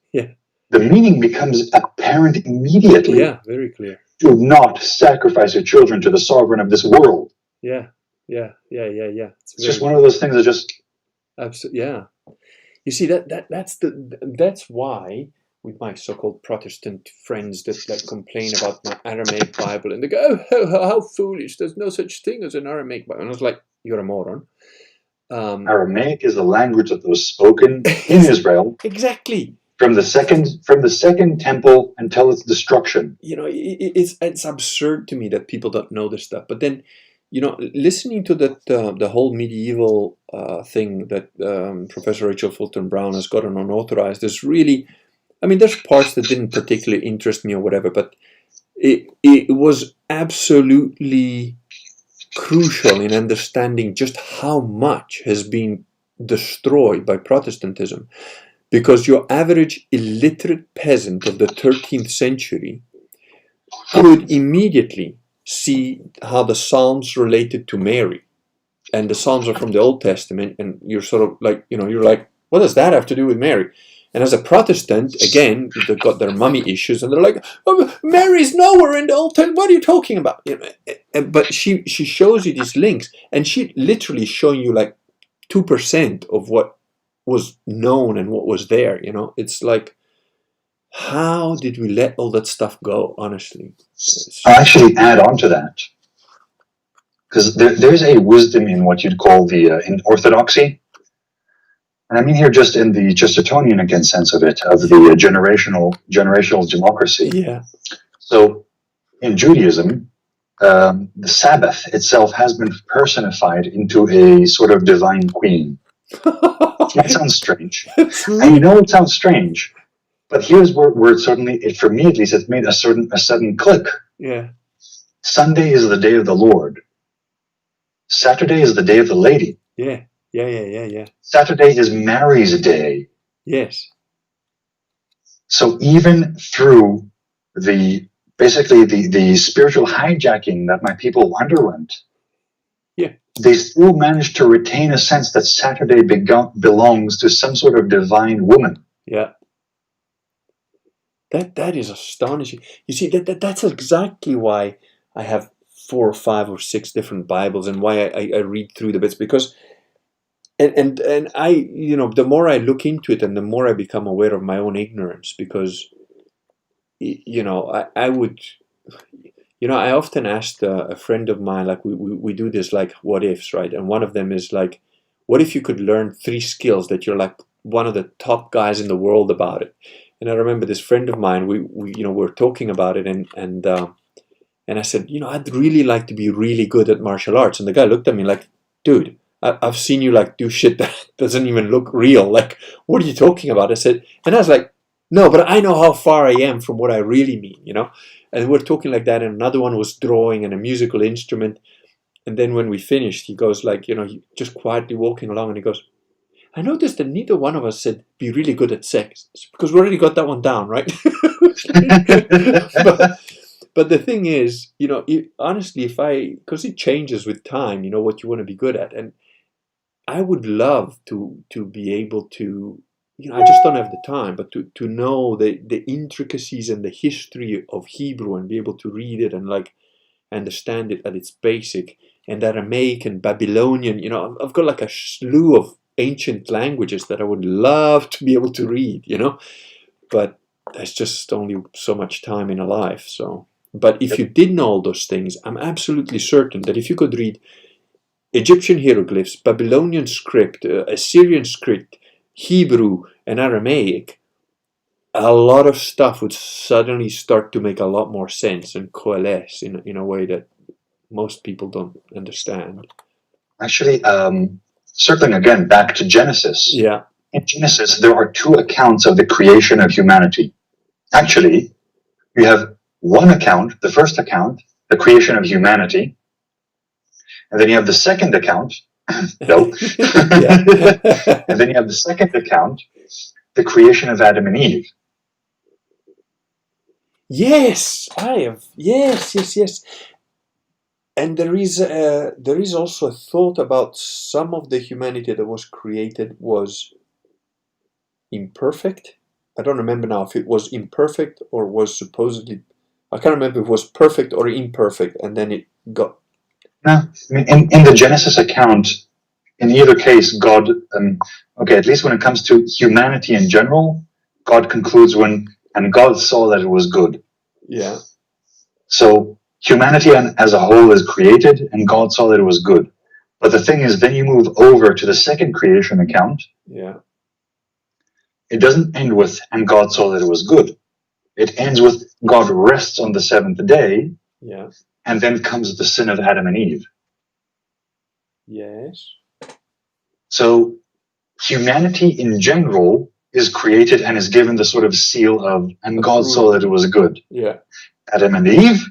the meaning becomes apparent immediately. Yeah, very clear. Do not sacrifice your children to the sovereign of this world. Yeah. It's just one of those things that just... Absolutely, yeah. You see, that's why, with my so-called Protestant friends that complain about my Aramaic Bible, and they go, oh, how foolish, there's no such thing as an Aramaic Bible. And I was like, you're a moron. Aramaic is the language that was spoken in Israel. Exactly. From the second temple until its destruction. You know, it's absurd to me that people don't know this stuff. But then, you know, listening to that the whole medieval thing that Professor Rachel Fulton Brown has got on Unauthorized is really, I mean, there's parts that didn't particularly interest me or whatever, but it was absolutely crucial in understanding just how much has been destroyed by Protestantism. Because your average illiterate peasant of the 13th century could immediately see how the Psalms related to Mary. And the Psalms are from the Old Testament, and you're sort of like, you know, you're like, what does that have to do with Mary? And as a Protestant, again, they've got their mummy issues, and they're like, oh, Mary's nowhere in the Old Testament, what are you talking about? You know, but she shows you these links, and she literally showing you like 2% of what was known and what was there, you know. It's like, how did we let all that stuff go, honestly? I'll actually add on to that, because there's a wisdom in what you'd call the in orthodoxy, and I mean here just in the Chestertonian again sense of it, of the generational democracy. Yeah. So in Judaism, the Sabbath itself has been personified into a sort of divine queen. That sounds strange. And you know it sounds strange, but here's where it suddenly, for me at least, it made a sudden click. Yeah. Sunday is the day of the Lord. Saturday is the day of the lady. Yeah. Saturday is Mary's day. Yes. So even through the spiritual hijacking that my people underwent, they still managed to retain a sense that Saturday belongs to some sort of divine woman. Yeah. That is astonishing. You see, that's exactly why I have 4 or 5 or 6 different Bibles, and why I read through the bits, because and I, you know, the more I look into it and the more I become aware of my own ignorance, because, you know, I would, you know, I often asked a friend of mine, like we do this like what ifs, right? And one of them is like, what if you could learn 3 skills that you're like one of the top guys in the world about it? And I remember this friend of mine, we you know, we're talking about it, and I said, you know, I'd really like to be really good at martial arts. And the guy looked at me like, dude, I've seen you like do shit that doesn't even look real. Like, what are you talking about? I said, and I was like, no, but I know how far I am from what I really mean, you know? And we're talking like that, and another one was drawing and a musical instrument. And then when we finished, he goes like, you know, just quietly walking along, and he goes, I noticed that neither one of us said be really good at sex, because we already got that one down, right? but the thing is, you know, honestly, because it changes with time, you know, what you want to be good at. And I would love to be able to, you know, I just don't have the time, but to know the intricacies and the history of Hebrew, and be able to read it and like understand it at its basic, and Aramaic and Babylonian, you know, I've got like a slew of ancient languages that I would love to be able to read, you know, but there's just only so much time in a life. So, but if you did know all those things, I'm absolutely certain that if you could read Egyptian hieroglyphs, Babylonian script, Assyrian script, Hebrew and Aramaic, a lot of stuff would suddenly start to make a lot more sense and coalesce in a way that most people don't understand. Actually, circling again back to Genesis. Yeah. In Genesis, there are two accounts of the creation of humanity. Actually, you have one account, the first account, the creation of humanity, and then you have the second account. No. And then you have the second account, the creation of Adam and Eve. Yes, I have. Yes. And there is also a thought about some of the humanity that was created was imperfect. I don't remember now if it was imperfect or was supposedly. I can't remember if it was perfect or imperfect, and then it got. No, I mean, in the Genesis account, in either case, God. At least when it comes to humanity in general, God concludes and God saw that it was good. Yeah. So humanity as a whole is created, and God saw that it was good. But the thing is, then you move over to the second creation account. Yeah. It doesn't end with, and God saw that it was good. It ends with, God rests on the seventh day. Yeah. And then comes the sin of Adam and Eve. Yes. So humanity in general is created and is given the sort of seal of, and God saw that it was good. Yeah. Adam and Eve?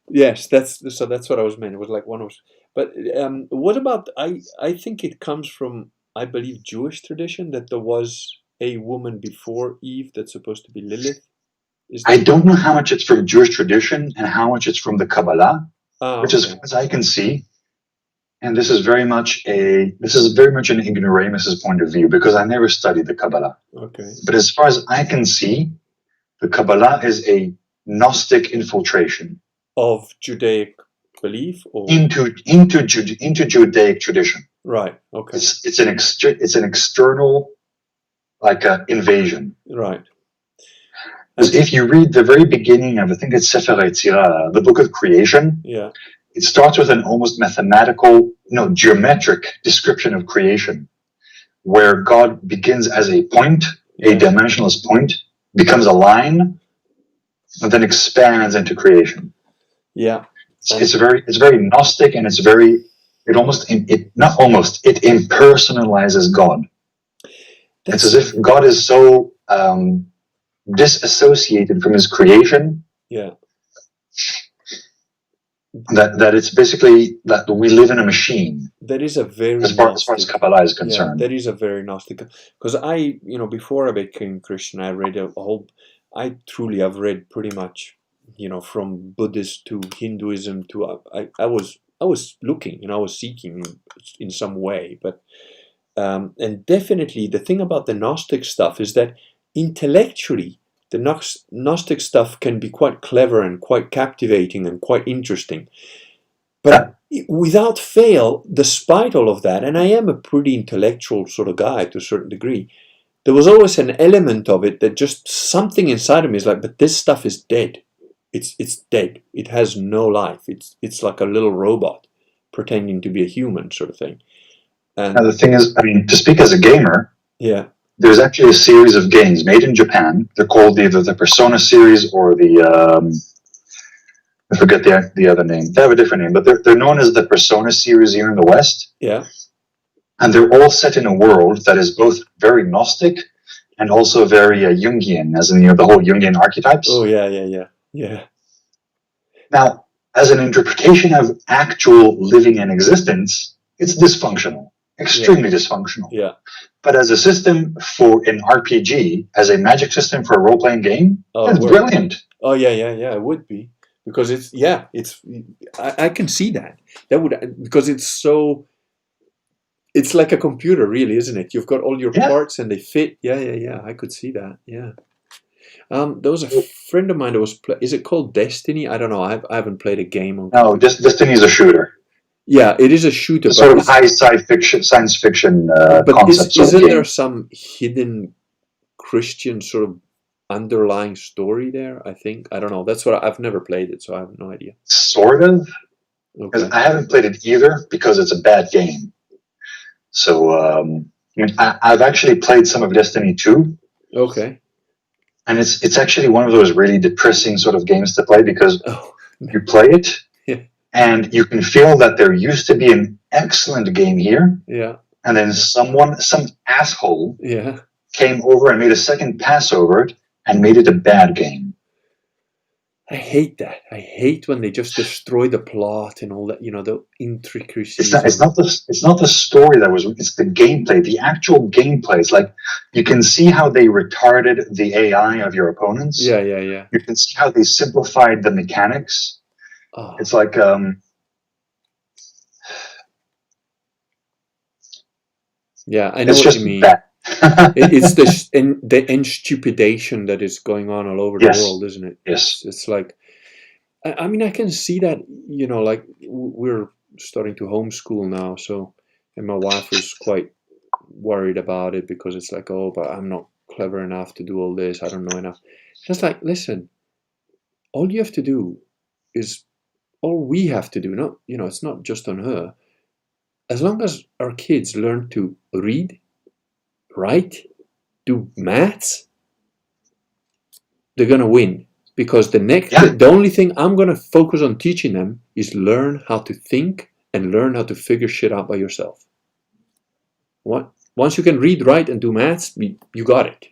Yes, that's what I was meant. It was like one of, but what about? I think it comes from, I believe, Jewish tradition that there was a woman before Eve that's supposed to be Lilith. I don't know how much it's from Jewish tradition and how much it's from the Kabbalah, which, as far as I can see, and this is very much an ignoramus's point of view because I never studied the Kabbalah. Okay. But as far as I can see, the Kabbalah is a Gnostic infiltration of Judaic belief or into Judaic tradition. Right. Okay. It's an external, like a invasion. Right. Because if you read the very beginning of, I think it's Sefer Yetzirah, the book of creation, it starts with an almost geometric description of creation, where God begins as a point, a dimensionless point, becomes a line, and then expands into creation. Yeah. It's very Gnostic, and it impersonalizes God. It's as if God is so disassociated from his creation that it's basically that we live in a machine. That is a very as far as Kabbalah is concerned. That is a very Gnostic, because before I became Christian, I read I truly have read pretty much, from Buddhist to Hinduism to I was looking, I was seeking in some way, but and definitely the thing about the Gnostic stuff is that intellectually the Gnostic stuff can be quite clever and quite captivating and quite interesting, but without fail, despite all of that, and I am a pretty intellectual sort of guy to a certain degree, there was always an element of it that just something inside of me is like, but this stuff is dead. It's dead. It has no life. It's like a little robot pretending to be a human sort of thing. And now the thing is, to speak as a gamer, there's actually a series of games made in Japan. They're called either the Persona series or the I forget the other name. They have a different name, but they're known as the Persona series here in the West. Yeah. And they're all set in a world that is both very Gnostic and also very Jungian, as in the whole Jungian archetypes. Oh yeah. Now, as an interpretation of actual living and existence, it's dysfunctional, extremely dysfunctional. Yeah. But as a system for an RPG, as a magic system for a role-playing game, it's brilliant. Oh yeah, it would be. Because I can see that. That would, because it's like a computer, really, isn't it? You've got all your parts and they fit. Yeah. I could see that. Yeah. There was a friend of mine that was. Is it called Destiny? I don't know. I haven't played a game on. No, Destiny is a shooter. Yeah, it is a shooter. It's sort of high science fiction concept. But isn't there some hidden Christian sort of underlying story there? I think, I don't know. That's what I've never played it, so I have no idea. Sort of. Okay. I haven't played it either because it's a bad game. So I've actually played some of Destiny 2. Okay. And it's actually one of those really depressing sort of games to play because you play it And you can feel that there used to be an excellent game here. Yeah. And then some asshole yeah. came over and made a second pass over it and made it a bad game. I hate that. I hate when they just destroy the plot and all that, the intricacies. It's not the story it's the gameplay. The actual gameplay is like, you can see how they retarded the AI of your opponents. Yeah. You can see how they simplified the mechanics. Oh. It's like, yeah, I know what you mean. Bad. It's the instupidation that is going on all over the world, isn't it? Yes. It's like, I mean, I can see that, like we're starting to homeschool now, and my wife was quite worried about it because it's like, oh, but I'm not clever enough to do all this. I don't know enough. Just like, listen, all you have to do is, all we have to do, not, it's not just on her. As long as our kids learn to read, write, do maths, they're going to win. Because the only thing I'm going to focus on teaching them is learn how to think and learn how to figure shit out by yourself. Once you can read, write, and do maths, you got it.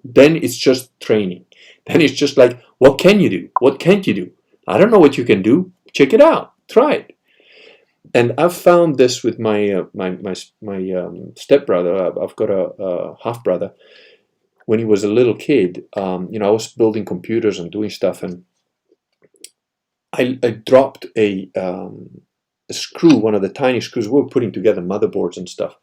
Then it's just training. Then it's just like, what can you do? What can't you do? I don't know what you can do. Check it out. Try it. And I've found this with my stepbrother. I've got a half brother. When he was a little kid, I was building computers and doing stuff, and I dropped a screw, one of the tiny screws. We were putting together motherboards and stuff,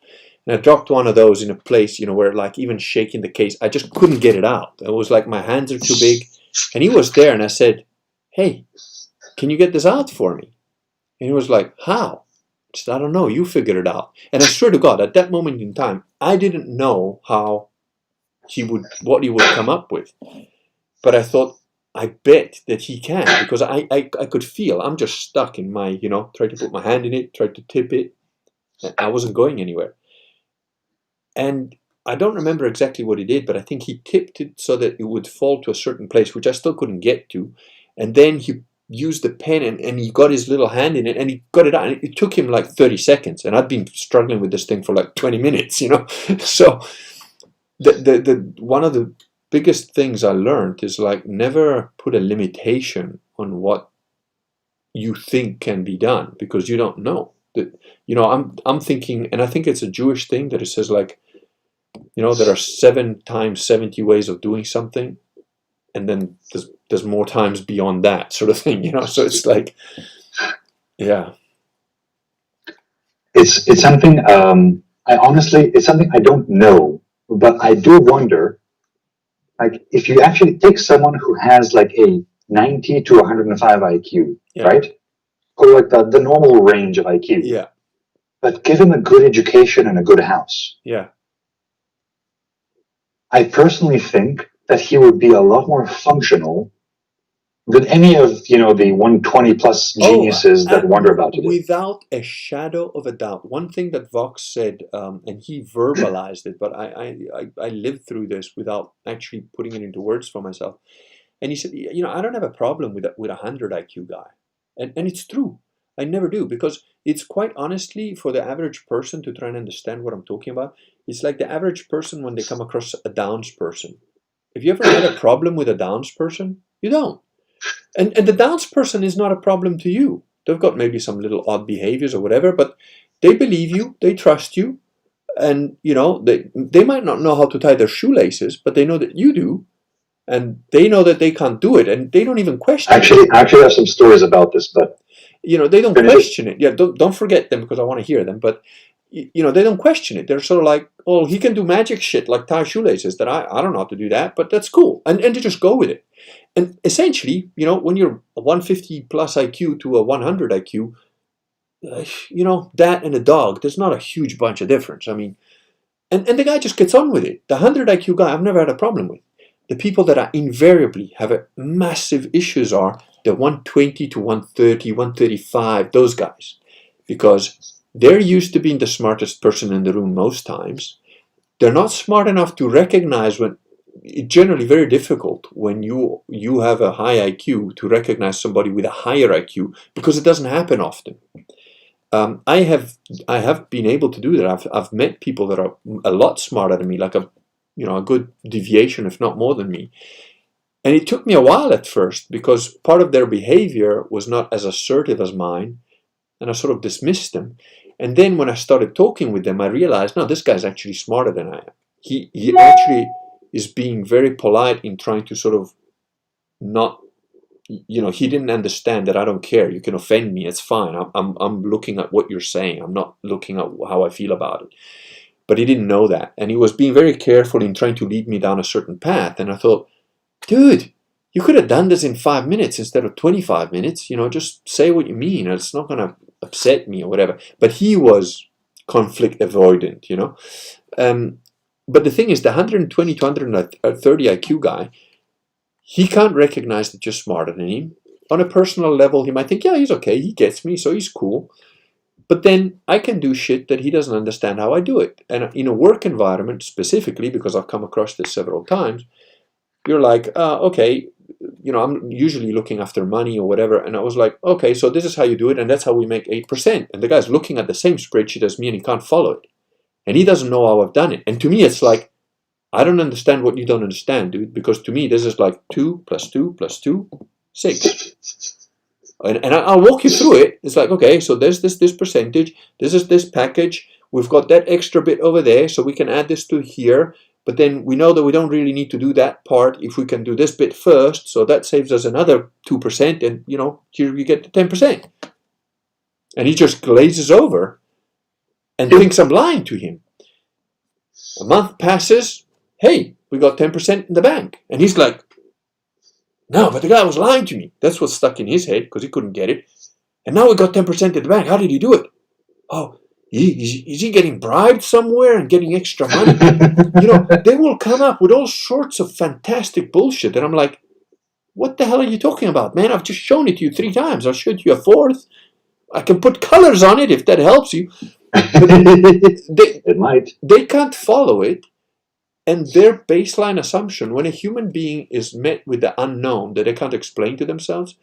and I dropped one of those in a place, where like even shaking the case, I just couldn't get it out. It was like my hands are too big, and he was there, and I said, "Hey, can you get this out for me?" And he was like, "How?" I said, "I don't know. You figure it out." And I swear to God, at that moment in time, I didn't know what he would come up with, but I thought, I bet that he can, because I could feel I'm just stuck in my, tried to put my hand in it, tried to tip it, and I wasn't going anywhere. And I don't remember exactly what he did, but I think he tipped it so that it would fall to a certain place, which I still couldn't get to. And then he used the pen and he got his little hand in it and he got it out. And it took him like 30 seconds. And I'd been struggling with this thing for like 20 minutes, So the one of the biggest things I learned is like, never put a limitation on what you think can be done, because you don't know. That, I'm thinking, and I think it's a Jewish thing, that it says like, there are 7 times 70 ways of doing something, and then there's more times beyond that, sort of thing, So it's like, yeah. It's something. It's something I don't know, but I do wonder. Like, if you actually take someone who has like a 90 to 105 IQ, right? Or like the normal range of IQ. Yeah. But give him a good education and a good house. Yeah. I personally think that he would be a lot more functional than any of, the 120 plus geniuses that wander about today. Without a shadow of a doubt. One thing that Vox said, and he verbalized it, but I lived through this without actually putting it into words for myself. And he said, I don't have a problem with a 100 IQ guy. And it's true. I never do, because it's quite honestly, for the average person to try and understand what I'm talking about, it's like the average person when they come across a Downs person. Have you ever had a problem with a Downs person? You don't. And the Downs person is not a problem to you. They've got maybe some little odd behaviors or whatever, but they believe you, they trust you, and they might not know how to tie their shoelaces, but they know that you do, and they know that they can't do it, and they don't even question it. I actually have some stories about this, but they don't question it. Yeah, don't forget them, because I want to hear them, but they don't question it. They're sort of like, oh, he can do magic shit like tie shoelaces that I don't know how to do that, but that's cool, and they just go with it. And essentially, when you're a 150 plus IQ to a 100 IQ, that and a dog, there's not a huge bunch of difference. I mean, and the guy just gets on with it. The 100 IQ guy, I've never had a problem with. The people that are invariably have a massive issues are the 120 to 130, 135, those guys. Because they're used to being the smartest person in the room most times. They're not smart enough to recognize when, it's generally very difficult when you have a high IQ to recognize somebody with a higher IQ, because it doesn't happen often. I have been able to do that. I've met people that are a lot smarter than me, like a good deviation, if not more than me. And it took me a while at first, because part of their behavior was not as assertive as mine, and I sort of dismissed them. And then when I started talking with them, I realized, no, this guy's actually smarter than I am. He actually is being very polite in trying to sort of not, he didn't understand that I don't care. You can offend me, it's fine. I'm looking at what you're saying. I'm not looking at how I feel about it. But he didn't know that. And he was being very careful in trying to lead me down a certain path. And I thought, dude, you could have done this in 5 minutes instead of 25 minutes. Just say what you mean. It's not going to upset me or whatever. But he was conflict avoidant, But the thing is, the 120 to 130 IQ guy, he can't recognize that you're smarter than him. On a personal level, he might think, yeah, he's okay, he gets me, so he's cool. But then I can do shit that he doesn't understand how I do it. And in a work environment specifically, because I've come across this several times, you're like, okay, I'm usually looking after money or whatever. And I was like, okay, so this is how you do it, and that's how we make 8%. And the guy's looking at the same spreadsheet as me, and he can't follow it. And he doesn't know how I've done it. And to me, it's like, I don't understand what you don't understand, dude. Because to me, this is like 2 + 2 + 2, 6. And I'll walk you through it. It's like, okay, so there's this percentage. This is this package. We've got that extra bit over there, so we can add this to here. But then we know that we don't really need to do that part if we can do this bit first. So that saves us another 2%. And, here you get the 10%. And he just glazes over and thinks I'm lying to him. A month passes. Hey, we got 10% in the bank. And he's like, no, but the guy was lying to me. That's what's stuck in his head, because he couldn't get it. And now we got 10% in the bank. How did he do it? Oh, is he getting bribed somewhere and getting extra money? They will come up with all sorts of fantastic bullshit. And I'm like, what the hell are you talking about, man? I've just shown it to you 3 times. I'll show it to you a 4th. I can put colors on it if that helps you. It might. They can't follow it. And their baseline assumption, when a human being is met with the unknown that they can't explain to themselves,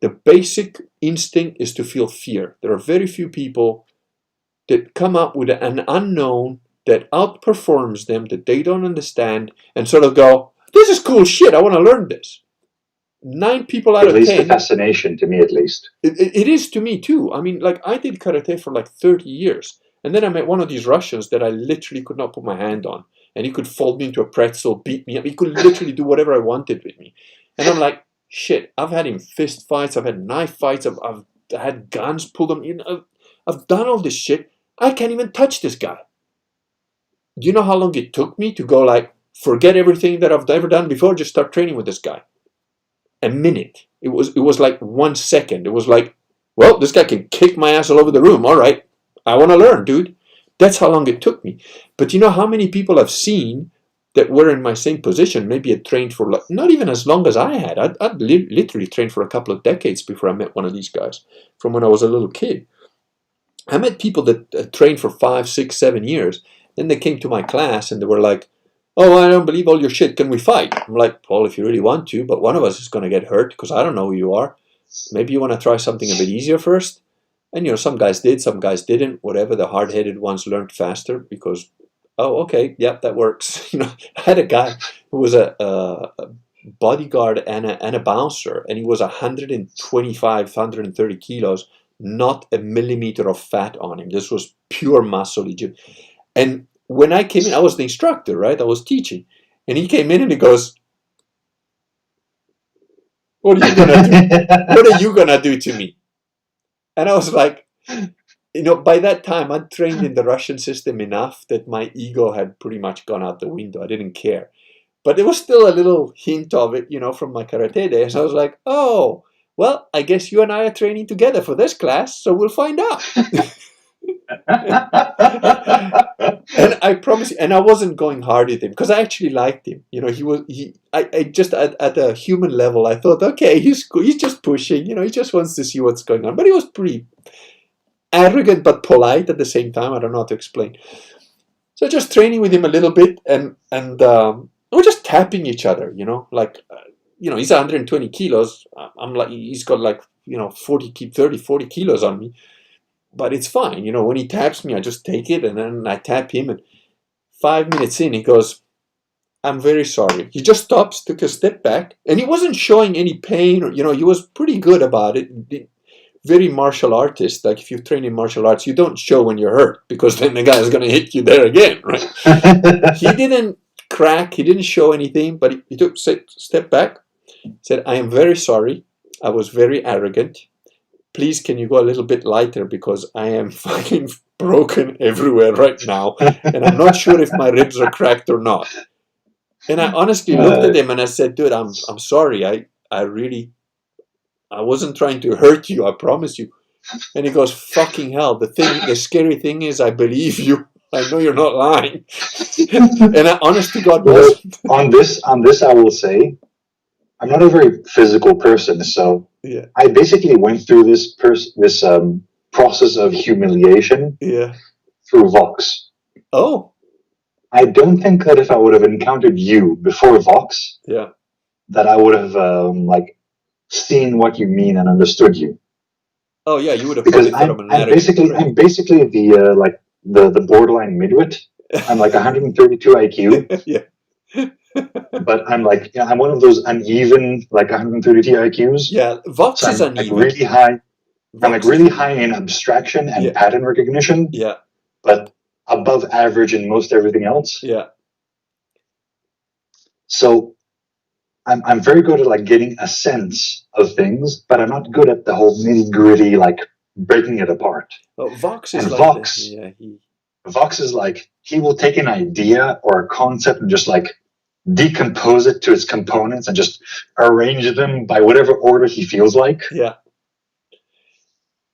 the basic instinct is to feel fear. There are very few people that come up with an unknown that outperforms them, that they don't understand, and sort of go, this is cool shit, I want to learn this. 9 people out of 10. At least the fascination, to me at least. It is to me too. I mean, like, I did karate for like 30 years. And then I met one of these Russians that I literally could not put my hand on. And he could fold me into a pretzel, beat me up. He could literally do whatever I wanted with me. And I'm like, shit, I've had him fist fights. I've had knife fights. I've had guns pulled on me. I've done all this shit. I can't even touch this guy. Do you know how long it took me to go like, forget everything that I've ever done before, just start training with this guy? A minute. It was like 1 second. It was like, well, this guy can kick my ass all over the room. All right, I want to learn, dude. That's how long it took me. But you know how many people I've seen that were in my same position, maybe had trained for like, not even as long as I had. I'd literally trained for a couple of decades before I met one of these guys, from when I was a little kid. I met people that trained for 5, 6, 7 years. Then they came to my class and they were like, oh, I don't believe all your shit. Can we fight? I'm like, Paul, if you really want to, but one of us is going to get hurt because I don't know who you are. Maybe you want to try something a bit easier first? And, some guys did, some guys didn't. Whatever, the hard-headed ones learned faster because, oh, okay, yep, that works. I had a guy who was a bodyguard and a bouncer, and he was 125, 130 kilos, not a millimeter of fat on him. This was pure muscle. And when I came in, I was the instructor, right? I was teaching. And he came in and he goes, what are you going to do? What are you going to do to me? And I was like, by that time, I'd trained in the Russian system enough that my ego had pretty much gone out the window. I didn't care. But there was still a little hint of it, from my karate days. I was like, oh, well, I guess you and I are training together for this class, so we'll find out. And I promise you, and I wasn't going hard at him because I actually liked him. I just at a human level, I thought, okay, he's cool. He's just pushing. He just wants to see what's going on. But he was pretty arrogant but polite at the same time. I don't know how to explain. So just training with him a little bit, and we're just tapping each other, you know, like, he's 120 kilos. I'm like, he's got like, 30, 40 kilos on me, but it's fine. You know, when he taps me, I just take it and then I tap him, and 5 minutes in, he goes, I'm very sorry. He just stops, took a step back, and he wasn't showing any pain, or, he was pretty good about it. Very martial artist. Like, if you train in martial arts, you don't show when you're hurt, because then the guy is going to hit you there again, right? He didn't crack, he didn't show anything, but he took a step back, said, I am very sorry. I was very arrogant. Please, can you go a little bit lighter, because I am fucking broken everywhere right now, and I'm not sure if my ribs are cracked or not. And I honestly looked at him and I said, dude, I'm sorry. I wasn't trying to hurt you, I promise you. And he goes, fucking hell, the scary thing is I believe you. I know you're not lying. And I, honest to God, on this I will say, I'm not a very physical person, so yeah. I basically went through this process of humiliation through Vox. Oh. I don't think that if I would have encountered you before Vox, that I would have seen what you mean and understood you. Oh yeah, you would have, because I'm basically the borderline midwit. I'm like 132 IQ. Yeah. But I'm like, I'm one of those uneven, like 132 IQs. Yeah, Vox is I'm uneven. Like really high. I'm like really high in abstraction and pattern recognition. Yeah. But above average in most everything else. Yeah. So I'm very good at like getting a sense of things, but I'm not good at the whole nitty gritty, like breaking it apart. Well, Vox is Vox is like, he will take an idea or a concept and just like decompose it to its components and just arrange them by whatever order he feels like. Yeah.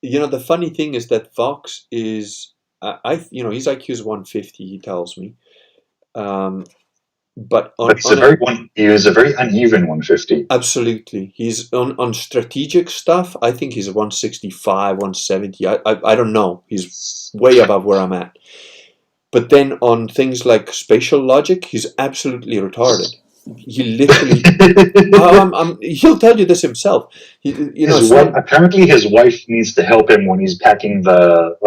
The funny thing is that Vox is, his IQ is 150, he tells me. But he is a very uneven 150. Absolutely. He's on strategic stuff, I think he's 165, 170. I don't know. He's way above where I'm at. But then on things like spatial logic, he's absolutely retarded. He literally, he'll tell you this himself. Apparently his wife needs to help him when he's packing the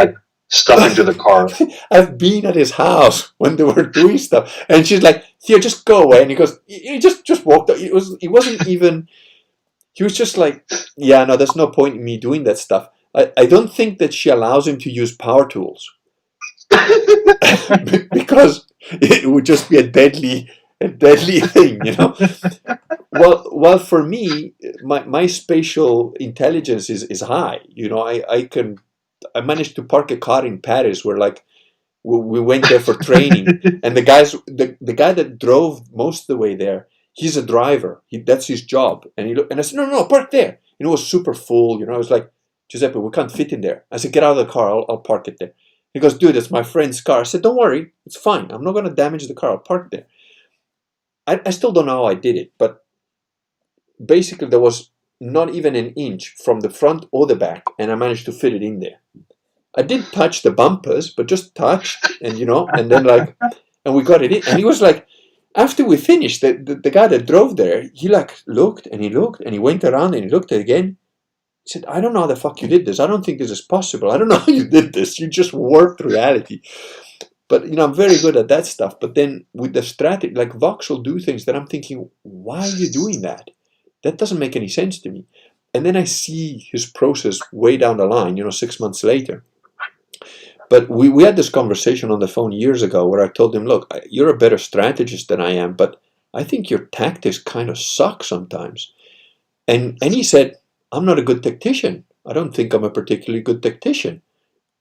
stuff into the car. I've been at his house when they were doing stuff, and she's like, "Here, just go away." And he goes, "He just walked out." He wasn't even. He was just like, "Yeah, no, there's no point in me doing that stuff." I don't think that she allows him to use power tools because it would just be a deadly thing, Well, for me, my spatial intelligence is high. I managed to park a car in Paris where we went there for training, and the guy that drove most of the way there, he's a driver. That's his job. And I said, no, park there. It was super full. I was like, Giuseppe, we can't fit in there. I said, get out of the car. I'll park it there. He goes, dude, it's my friend's car. I said, don't worry, it's fine. I'm not going to damage the car. I'll park there. I still don't know how I did it, but basically there was not even an inch from the front or the back, and I managed to fit it in there. I did touch the bumpers, but just touched, and and then and we got it in. And he was like, after we finished, the guy that drove there, he looked and he went around and he looked again. He said, I don't know how the fuck you did this. I don't think this is possible. I don't know how you did this. You just warped reality. But I'm very good at that stuff. But then with the strategy, like Vox will do things that I'm thinking, why are you doing that? That doesn't make any sense to me. And then I see his process way down the line, 6 months later. But we had this conversation on the phone years ago where I told him, look, you're a better strategist than I am, but I think your tactics kind of suck sometimes. And he said, I'm not a good tactician. I don't think I'm a particularly good tactician.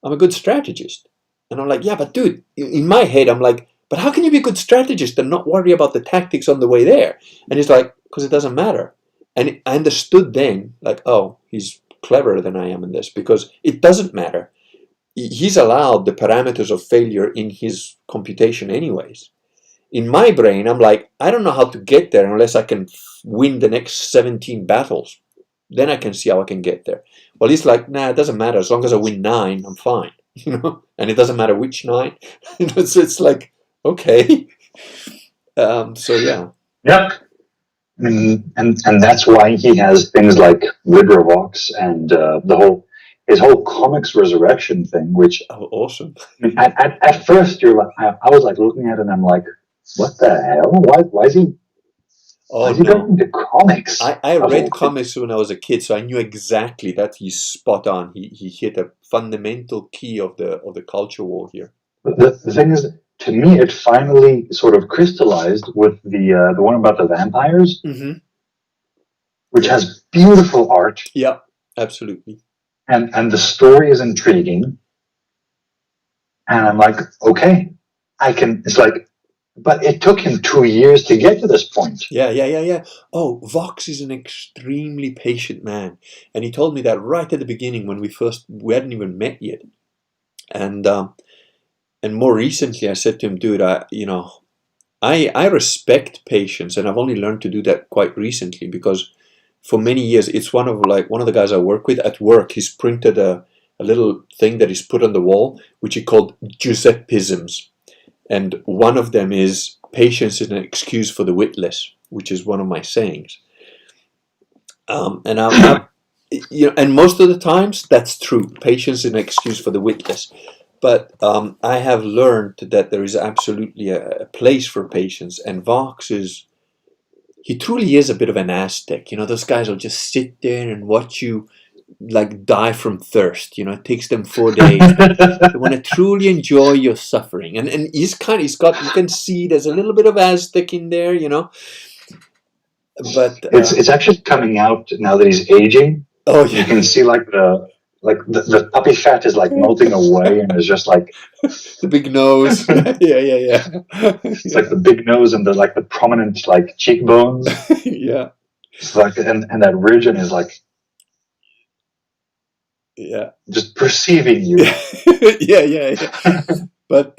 I'm a good strategist. And I'm like, yeah, but dude, in my head, I'm like, but how can you be a good strategist and not worry about the tactics on the way there? And he's like, because it doesn't matter. And I understood then, oh, he's cleverer than I am in this, because it doesn't matter. He's allowed the parameters of failure in his computation anyways. In my brain, I'm like, I don't know how to get there unless I can win the next 17 battles. Then I can see how I can get there. Well, he's like, nah, it doesn't matter. As long as I win 9, I'm fine. And it doesn't matter which 9. So it's like, okay. So yeah. Yep. And that's why he has things like LibriVox and his whole comics resurrection thing, which awesome. At first you're like, I was like looking at it and I'm like, what the hell? Why is he? Oh, no. Going into comics? I read comics when I was a kid, so I knew exactly that he's spot on. He hit a fundamental key of the culture war here. The thing is, to me, it finally sort of crystallized with the one about the vampires, which has beautiful art. Yeah, absolutely. And the story is intriguing. And I'm like, okay, I can. It's like, but it took him 2 years to get to this point. Yeah. Oh, Vox is an extremely patient man, and he told me that right at the beginning when we hadn't even met yet, and more recently I said to him, dude, I respect patience, and I've only learned to do that quite recently because for many years it's one of the guys I work with at work. He's printed a little thing that he's put on the wall, which he called Giuseppisms. And one of them is patience is an excuse for the witless, which is one of my sayings. And most of the times that's true. Patience is an excuse for the witless. But I have learned that there is absolutely a place for patience. And Vox he truly is a bit of an Aztec. Those guys will just sit there and watch you like die from thirst. It takes them 4 days. They want to truly enjoy your suffering, and he's got, you can see there's a little bit of Aztec in there, but it's actually coming out now that he's aging. Oh yeah, you can see the puppy fat is like melting away, and it's just like the big nose. yeah. It's like the big nose and the prominent like cheekbones. Yeah, it's like and that ridge, and is like. Yeah, just perceiving you. yeah. But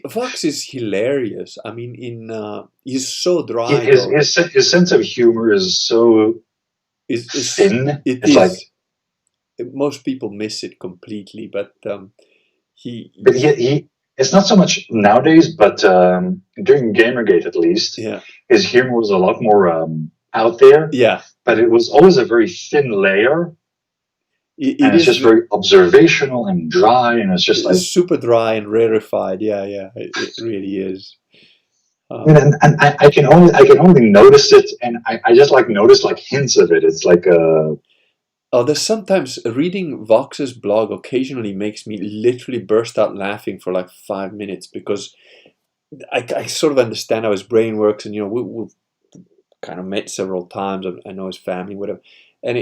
Vox is hilarious. I mean, he's so dry. His sense of humor is so thin. It's like most people miss it completely. But he it's not so much nowadays, but during Gamergate at least, his humor was a lot more out there. Yeah, but it was always a very thin layer. It's just very observational and dry, and it's just like super dry and rarefied. Yeah, it really is. And I can only notice it, and I just notice hints of it. It's like there's sometimes reading Vox's blog occasionally makes me literally burst out laughing for 5 minutes because I sort of understand how his brain works, and we've kind of met several times. I know his family, whatever, and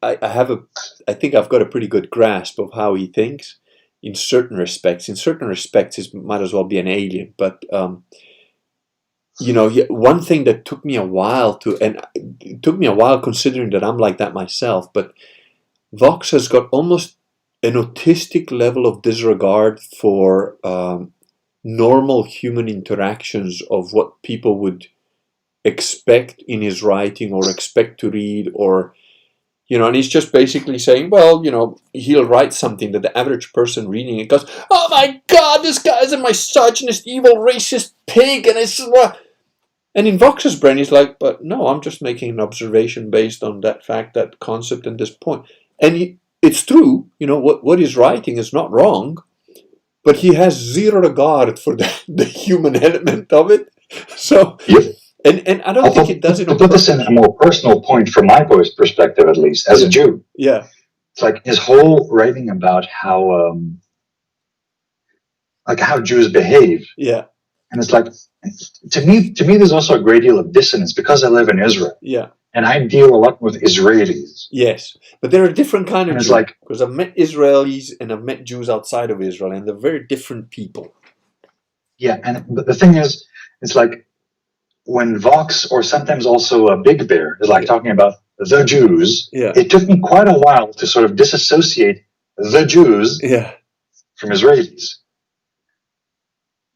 I think I've got a pretty good grasp of how he thinks in certain respects. In certain respects, he might as well be an alien. But, one thing that took me a while considering that I'm like that myself, but Vox has got almost an autistic level of disregard for normal human interactions of what people would expect in his writing or expect to read or... and he's just basically saying, well, he'll write something that the average person reading it goes, oh my God, this guy's a misogynist, evil, racist pig, and in Vox's brain, he's like, but no, I'm just making an observation based on that fact, that concept, and this point. And it's true, what he's writing is not wrong, but he has zero regard for the human element of it. So... Yep. And I don't think it does it on purpose. To put this in a more personal point from my perspective, at least, as a Jew. Yeah. It's like his whole writing about how Jews behave. Yeah. And it's like, to me, there's also a great deal of dissonance because I live in Israel. Yeah. And I deal a lot with Israelis. Yes. But they're a different kind of Jew. It's because I've met Israelis and I've met Jews outside of Israel, and they're very different people. Yeah. But the thing is, it's like, when Vox, or sometimes also Big Bear, is talking about the Jews, it took me quite a while to sort of disassociate the Jews from Israelis.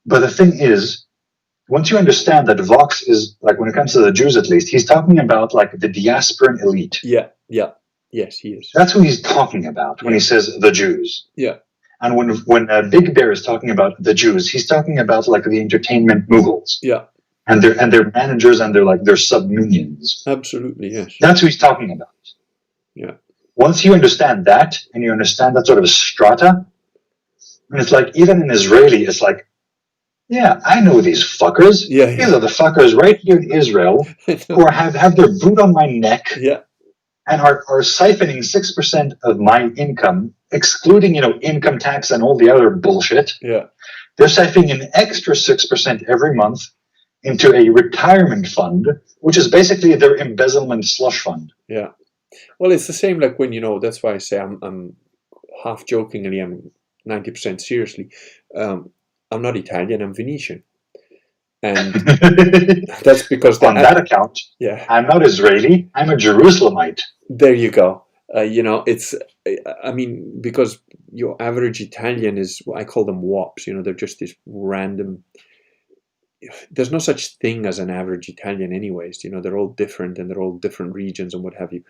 But the thing is, once you understand that Vox is, when it comes to the Jews at least, he's talking about the diasporan elite. Yeah. Yes, he is. That's what he's talking about when he says the Jews. Yeah. And when Big Bear is talking about the Jews, he's talking about the entertainment Mughals. Yeah. and they're managers, and they're sub-minions. Absolutely, yes. That's who he's talking about. Yeah. Once you understand that, and you understand that sort of strata, and it's like, even in Israeli, it's like, yeah, I know these fuckers. Yeah, These are the fuckers right here in Israel who have their boot on my neck, and are siphoning 6% of my income, excluding income tax and all the other bullshit. Yeah, they're siphoning an extra 6% every month into a retirement fund, which is basically their embezzlement slush fund. Yeah. Well, it's the same like when, that's why I say I'm half jokingly, I'm 90% seriously. I'm not Italian, I'm Venetian. And that's because... On that account, I'm not Israeli, I'm a Jerusalemite. There you go. It's, because your average Italian is, I call them wops, they're just this random... There's no such thing as an average Italian anyways, they're all different, and they're all different regions and what have you.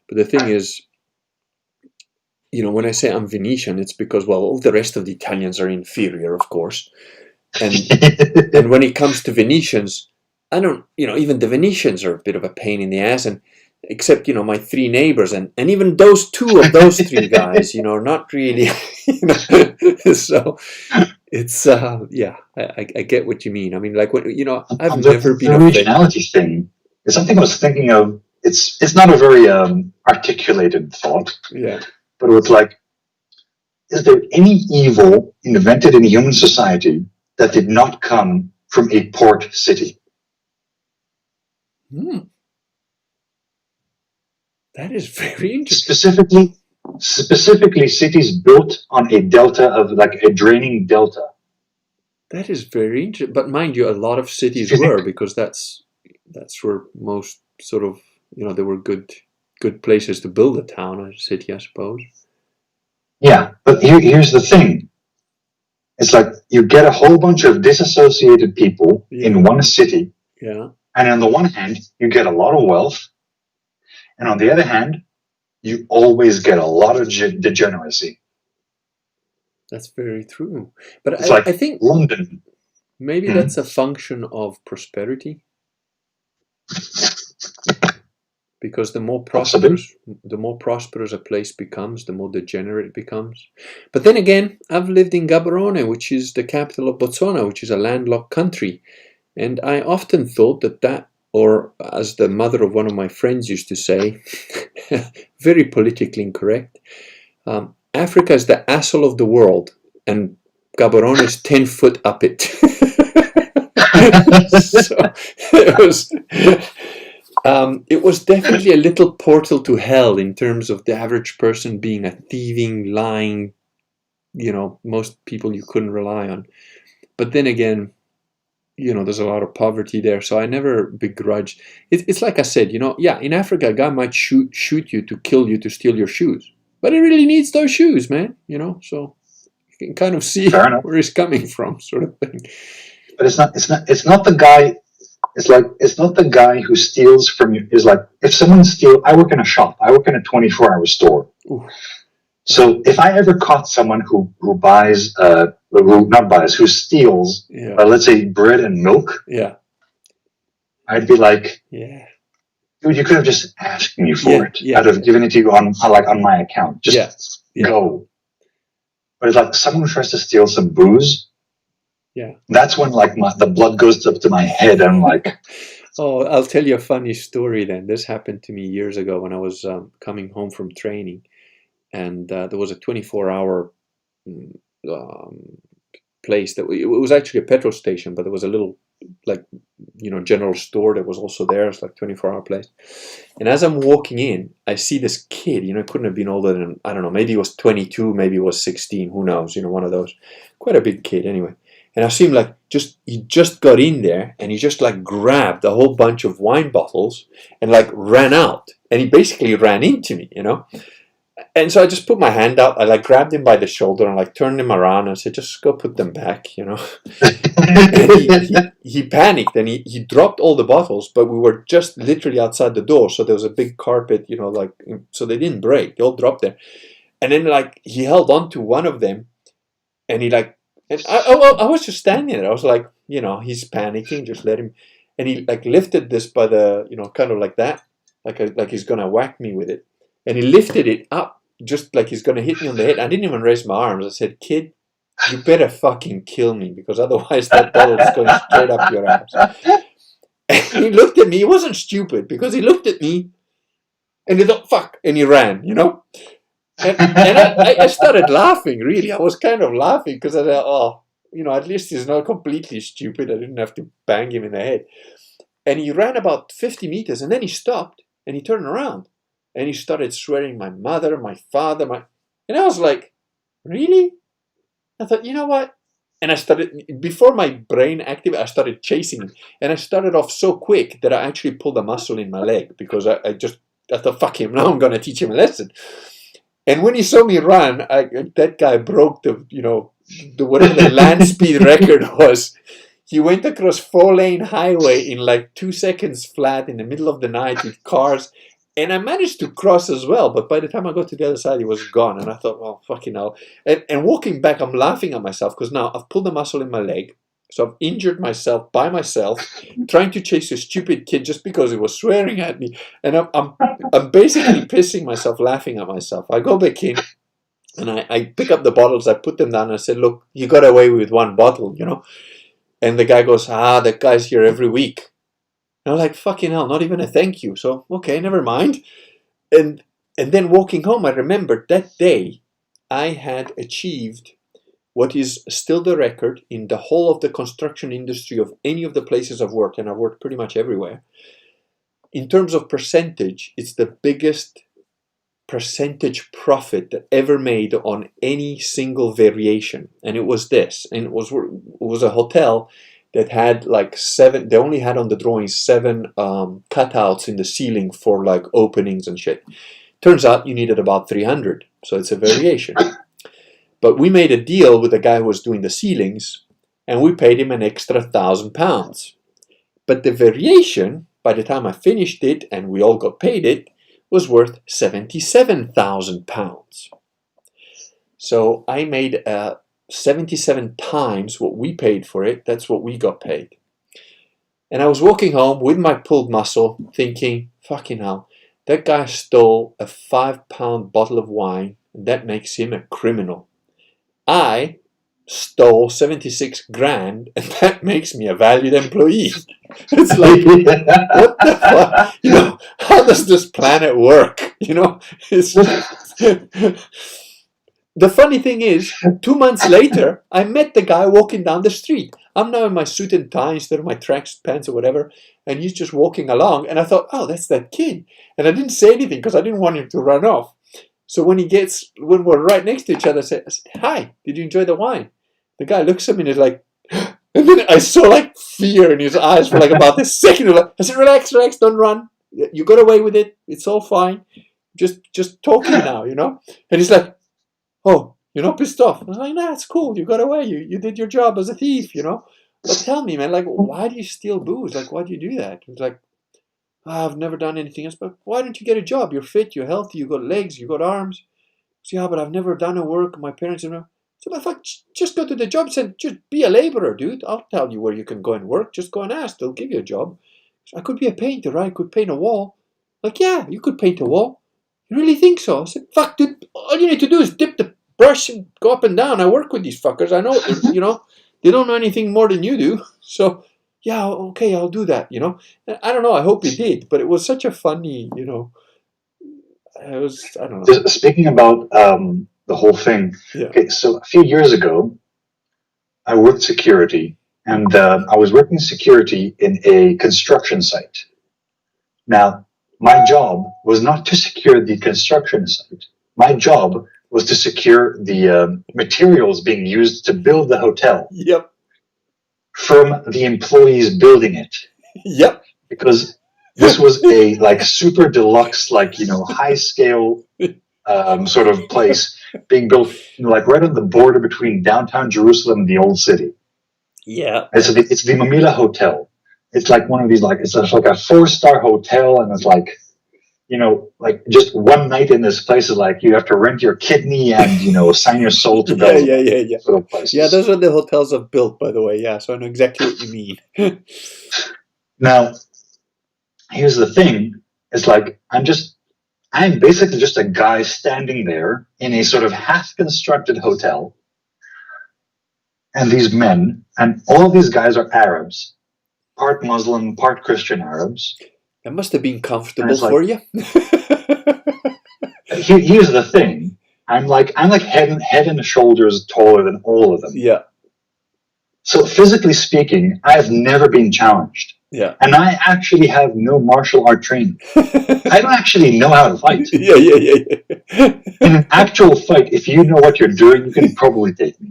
But the thing is, when I say I'm Venetian, it's because, well, all the rest of the Italians are inferior, of course. And and when it comes to Venetians, I don't, even the Venetians are a bit of a pain in the ass, and except, my three neighbors, and even those two of those three guys, not really, so it's, I get what you mean. I mean, like, when, I've never been... The regionality thing is something I was thinking of. It's not a very articulated thought. Yeah. But it's like, is there any evil invented in human society that did not come from a port city? That is very interesting. Specifically cities built on a delta of, like, a draining delta. That is very interesting. But mind you, a lot of cities were, because that's where most sort of, there were good places to build a town or a city, I suppose. Yeah, but here's the thing. It's like you get a whole bunch of disassociated people in one city. Yeah. And on the one hand, you get a lot of wealth. And on the other hand, you always get a lot of degeneracy. That's very true. But I think London. Maybe that's a function of prosperity. Because the more prosperous a place becomes, the more degenerate it becomes. But then again, I've lived in Gaborone, which is the capital of Botswana, which is a landlocked country. And I often thought that, or as the mother of one of my friends used to say, very politically incorrect, Africa is the asshole of the world, and Gaborone is 10 foot up it. So it was definitely a little portal to hell in terms of the average person being a thieving, lying, most people you couldn't rely on. But then again, there's a lot of poverty there, so I never begrudged. It's like I said, in Africa, a guy might shoot you to kill you to steal your shoes, but he really needs those shoes, man. So you can kind of see where he's coming from, sort of thing. But it's not the guy. It's not the guy who steals from you. It's like, if someone steals, I work in a shop. I work in a 24-hour store. Ooh. So if I ever caught someone who steals, let's say, bread and milk, I'd be like, dude, you could have just asked me for it. I'd have given it to you on my account. Just go. But it's like someone who tries to steal some booze. Yeah, that's when the blood goes up to my head. I'm like, oh, I'll tell you a funny story then. This happened to me years ago when I was coming home from training, and there was a 24-hour place that it was actually a petrol station, but there was a little general store that was also there. It's like 24-hour place. And as I'm walking in, I see this kid. It couldn't have been older than, I don't know, maybe he was 22, maybe he was 16. Who knows? One of those, quite a big kid anyway. And I see him he just got in there, and he just grabbed a whole bunch of wine bottles and ran out. And he basically ran into me, And so I just put my hand out. I grabbed him by the shoulder and turned him around and said, just go put them back, And he panicked, and he dropped all the bottles, but we were just literally outside the door. So there was a big carpet, so they didn't break. They all dropped there. And then he held on to one of them, and he and I was just standing there. I was like, he's panicking, just let him. And he like lifted this by the, kind of like that, like he's gonna whack me with it. And he lifted it up just like he's gonna hit me on the head. I didn't even raise my arms. I said, "Kid, you better fucking kill me, because otherwise that bottle is going straight up your ass." And he looked at me. He wasn't stupid, because he looked at me and he thought, "Fuck," and he ran, And I started laughing, really. I was kind of laughing because I thought, oh, at least he's not completely stupid. I didn't have to bang him in the head. And he ran about 50 meters, and then he stopped and he turned around and he started swearing my mother, my father, and I was like, really? I thought, you know what? And I started, before my brain activated, I started chasing him. And I started off so quick that I actually pulled a muscle in my leg, because I thought, fuck him, now I'm going to teach him a lesson. And when he saw me run, that guy broke the whatever the land speed record was. He went across 4-lane highway in like 2 seconds flat in the middle of the night with cars. And I managed to cross as well, but by the time I got to the other side, he was gone. And I thought, well, fucking hell. And walking back, I'm laughing at myself, because now I've pulled a muscle in my leg. So I've injured myself by myself, trying to chase a stupid kid just because he was swearing at me. And I'm basically pissing myself, laughing at myself. I go back in and I pick up the bottles, I put them down, and I said, look, you got away with one bottle, And the guy goes, that guy's here every week. And I'm like, fucking hell, not even a thank you. So, okay, never mind. And then walking home, I remembered that day I had achieved what is still the record in the whole of the construction industry of any of the places I've worked, and I've worked pretty much everywhere. In terms of percentage, it's the biggest percentage profit that ever made on any single variation. And it was this. And it was a hotel that had like 7, they only had on the drawings 7 cutouts in the ceiling for like openings and shit. Turns out you needed about 300. So it's a variation. But we made a deal with the guy who was doing the ceilings, and we paid him an extra £1,000. But the variation, by the time I finished it and we all got paid it, was worth £77,000. So I made 77 times what we paid for it. That's what we got paid. And I was walking home with my pulled muscle, thinking, fucking hell, that guy stole a £5 bottle of wine, and that makes him a criminal. I stole 76 grand, and that makes me a valued employee. It's like, what the fuck? How does this planet work? It's the funny thing is, 2 months later, I met the guy walking down the street. I'm now in my suit and tie instead of my track pants or whatever, and he's just walking along, and I thought, oh, that's that kid. And I didn't say anything because I didn't want him to run off. So when we're right next to each other, I said, hi, did you enjoy the wine? The guy looks at me and is like, and then I saw like fear in his eyes for like about a second. I said, relax, don't run. You got away with it. It's all fine. Just talking now, And he's like, oh, you're not pissed off. I was like, nah, it's cool. You got away. You did your job as a thief, But tell me, man, like, why do you steal booze? Like, why do you do that? It's like, I've never done anything else. But why don't you get a job? You're fit, you're healthy, you got legs, you got arms. So, yeah, but I've never done a work. My parents, So, but fuck, just go to the job center. Just be a laborer, dude. I'll tell you where you can go and work. Just go and ask. They'll give you a job. So I could be a painter, right? I could paint a wall. Like, yeah, you could paint a wall. You really think so? I said, fuck, dude. All you need to do is dip the brush and go up and down. I work with these fuckers. I know, they don't know anything more than you do. So, yeah, okay, I'll do that, And I don't know. I hope he did. But it was such a funny, I don't know. Speaking about the whole thing. Yeah. Okay, so a few years ago, I worked security, and I was working security in a construction site. Now, my job was not to secure the construction site. My job was to secure the materials being used to build the hotel. Yep. From the employees building it. Yep. Because this was a super deluxe, high scale sort of place being built, right on the border between downtown Jerusalem and the old city. Yeah. And so it's the Mamila Hotel. It's like one of these, it's like a 4-star hotel, and it's just one night in this place is like you have to rent your kidney and sign your soul to go. Yeah. Sort of places. Yeah, those are the hotels I've built, by the way. Yeah, so I know exactly what you mean. Now, here's the thing. It's like, I'm basically just a guy standing there in a sort of half-constructed hotel. And these men, and all of these guys are Arabs, part Muslim, part Christian Arabs. That must have been comfortable for you. Here's the thing. I'm like head and shoulders taller than all of them. Yeah. So physically speaking, I have never been challenged. Yeah. And I actually have no martial art training. I don't actually know how to fight. Yeah. In an actual fight, if you know what you're doing, you can probably take me.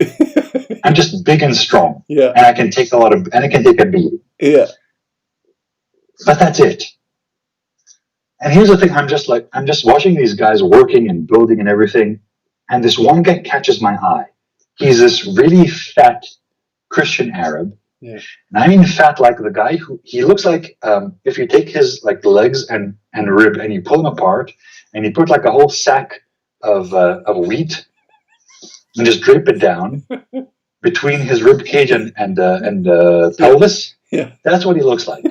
I'm just big and strong. Yeah. And I can take a beating. Yeah. But that's it. And here's the thing, I'm just watching these guys working and building and everything, and this one guy catches my eye. He's this really fat Christian Arab. Yeah. And I mean fat like the guy he looks like if you take his like legs and rib and you pull them apart and you put like a whole sack of wheat and just drape it down between his rib cage and pelvis. Yeah. That's what he looks like.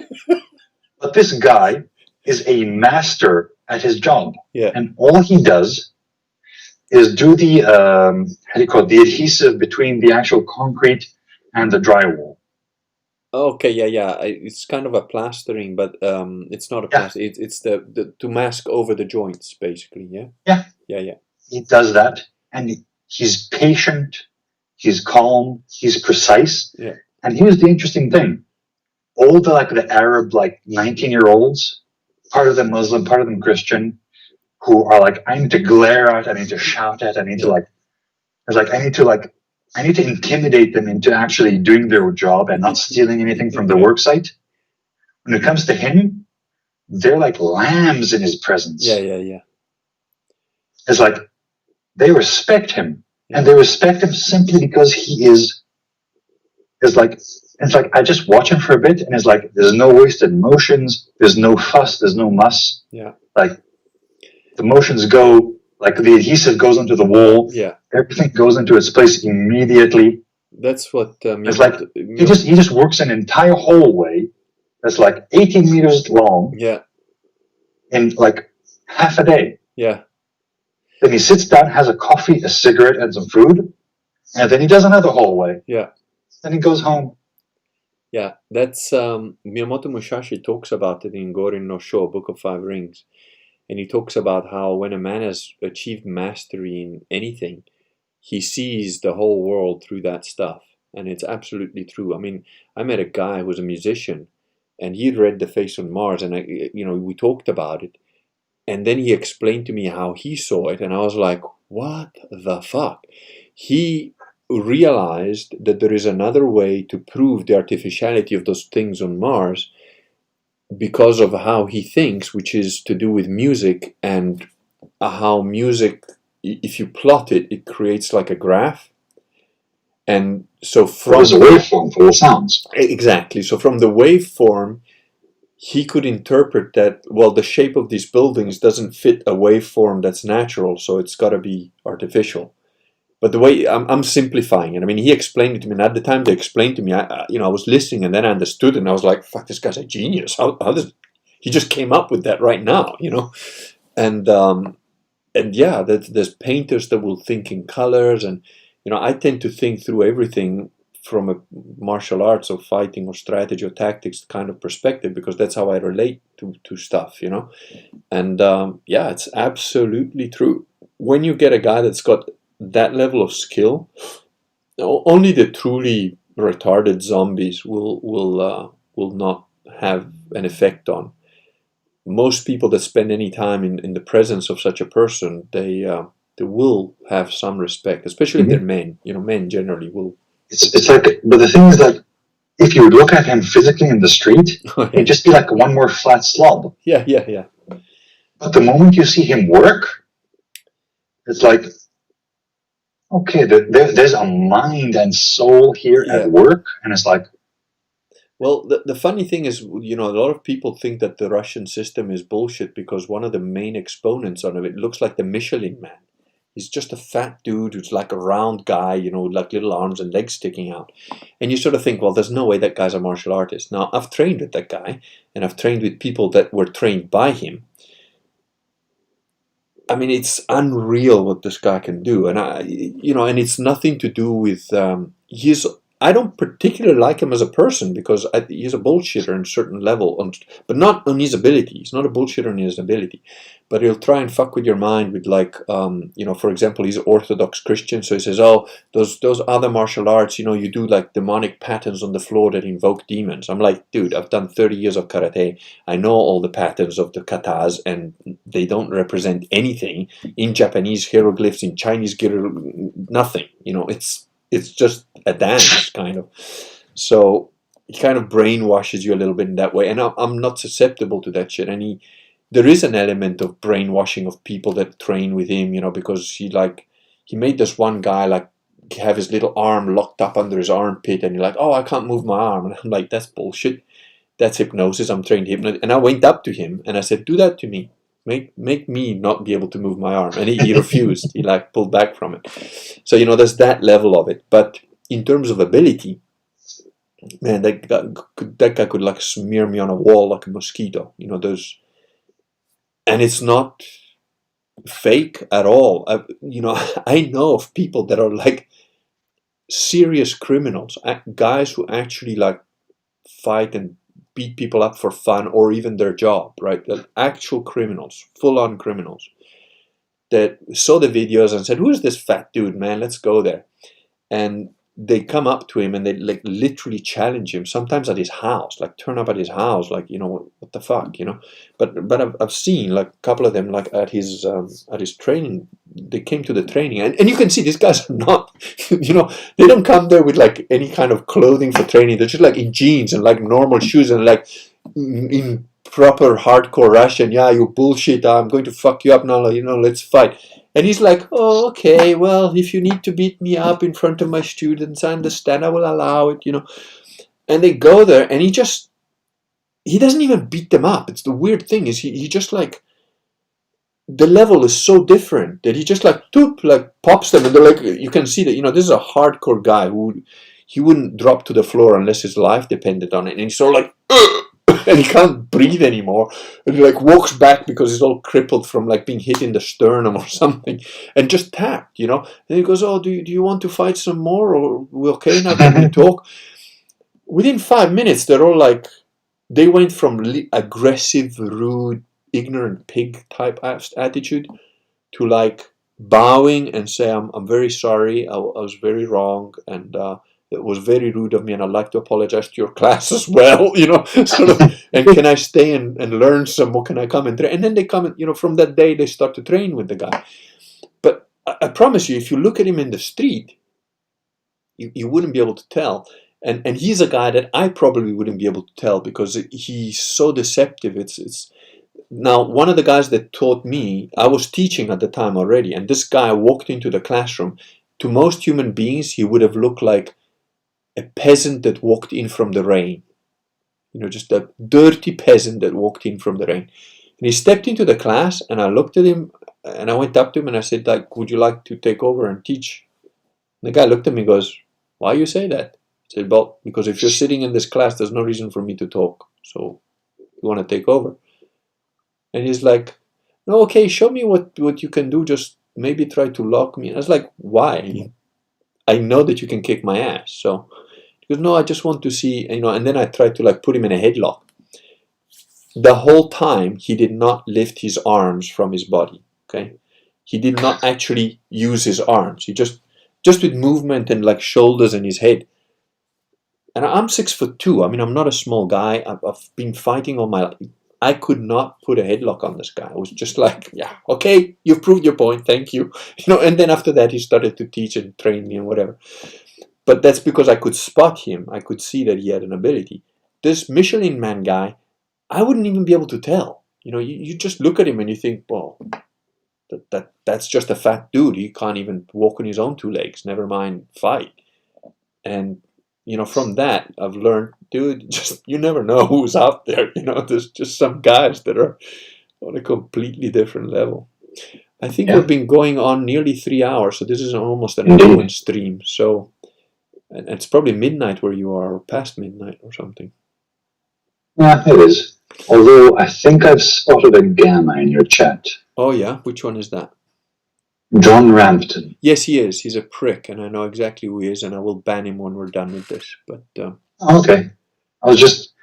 But this guy is a master at his job. Yeah. And all he does is do the the adhesive between the actual concrete and the drywall. Okay, yeah. It's kind of a plastering, but it's not a plaster. It's the to mask over the joints, basically. Yeah. Yeah. He does that, and he's patient, he's calm, he's precise. Yeah. And here's the interesting thing: all the Arab 19-year-olds, part of them Muslim, part of them Christian, who are like, I need to glare at, I need to shout at, I need to I need to intimidate them into actually doing their job and not stealing anything from the work site. When it comes to him, they're like lambs in his presence. Yeah. It's like they respect him, and they respect him simply because he is like. It's like I just watch him for a bit, and it's like there's no wasted motions, there's no fuss, there's no muss. Yeah. Like the motions go. Like the adhesive goes onto the wall. Yeah. Everything goes into its place immediately. That's what it's like. He just works an entire hallway that's like 18 meters long. Yeah. In like half a day. Yeah. Then he sits down, has a coffee, a cigarette, and some food, and then he does another hallway. Yeah. Then he goes home. Yeah, that's Miyamoto Musashi talks about it in Gorin no Sho, Book of Five Rings. And he talks about how when a man has achieved mastery in anything, he sees the whole world through that stuff. And it's absolutely true. I mean, I met a guy who was a musician, and he'd read The Face on Mars, and we talked about it. And then he explained to me how he saw it, and I was like, what the fuck? He realized that there is another way to prove the artificiality of those things on Mars, because of how he thinks, which is to do with music, and how music, if you plot it, it creates like a graph. And so there's a waveform for all sounds. Exactly. So from the waveform, he could interpret that, well, the shape of these buildings doesn't fit a waveform that's natural, so it's got to be artificial. But the way I'm simplifying it, I mean, he explained it to me, and at the time they explained to me, I was listening, and then I understood, and I was like, "Fuck, this guy's a genius! How does he just came up with that right now?" And yeah, there's painters that will think in colors, and I tend to think through everything from a martial arts or fighting or strategy or tactics kind of perspective, because that's how I relate to stuff, And yeah, it's absolutely true. When you get a guy that's got that level of skill, only the truly retarded zombies will not have an effect on. Most people that spend any time in the presence of such a person, they will have some respect, especially if they're men. Men generally will. It's like, but the thing is that if you look at him physically in the street, he'd just be like one more flat slob. Yeah. But the moment you see him work, it's like, okay, there's a mind and soul here at work, and it's like. Well, the funny thing is, a lot of people think that the Russian system is bullshit because one of the main exponents of it looks like the Michelin Man. He's just a fat dude who's like a round guy, you know, with like little arms and legs sticking out. And you sort of think, well, there's no way that guy's a martial artist. Now, I've trained with that guy, and I've trained with people that were trained by him. I mean, it's unreal what this guy can do. And and it's nothing to do with, I don't particularly like him as a person, because he's a bullshitter on a certain level, but not on his ability. He's not a bullshitter on his ability, but he'll try and fuck with your mind with, like, for example, he's Orthodox Christian, so he says, oh, those other martial arts, you do like demonic patterns on the floor that invoke demons. I'm like, dude, I've done 30 years of karate. I know all the patterns of the katas, and they don't represent anything in Japanese hieroglyphs, in Chinese nothing. It's just a dance, kind of. So it kind of brainwashes you a little bit in that way. And I'm not susceptible to that shit. And there is an element of brainwashing of people that train with him, because he made this one guy like have his little arm locked up under his armpit, and you're like, oh, I can't move my arm. And I'm like, that's bullshit. That's hypnosis. I'm trained hypnotist. And I went up to him and I said, do that to me. Make me not be able to move my arm. And he refused. He like pulled back from it. So, there's that level of it. But in terms of ability, man, that guy could like smear me on a wall like a mosquito. And it's not fake at all. I know of people that are like serious criminals, guys who actually like fight and beat people up for fun or even their job, right? They're actual criminals, full-on criminals, that saw the videos and said, who's this fat dude, man? Let's go there. And they come up to him and they like literally challenge him, sometimes at his house, like turn up at his house, like, what the fuck, But I've seen like a couple of them like at his training. They came to the training, and you can see these guys are not, they don't come there with like any kind of clothing for training. They're just like in jeans and like normal shoes and like in proper hardcore Russian. Yeah, you bullshit. I'm going to fuck you up now. Let's fight. And he's like, oh, okay, well, if you need to beat me up in front of my students, I understand, I will allow it, And they go there, and he doesn't even beat them up. It's the weird thing is he just like, the level is so different that he just like, toop, like pops them, and they're like, you can see that, this is a hardcore guy who, he wouldn't drop to the floor unless his life depended on it. And he's sort of like, ugh! And he can't breathe anymore, and he like walks back because he's all crippled from like being hit in the sternum or something, and just tapped, Then he goes, oh, do you want to fight some more, or we okay now, can we talk? Within 5 minutes, they're all like, they went from aggressive, rude, ignorant pig type attitude to like bowing and say, I'm very sorry, I was very wrong, and it was very rude of me, and I'd like to apologize to your class as well, sort of, and can I stay and learn some more? Can I come and train? And then they come and, from that day, they start to train with the guy. But I promise you, if you look at him in the street, you wouldn't be able to tell. And he's a guy that I probably wouldn't be able to tell because he's so deceptive. It's now, one of the guys that taught me, I was teaching at the time already, and this guy walked into the classroom. To most human beings, he would have looked like a peasant that walked in from the rain. Just a dirty peasant that walked in from the rain. And he stepped into the class, and I looked at him, and I went up to him, and I said, like, would you like to take over and teach? And the guy looked at me and goes, why you say that? I said, well, because if you're sitting in this class, there's no reason for me to talk. So, you want to take over? And he's like, no, okay, show me what you can do. Just maybe try to lock me. And I was like, why? I know that you can kick my ass. So he goes, no, I just want to see, and then I tried to like put him in a headlock. The whole time he did not lift his arms from his body. Okay. He did not actually use his arms. He just with movement and like shoulders and his head. And I'm 6'2". I mean, I'm not a small guy. I've been fighting all my life. I could not put a headlock on this guy. I was just like, yeah, okay, you've proved your point, thank you. And then after that, he started to teach and train me and whatever. But that's because I could spot him. I could see that he had an ability. This Michelin Man guy, I wouldn't even be able to tell. You just look at him and you think, well, that's just a fat dude. He can't even walk on his own 2 legs, never mind fight. And from that, I've learned, dude, just you never know who's out there. There's just some guys that are on a completely different level. I think we've been going on nearly 3 hours, so this is almost an hour stream. So, and it's probably midnight where you are, or past midnight or something. Yeah, it is. Although I think I've spotted a gamma in your chat. Oh yeah? Which one is that? John Rampton. Yes, he is. He's a prick, and I know exactly who he is, and I will ban him when we're done with this. But okay. I just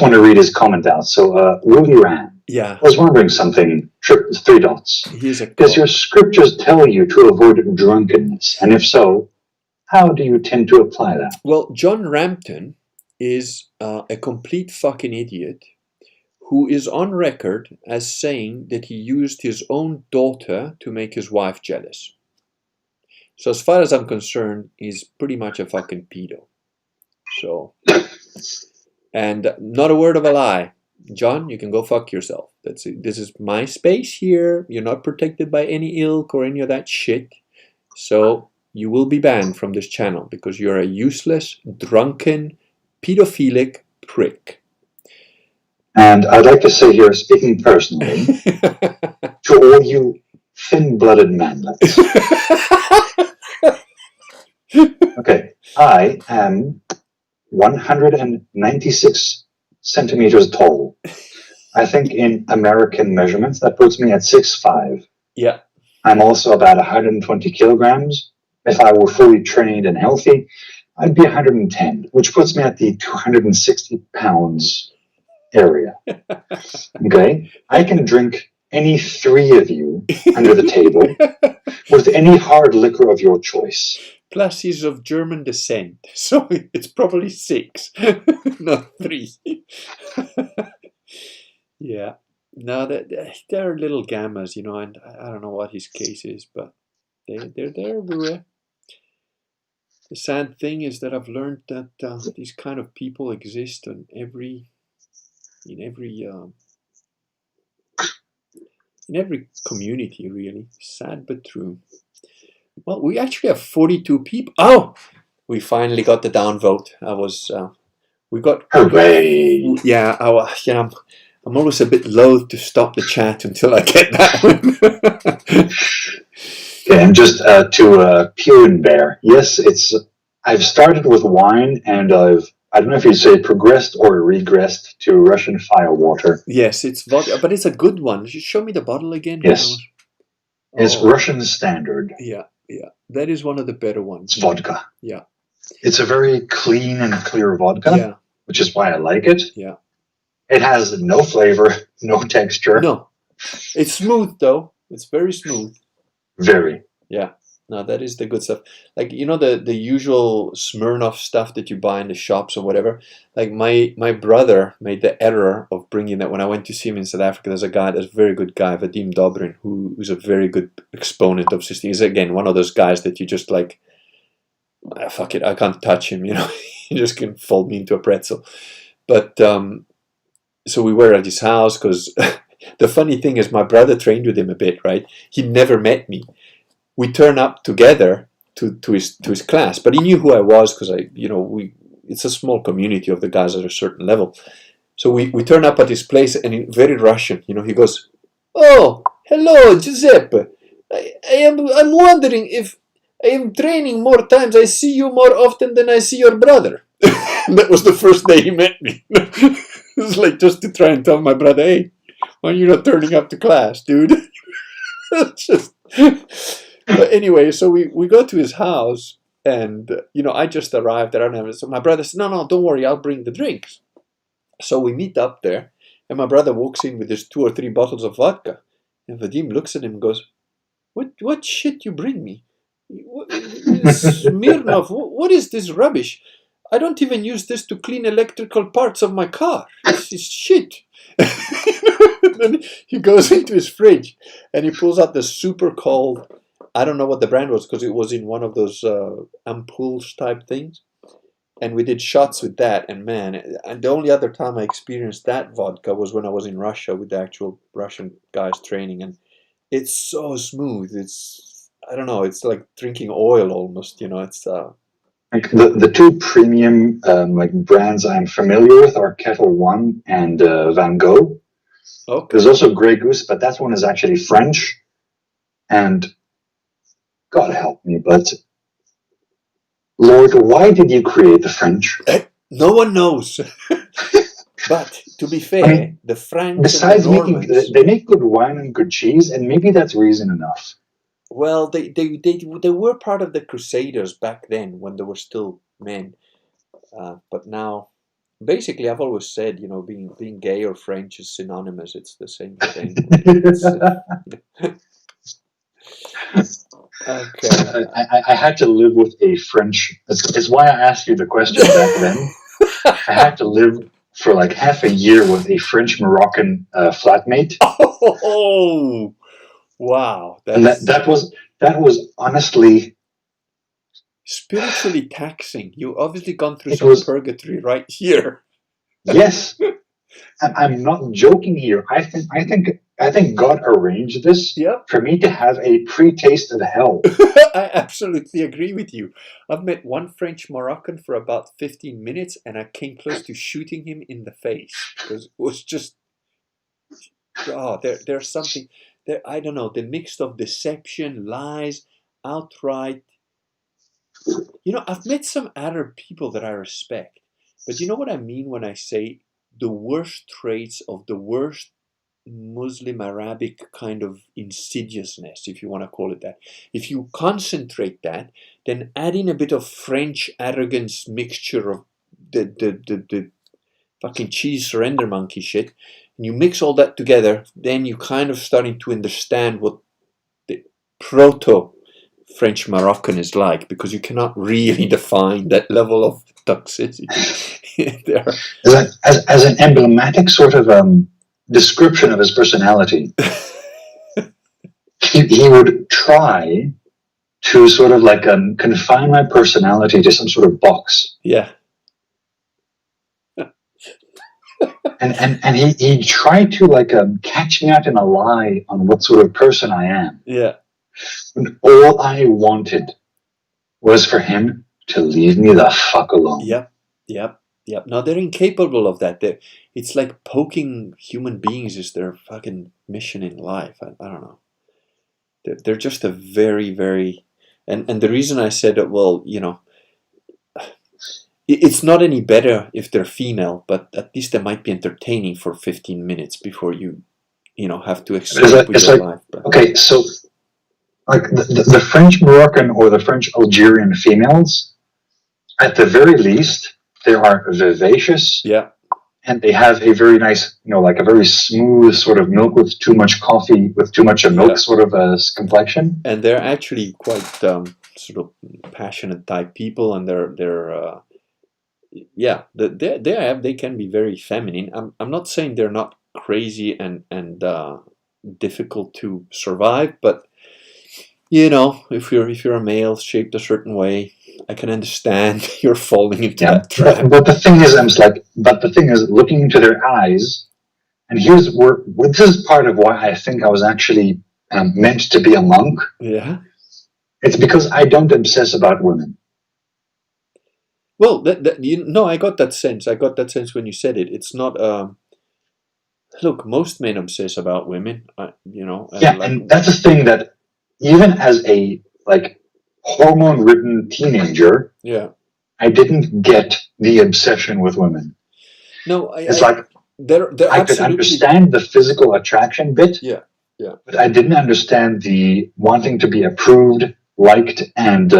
want to read his comment out. So, Rudy Ram. Yeah. I was wondering something. 3 dots. Does your scriptures tell you to avoid drunkenness? And if so, how do you tend to apply that? Well, John Rampton is a complete fucking idiot who is on record as saying that he used his own daughter to make his wife jealous. So as far as I'm concerned, he's pretty much a fucking pedo. So, and not a word of a lie. John, you can go fuck yourself. That's it. This is my space here. You're not protected by any ilk or any of that shit. So you will be banned from this channel because you're a useless, drunken, pedophilic prick. And I'd like to say here, speaking personally, to all you thin-blooded manlets. Okay, I am 196 centimeters tall. I think in American measurements, that puts me at 6'5". Yeah. I'm also about 120 kilograms. If I were fully trained and healthy, I'd be 110, which puts me at the 260 pounds area. Okay? I can drink any 3 of you under the table with any hard liquor of your choice. Plus he's of German descent, so it's probably 6, not 3. Yeah. No, they're little gammas, you know, and I don't know what his case is, but they're everywhere. The sad thing is that I've learned that these kind of people exist in every community, really. Sad but true. Well, we actually have 42 people. Oh, we finally got the downvote. Hooray! Yeah, I'm always a bit loath to stop the chat until I get that one. Okay, and just to Pew and Bear. Yes, I've started with wine, and I don't know if you'd say progressed or regressed to Russian firewater. Yes, it's vodka, but it's a good one. Just show me the bottle again. Yes. It's Russian standard. Yeah. That is one of the better ones. It's vodka. Yeah. It's a very clean and clear vodka, which is why I like it. Yeah. It has no flavor, no texture. No. It's smooth, though. It's very smooth. Very. Yeah. No, that is the good stuff. Like, you know, the usual Smirnoff stuff that you buy in the shops or whatever. Like, my brother made the error of bringing that when I went to see him in South Africa. There's a very good guy, Vadim Dobrin, who's a very good exponent of system. He's, again, one of those guys that you just like, fuck it, I can't touch him, you know. He just can fold me into a pretzel. But, so we were at his house because the funny thing is my brother trained with him a bit, right? He never met me. We turn up together to his class, but he knew who I was because it's a small community of the guys at a certain level. So we turn up at his place, and in very Russian, you know, he goes, "Oh, hello, Giuseppe. I'm wondering if I am training more times. I see you more often than I see your brother." That was the first day he met me. It was like just to try and tell my brother, "Hey, why are you not turning up to class, dude?" Just. But anyway, so we go to his house, and I just arrived there. So my brother said, "No, don't worry, I'll bring the drinks." So we meet up there, and my brother walks in with his 2 or 3 bottles of vodka, and Vadim looks at him and goes, "What shit you bring me? Smirnoff, what is this rubbish? I don't even use this to clean electrical parts of my car. This is shit." Then he goes into his fridge, and he pulls out the super cold, I don't know what the brand was because it was in one of those ampoules type things. And we did shots with that. And man, and the only other time I experienced that vodka was when I was in Russia with the actual Russian guys training. And it's so smooth. I don't know, it's like drinking oil almost, It's like the 2 premium brands I'm familiar with are Kettle One and Van Gogh. Okay. There's also Grey Goose, but that one is actually French. And God help me, but Lord, why did you create the French? No one knows. But to be fair, I mean, the Franks besides and the Normans, they make good wine and good cheese, and maybe that's reason enough. Well, they were part of the Crusaders back then when they were still men, but now, basically, I've always said, you know, being gay or French is synonymous. It's the same thing. Okay. So I had to live with a French. It's why I asked you the question back then. I had to live for like half a year with a French Moroccan flatmate. Oh, wow! And that was honestly spiritually taxing. You obviously gone through some purgatory right here. Yes, and I'm not joking here. I think God arranged this for me to have a pre-taste of hell. I absolutely agree with you. I've met one French Moroccan for about 15 minutes, and I came close to shooting him in the face because it was just, there's something there. I don't know, the mix of deception, lies, outright. You know, I've met some Arab people that I respect, but you know what I mean when I say the worst traits of the worst Muslim Arabic kind of insidiousness, if you want to call it that. If you concentrate that, then add in a bit of French arrogance mixture of the fucking cheese surrender monkey shit, and you mix all that together, then you kind of starting to understand what the proto French Moroccan is like, because you cannot really define that level of toxicity. as an emblematic sort of description of his personality, he would try to sort of like confine my personality to some sort of box. Yeah. and he tried to like catch me out in a lie on what sort of person I am. Yeah. And all I wanted was for him to leave me the fuck alone. Yep. No, they're incapable of that. It's like poking human beings is their fucking mission in life. I don't know. They're just a very, very... And the reason I said that, well, you know, it's not any better if they're female, but at least they might be entertaining for 15 minutes before you know, have to escape with your life. But. Okay, so like the French Moroccan or the French Algerian females, at the very least, they are vivacious. Yeah. And they have a very nice, you know, like a very smooth sort of milk with too much coffee, with too much of milk sort of complexion. And they're actually quite sort of passionate type people, and they can be very feminine. I'm not saying they're not crazy and difficult to survive, but you know, if you're a male shaped a certain way, I can understand you're falling into that trap. But the thing is, looking into their eyes, and here's where this is part of why I think I was actually meant to be a monk. Yeah. It's because I don't obsess about women. Well, I got that sense. I got that sense when you said it. It's not. Look, most men obsess about women. You know. And that's the thing that even as a hormone-ridden teenager, I didn't get the obsession with women. No, they're I could understand the physical attraction bit. Yeah. But I didn't understand the wanting to be approved, liked, and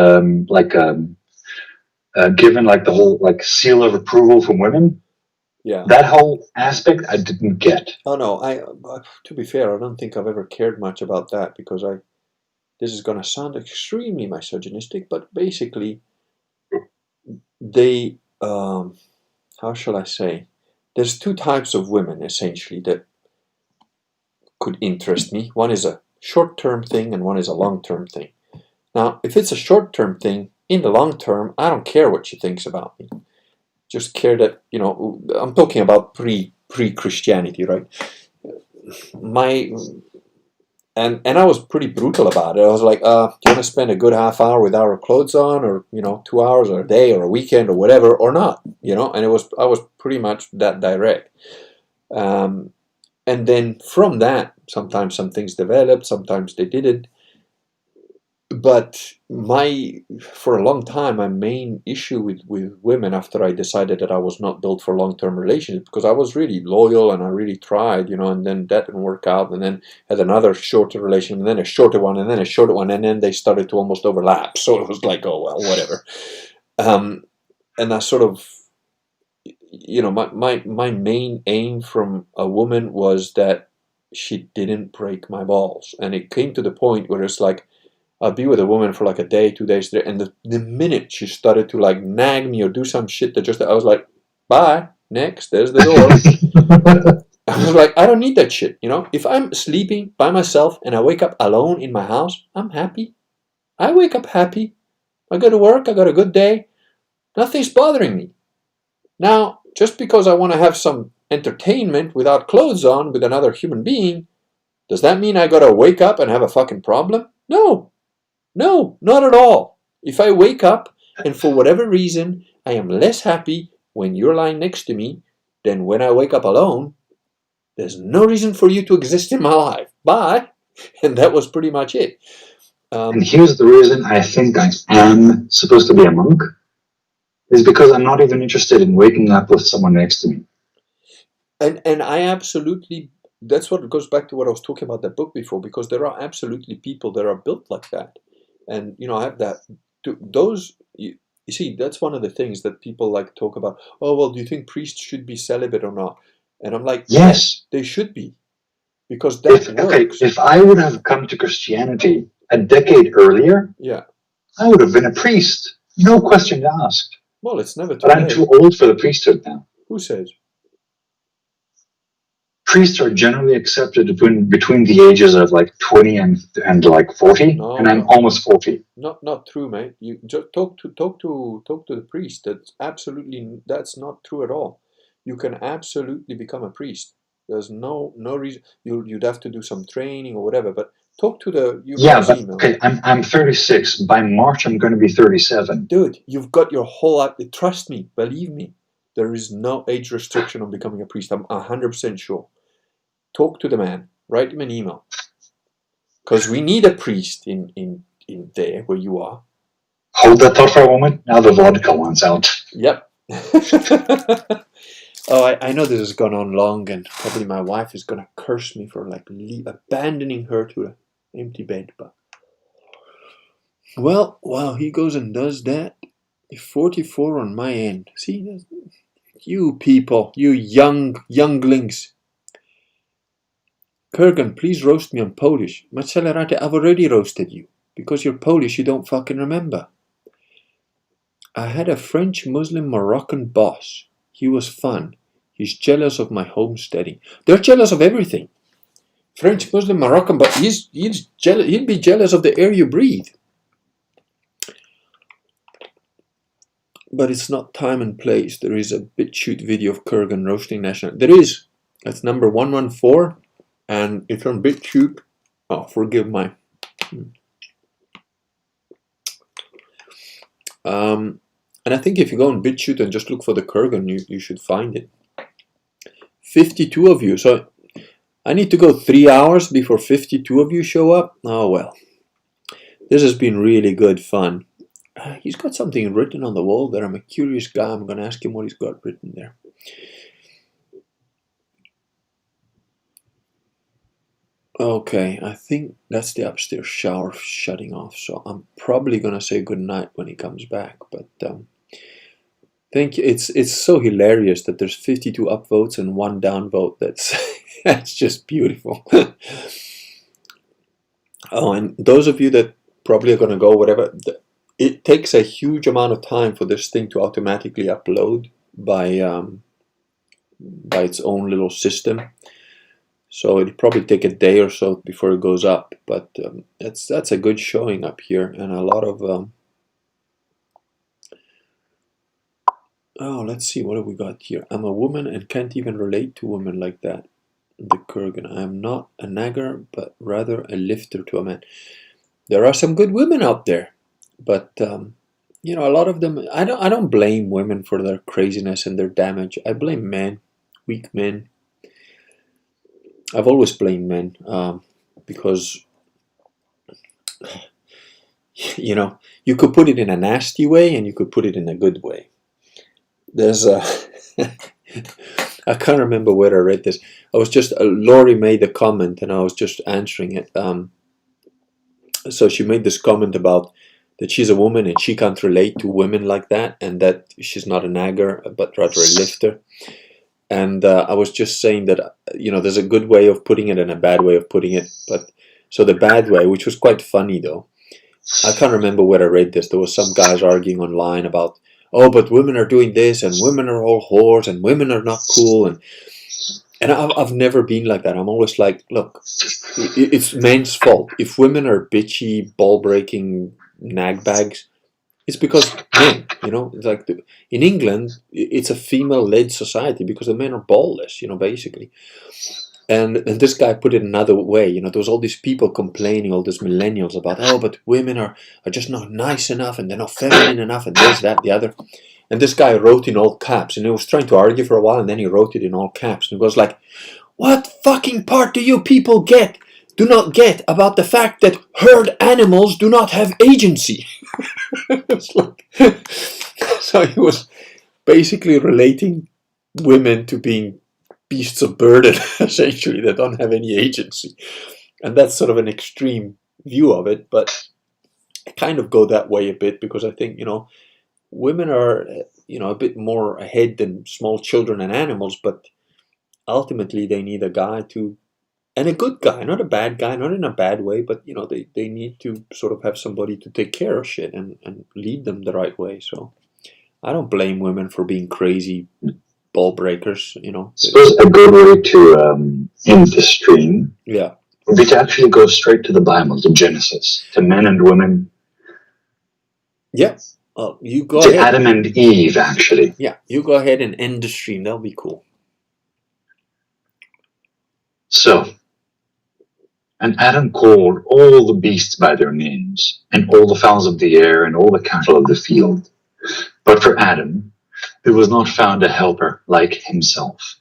given like the whole like seal of approval from women. Yeah. That whole aspect I didn't get. Oh no, to be fair, I don't think I've ever cared much about that, because this is going to sound extremely misogynistic, but basically they, how shall I say, there's two types of women essentially that could interest me. One is a short-term thing and one is a long-term thing. Now, if it's a short-term thing, in the long term, I don't care what she thinks about me. Just care that, you know, I'm talking about pre-Christianity, right? And I was pretty brutal about it. I was like, do you want to spend a good half hour without our clothes on, or, you know, 2 hours or a day or a weekend or whatever, or not, you know? And I was pretty much that direct. And then from that, sometimes some things developed, sometimes they didn't. But for a long time, my main issue with women, after I decided that I was not built for long-term relationships, because I was really loyal and I really tried, and then that didn't work out, and then had another shorter relation, and then a shorter one, and then a shorter one, and then they started to almost overlap. So it was like, oh well, whatever. And I sort of, my main aim from a woman was that she didn't break my balls, and it came to the point where it's like, I'd be with a woman for like a day, 2 days, and the minute she started to like nag me or do some shit that I was like, bye, next, there's the door. I was like, I don't need that shit, If I'm sleeping by myself and I wake up alone in my house, I'm happy. I wake up happy. I go to work, I got a good day. Nothing's bothering me. Now, just because I want to have some entertainment without clothes on with another human being, does that mean I gotta wake up and have a fucking problem? No. No, not at all. If I wake up and for whatever reason I am less happy when you're lying next to me than when I wake up alone, there's no reason for you to exist in my life. Bye. And that was pretty much it. And here's the reason I think I am supposed to be a monk, is because I'm not even interested in waking up with someone next to me. And I absolutely, that's what goes back to what I was talking about that book before, because there are absolutely people that are built like that. And, I have that, those, you see, that's one of the things that people like talk about. Oh, well, do you think priests should be celibate or not? And I'm like, yes, they should be. Because that works. Okay, if I would have come to Christianity a decade earlier, yeah, I would have been a priest. No question asked. Well, it's never too But I'm late. too old for the priesthood now. Who says? Priests are generally accepted between the ages of like 20 and like 40, no, and I'm almost 40. Not true, mate. You just talk to the priest. That's not true at all. You can absolutely become a priest. There's no reason. You'd have to do some training or whatever. But talk to the okay. I'm 36. By March, I'm going to be 37. Dude, you've got your whole life. Trust me, believe me. There is no age restriction on becoming a priest. I'm 100% sure. Talk to the man. Write him an email. Because we need a priest in there where you are. Hold that thought for a moment. Now the vodka wants out. Yep. Oh, I know this has gone on long, and probably my wife is going to curse me for like abandoning her to an empty bed. But well, while he goes and does that, 44 on my end. See, you people, you younglings. Kurgan, please roast me on Polish. Macelerate, I've already roasted you. Because you're Polish, you don't fucking remember. I had a French Muslim Moroccan boss. He was fun. He's jealous of my homesteading. They're jealous of everything. French Muslim Moroccan, but he's jealous. He'd be jealous of the air you breathe. But it's not time and place. There is a BitChute video of Kurgan roasting national. There is. That's number 114. And it's on BitChute. Oh, forgive my... and I think if you go on BitChute and just look for the Kurgan, you should find it. 52 of you. So I need to go 3 hours before 52 of you show up. Oh well. This has been really good fun. He's got something written on the wall there. I'm a curious guy. I'm going to ask him what he's got written there. Okay, I think that's the upstairs shower shutting off. So I'm probably going to say goodnight when he comes back. But thank you. It's so hilarious that there's 52 upvotes and 1 downvote. That's just beautiful. Oh, and those of you that probably are going to go whatever, it takes a huge amount of time for this thing to automatically upload by its own little system. So it'll probably take a day or so before it goes up. But that's a good showing up here, and a lot of oh, let's see, what have we got here? I'm a woman and can't even relate to women like that. The Kurgan. I am not a nagger, but rather a lifter to a man. There are some good women out there, but you know, a lot of them. I don't blame women for their craziness and their damage. I blame men, weak men. I've always blamed men because you know, you could put it in a nasty way and you could put it in a good way. There's a I can't remember where I read this. I was just Laurie made a comment and I was just answering it. So she made this comment about that she's a woman and she can't relate to women like that, and that she's not a nagger but rather a lifter. And I was just saying that, you know, there's a good way of putting it and a bad way of putting it. But so the bad way, which was quite funny though, I can't remember where I read this. There was some guys arguing online about, oh, but women are doing this and women are all whores and women are not cool. And I've never been like that. I'm always like, look, it's men's fault. If women are bitchy, ball-breaking nag bags, it's because men, you know, it's like in England, it's a female-led society because the men are ballless, you know, basically. And this guy put it another way, you know, there was all these people complaining, all these millennials about, oh, but women are just not nice enough and they're not feminine enough and this, that, the other. And this guy wrote in all caps and he was trying to argue for a while and then he wrote it in all caps. And he was like, what fucking part do you people do not get about the fact that herd animals do not have agency? It's like, so he was basically relating women to being beasts of burden, essentially, that don't have any agency. And that's sort of an extreme view of it, but I kind of go that way a bit because I think, you know, women are, you know, a bit more ahead than small children and animals, but ultimately they need a guy to, and a good guy, not a bad guy, not in a bad way, but, you know, they need to sort of have somebody to take care of shit and lead them the right way. So I don't blame women for being crazy ball breakers, you know. Suppose a good way to end the stream would be to actually go straight to the Bible, to Genesis, to men and women. Yeah. You go to ahead. Adam and Eve, actually. Yeah, you go ahead and end the stream. That'll be cool. So, and Adam called all the beasts by their names, and all the fowls of the air, and all the cattle of the field. But for Adam, there was not found a helper like himself.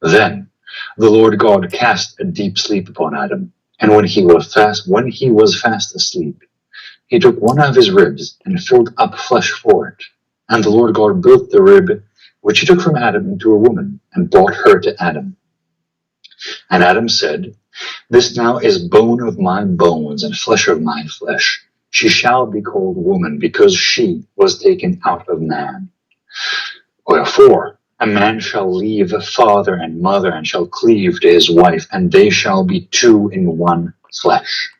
Then the Lord God cast a deep sleep upon Adam, and when he was fast asleep, he took one of his ribs and filled up flesh for it. And the Lord God built the rib which he took from Adam into a woman, and brought her to Adam. And Adam said, this now is bone of my bones and flesh of my flesh. She shall be called woman, because she was taken out of man. Wherefore, a man shall leave father and mother, and shall cleave to his wife, and they shall be two in one flesh.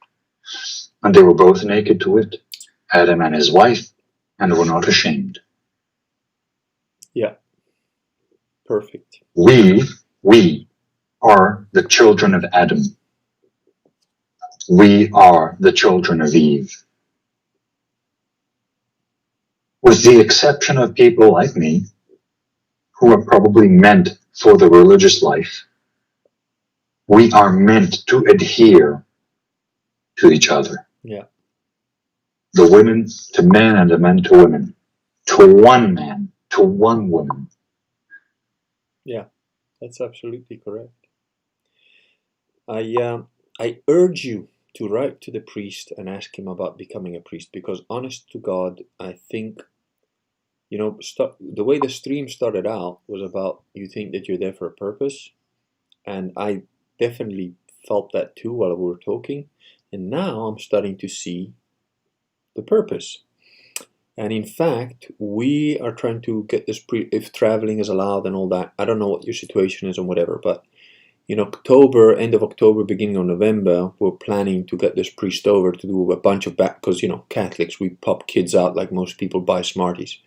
And they were both naked to it, Adam and his wife, and were not ashamed. Yeah. Perfect. We are the children of Adam. We are the children of Eve. With the exception of people like me, who are probably meant for the religious life, we are meant to adhere to each other. Yeah. The women to men and the men to women. To one man, to one woman. Yeah, that's absolutely correct. I urge you to write to the priest and ask him about becoming a priest, because honest to God, I think, you know, the way the stream started out was about you think that you're there for a purpose, and I definitely felt that too while we were talking, and now I'm starting to see the purpose. And in fact, we are trying to get this if traveling is allowed and all that. I don't know what your situation is and whatever, but in October, end of October, beginning of November, we're planning to get this priest over to do a bunch of because, you know, Catholics, we pop kids out like most people buy Smarties.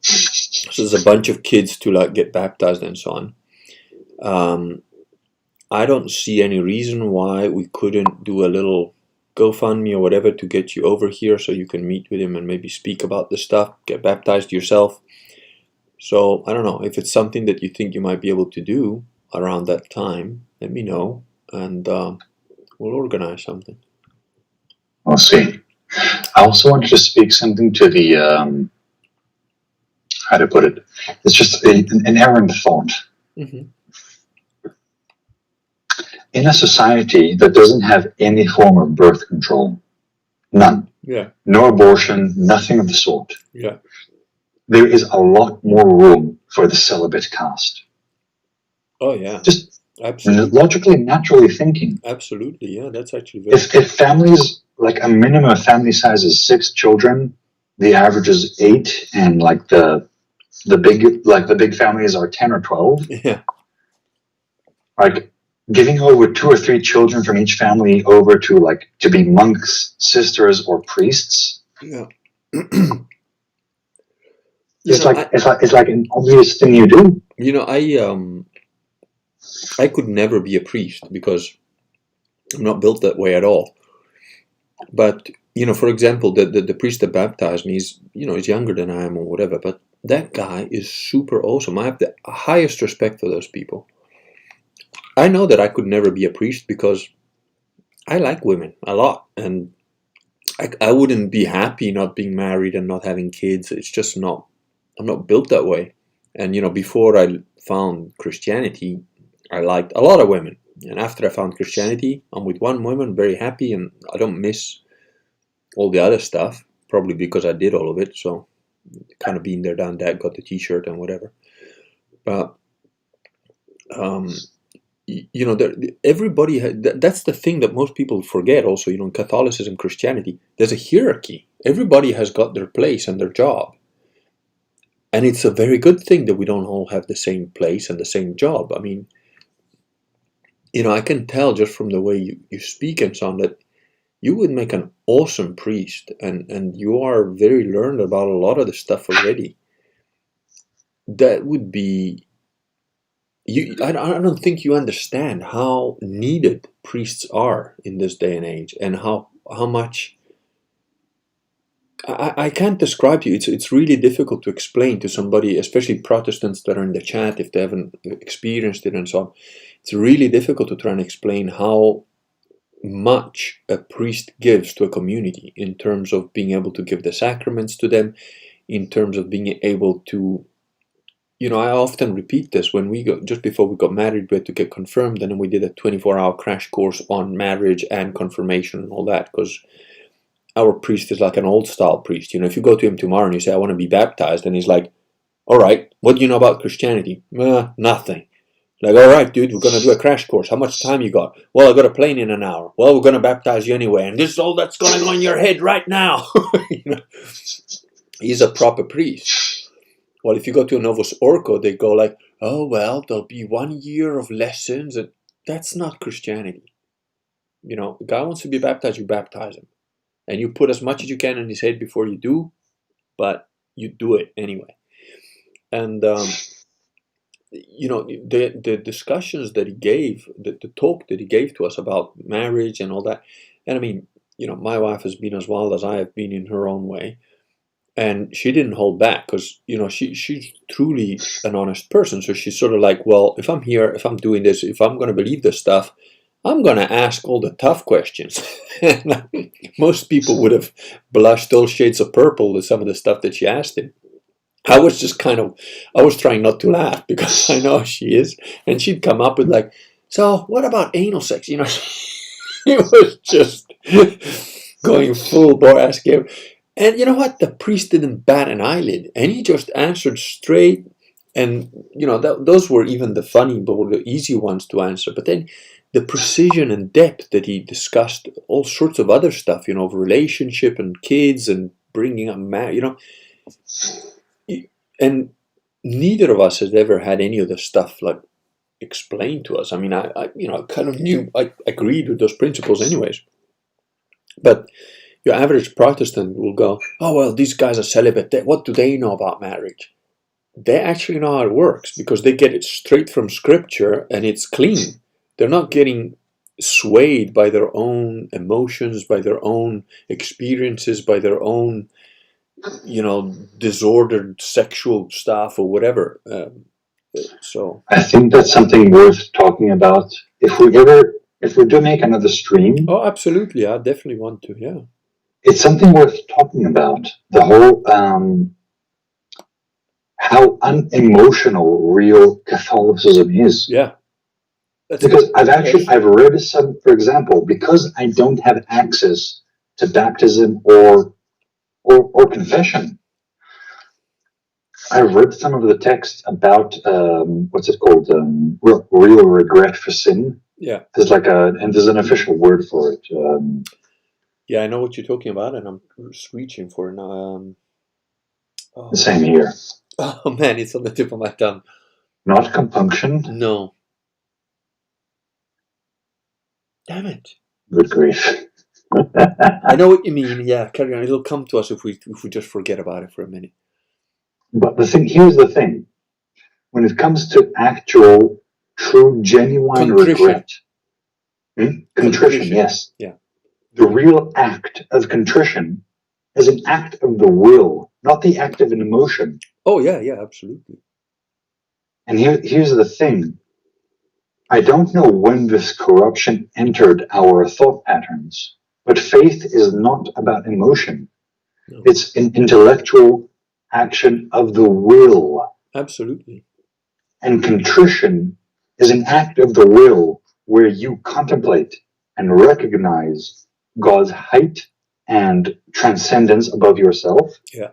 So there's a bunch of kids to like get baptized and so on. I don't see any reason why we couldn't do a little GoFundMe or whatever to get you over here so you can meet with him and maybe speak about this stuff, get baptized yourself. So I don't know, if it's something that you think you might be able to do around that time, let me know, and we'll organize something. We'll see. I also wanted to speak something to the, how to put it, it's just an errant thought. Mm-hmm. In a society that doesn't have any form of birth control, none, Yeah. No abortion, nothing of the sort. Yeah. There is a lot more room for the celibate caste. Oh, yeah. Just absolutely. Logically, naturally thinking. Absolutely, yeah. That's actually very if families, like a minimum family size is 6 children, the average is 8, and like the big families are 10 or 12. Yeah. Like giving over 2 or 3 children from each family over to be monks, sisters, or priests. Yeah. It's like an obvious thing you do. I could never be a priest because I'm not built that way at all. But for example, the priest that baptized me is younger than I am or whatever. But that guy is super awesome. I have the highest respect for those people. I know that I could never be a priest because I like women a lot, and I wouldn't be happy not being married and not having kids. It's just not. I'm not built that way. And before I found Christianity, I liked a lot of women. And after I found Christianity, I'm with one woman, very happy, and I don't miss all the other stuff, probably because I did all of it. So kind of been there, done that, got the t-shirt and whatever. But, everybody, that's the thing that most people forget also, in Catholicism, Christianity, there's a hierarchy. Everybody has got their place and their job. And it's a very good thing that we don't all have the same place and the same job. I mean, I can tell just from the way you speak and so on that you would make an awesome priest, and you are very learned about a lot of the stuff already. That would be... I don't think you understand how needed priests are in this day and age, and how much... I can't describe to you. It's really difficult to explain to somebody, especially Protestants that are in the chat, if they haven't experienced it and so on. It's really difficult to try and explain how much a priest gives to a community in terms of being able to give the sacraments to them, in terms of being able to... I often repeat this. When just before we got married, we had to get confirmed, and then we did a 24-hour crash course on marriage and confirmation and all that, because our priest is like an old style priest. If you go to him tomorrow and you say, I want to be baptized, and he's like, all right, what do you know about Christianity? Nothing. Like, all right, dude, we're going to do a crash course. How much time you got? Well, I got a plane in an hour. Well, we're going to baptize you anyway, and this is all that's going to go in your head right now. He's a proper priest. Well, if you go to a Novus Ordo, they go like, oh, well, there'll be 1 year of lessons. And that's not Christianity. The guy wants to be baptized, you baptize him. And you put as much as you can in his head before you do, but you do it anyway. And, the discussions that he gave, the talk that he gave to us about marriage and all that. And I mean, my wife has been as wild as I have been in her own way. And she didn't hold back because, she's truly an honest person. So she's sort of like, well, if I'm here, if I'm doing this, if I'm going to believe this stuff, I'm going to ask all the tough questions. Most people would have blushed all shades of purple with some of the stuff that she asked him. I was just I was trying not to laugh because I know she is. And she'd come up with like, so what about anal sex? It was just going full bore asking. And you know what? The priest didn't bat an eyelid. And he just answered straight. And, those were even the funny, but were the easy ones to answer. But then the precision and depth that he discussed all sorts of other stuff, of relationship and kids and bringing up marriage, and neither of us has ever had any of the stuff like explained to us. I mean, I kind of knew, I agreed with those principles anyways. But your average Protestant will go, oh, well, these guys are celibate. What do they know about marriage? They actually know how it works because they get it straight from Scripture and it's clean. They're not getting swayed by their own emotions, by their own experiences, by their own, disordered sexual stuff or whatever. So I think that's something worth talking about. If we do make another stream. Oh, absolutely. I definitely want to, yeah. It's something worth talking about. The whole, how unemotional real Catholicism is. Yeah. Because I've read some, for example, because I don't have access to baptism or confession. I read some of the text about what's it called? Real regret for sin. Yeah. There's there's an official word for it. Yeah, I know what you're talking about, and I'm reaching for it now. The same here. Oh man, it's on the tip of my tongue. Not compunction. No. Damn it. Good grief. I know what you mean. Yeah, carry on. It'll come to us if we just forget about it for a minute. But here's the thing. When it comes to actual, true, genuine regret. Contrition, yes. Yeah. The real act of contrition is an act of the will, not the act of an emotion. Oh, yeah, absolutely. And here's the thing. I don't know when this corruption entered our thought patterns, but faith is not about emotion. No. It's an intellectual action of the will. Absolutely. And contrition is an act of the will where you contemplate and recognize God's height and transcendence above yourself. Yeah.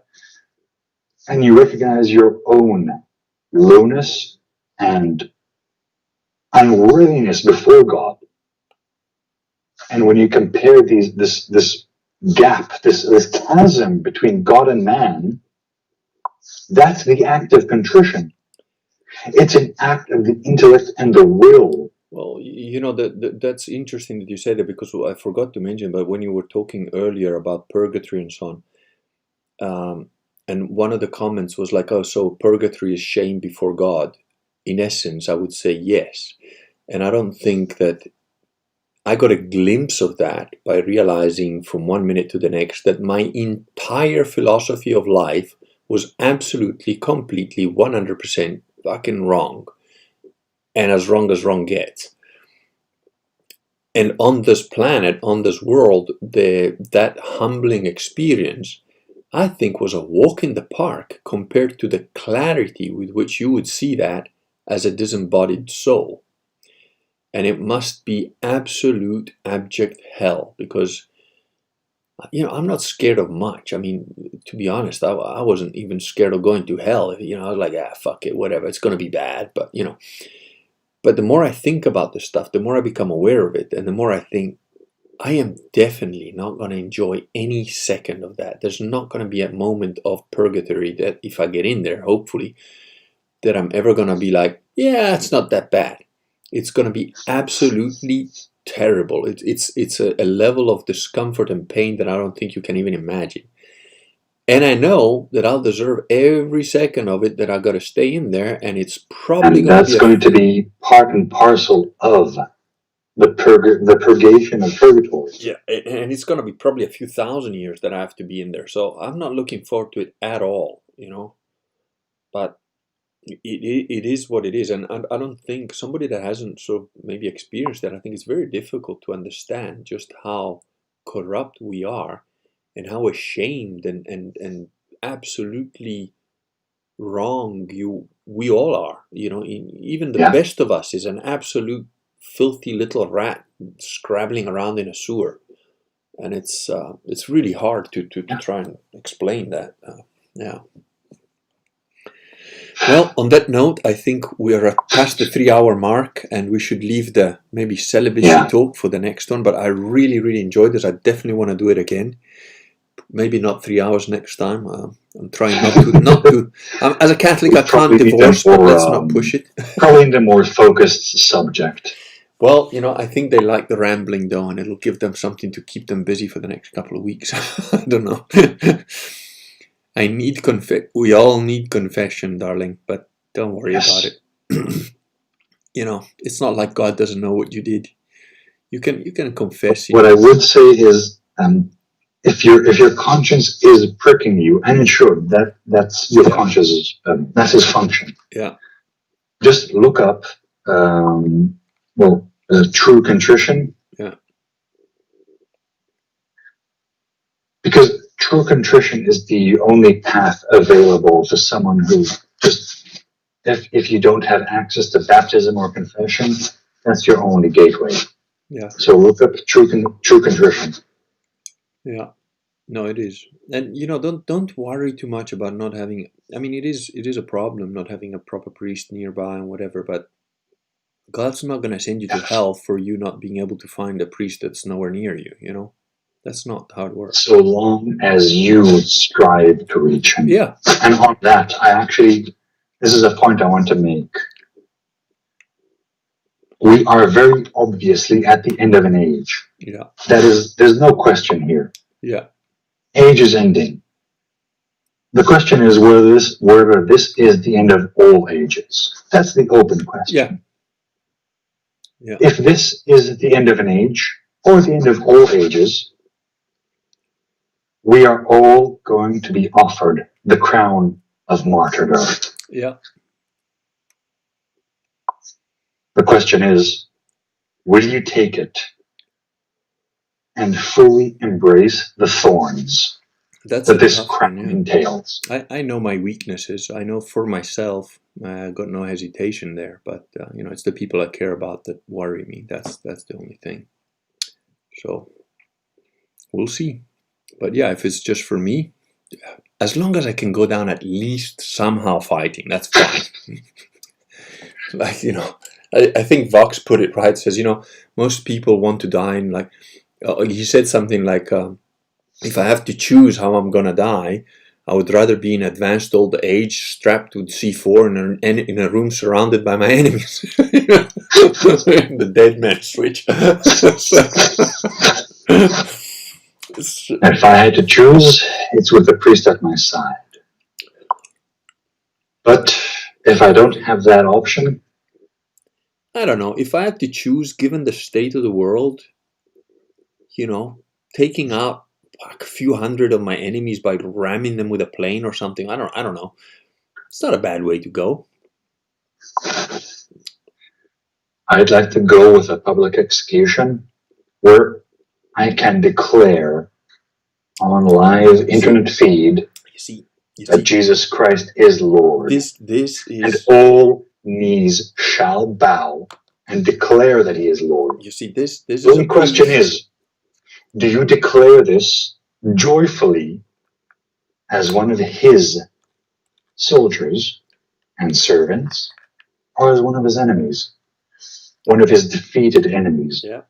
And you recognize your own lowness and unworthiness before God. And when you compare this gap, this chasm between God and man, that's the act of contrition. It's an act of the intellect and the will. Well, that's interesting that you say that, because I forgot to mention, but when you were talking earlier about purgatory and so on, and one of the comments was like, oh, so purgatory is shame before God. In essence, I would say yes. And I don't think that I got a glimpse of that by realizing from one minute to the next that my entire philosophy of life was absolutely, completely, 100% fucking wrong. And as wrong gets. And on this planet, on this world, that humbling experience, I think, was a walk in the park compared to the clarity with which you would see that as a disembodied soul. And it must be absolute abject hell, because I'm not scared of much. I mean, to be honest, I wasn't even scared of going to hell. I was like, fuck it, whatever, it's going to be bad. But But the more I think about this stuff, the more I become aware of it, and the more I think, I am definitely not going to enjoy any second of that. There's not going to be a moment of purgatory that, if I get in there, hopefully, that I'm ever going to be like, yeah, it's not that bad. It's going to be absolutely terrible. It's a level of discomfort and pain that I don't think you can even imagine. And I know that I'll deserve every second of it, that I got to stay in there, and it's probably going to be part and parcel of the purgation of purgatory. Yeah, and it's going to be probably a few thousand years that I have to be in there. So I'm not looking forward to it at all, But it is what it is, and I don't think somebody that hasn't sort of maybe experienced that, I think it's very difficult to understand just how corrupt we are. And how ashamed and absolutely wrong we all are. Even the best of us is an absolute filthy little rat scrabbling around in a sewer, and it's really hard to try and explain that. Well, on that note, I think we are past the 3-hour mark, and we should leave the maybe celibacy talk for the next one. But I really, really enjoyed this. I definitely want to do it again. Maybe not 3 hours next time. I'm trying not to. As a Catholic, I can't divorce, but let's not push it. Probably in a more focused subject. Well, I think they like the rambling though, and it'll give them something to keep them busy for the next couple of weeks. I don't know. I need we all need confession, darling, but don't worry about it. It's not like God doesn't know what you did. You can confess. What I would say is, if your conscience is pricking you, and it should, that's your conscience, that's his function. Yeah. Just look up, true contrition. Yeah. Because true contrition is the only path available to someone who just, if you don't have access to baptism or confession, that's your only gateway. Yeah. So look up true contrition. Yeah. No, it is. And don't worry too much about not having. I mean, it is a problem not having a proper priest nearby and whatever. But God's not going to send you to hell for you not being able to find a priest that's nowhere near you. That's not how it works. So long as you strive to reach him. Yeah. And on that, this is a point I want to make. We are very obviously at the end of an age. Yeah. There's no question here. Yeah. Age is ending. The question is whether this is the end of all ages. That's the open question. Yeah. If this is the end of an age, or the end of all ages, we are all going to be offered the crown of martyrdom. Yeah. The question is, will you take it and fully embrace the thorns that this crown entails? I know my weaknesses. I know for myself, I got no hesitation there. But it's the people I care about that worry me. That's the only thing. So we'll see. But yeah, if it's just for me, as long as I can go down at least somehow fighting, that's fine. I think Vox put it right. Says, most people want to die in he said something like, if I have to choose how I'm gonna die, I would rather be in advanced old age, strapped with C4 in a room surrounded by my enemies. The dead man switch. If I had to choose, it's with the priest at my side. But if I don't have that option, I don't know. If I had to choose, given the state of the world, taking out a few hundred of my enemies by ramming them with a plane or something, I don't know. It's not a bad way to go. I'd like to go with a public execution where I can declare on live internet feed that Jesus Christ is Lord. This is, and all knees shall bow and declare that he is Lord. You see, this the only question is, do you declare this joyfully as one of his soldiers and servants, or as one of his enemies, one of his defeated enemies? Yeah.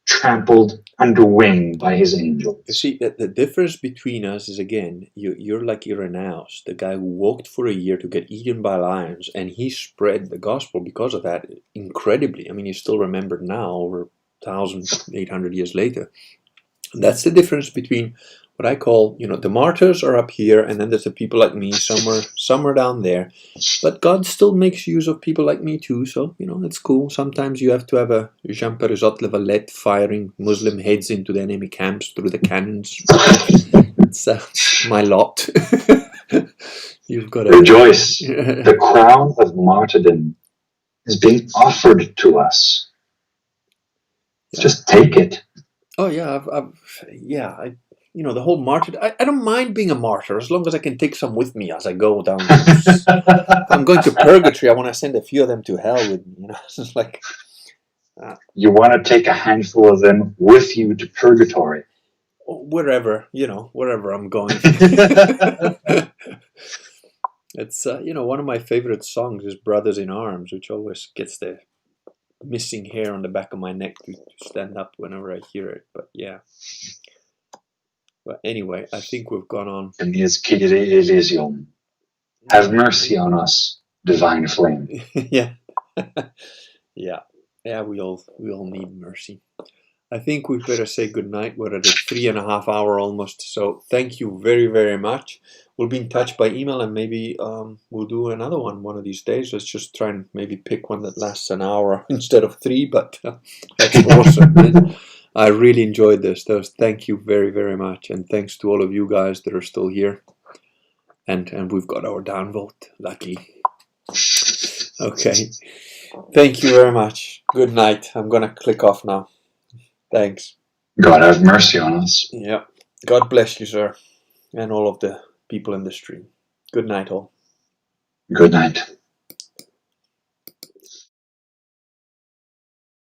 Trampled under wing by his angels. You see, that the difference between us is, again, you're like Irenaeus, the guy who walked for a year to get eaten by lions, and he spread the gospel because of that incredibly. I mean, he's still remembered now, over 1,800 years later. And that's the difference between what I call, the martyrs are up here, and then there's the people like me somewhere down there. But God still makes use of people like me too, so, it's cool. Sometimes you have to have a Jean Perizot Le Valette firing Muslim heads into the enemy camps through the cannons. It's my lot. You've got to rejoice. The crown of martyrdom is being offered to us. Yeah. Just take it. Oh yeah, the whole martyr. I don't mind being a martyr as long as I can take some with me as I go down. I'm going to Purgatory. I want to send a few of them to hell with me. It's like you want to take a handful of them with you to Purgatory, wherever wherever I'm going. It's one of my favorite songs is "Brothers in Arms," which always gets the missing hair on the back of my neck to stand up whenever I hear it. But yeah. But anyway, I think we've gone on. Have mercy on us, divine flame. Yeah. Yeah, we all need mercy. I think we better say goodnight. We're at a 3.5 hour almost. So thank you very, very much. We'll be in touch by email, and maybe we'll do another one of these days. Let's just try and maybe pick one that lasts an hour instead of 3, but that's awesome. I really enjoyed this. Thank you very, very much. And thanks to all of you guys that are still here. And we've got our downvote, luckily. Okay. Thank you very much. Good night. I'm going to click off now. Thanks. God have mercy on us. Yeah. God bless you, sir. And all of the people in the stream. Good night, all. Good night.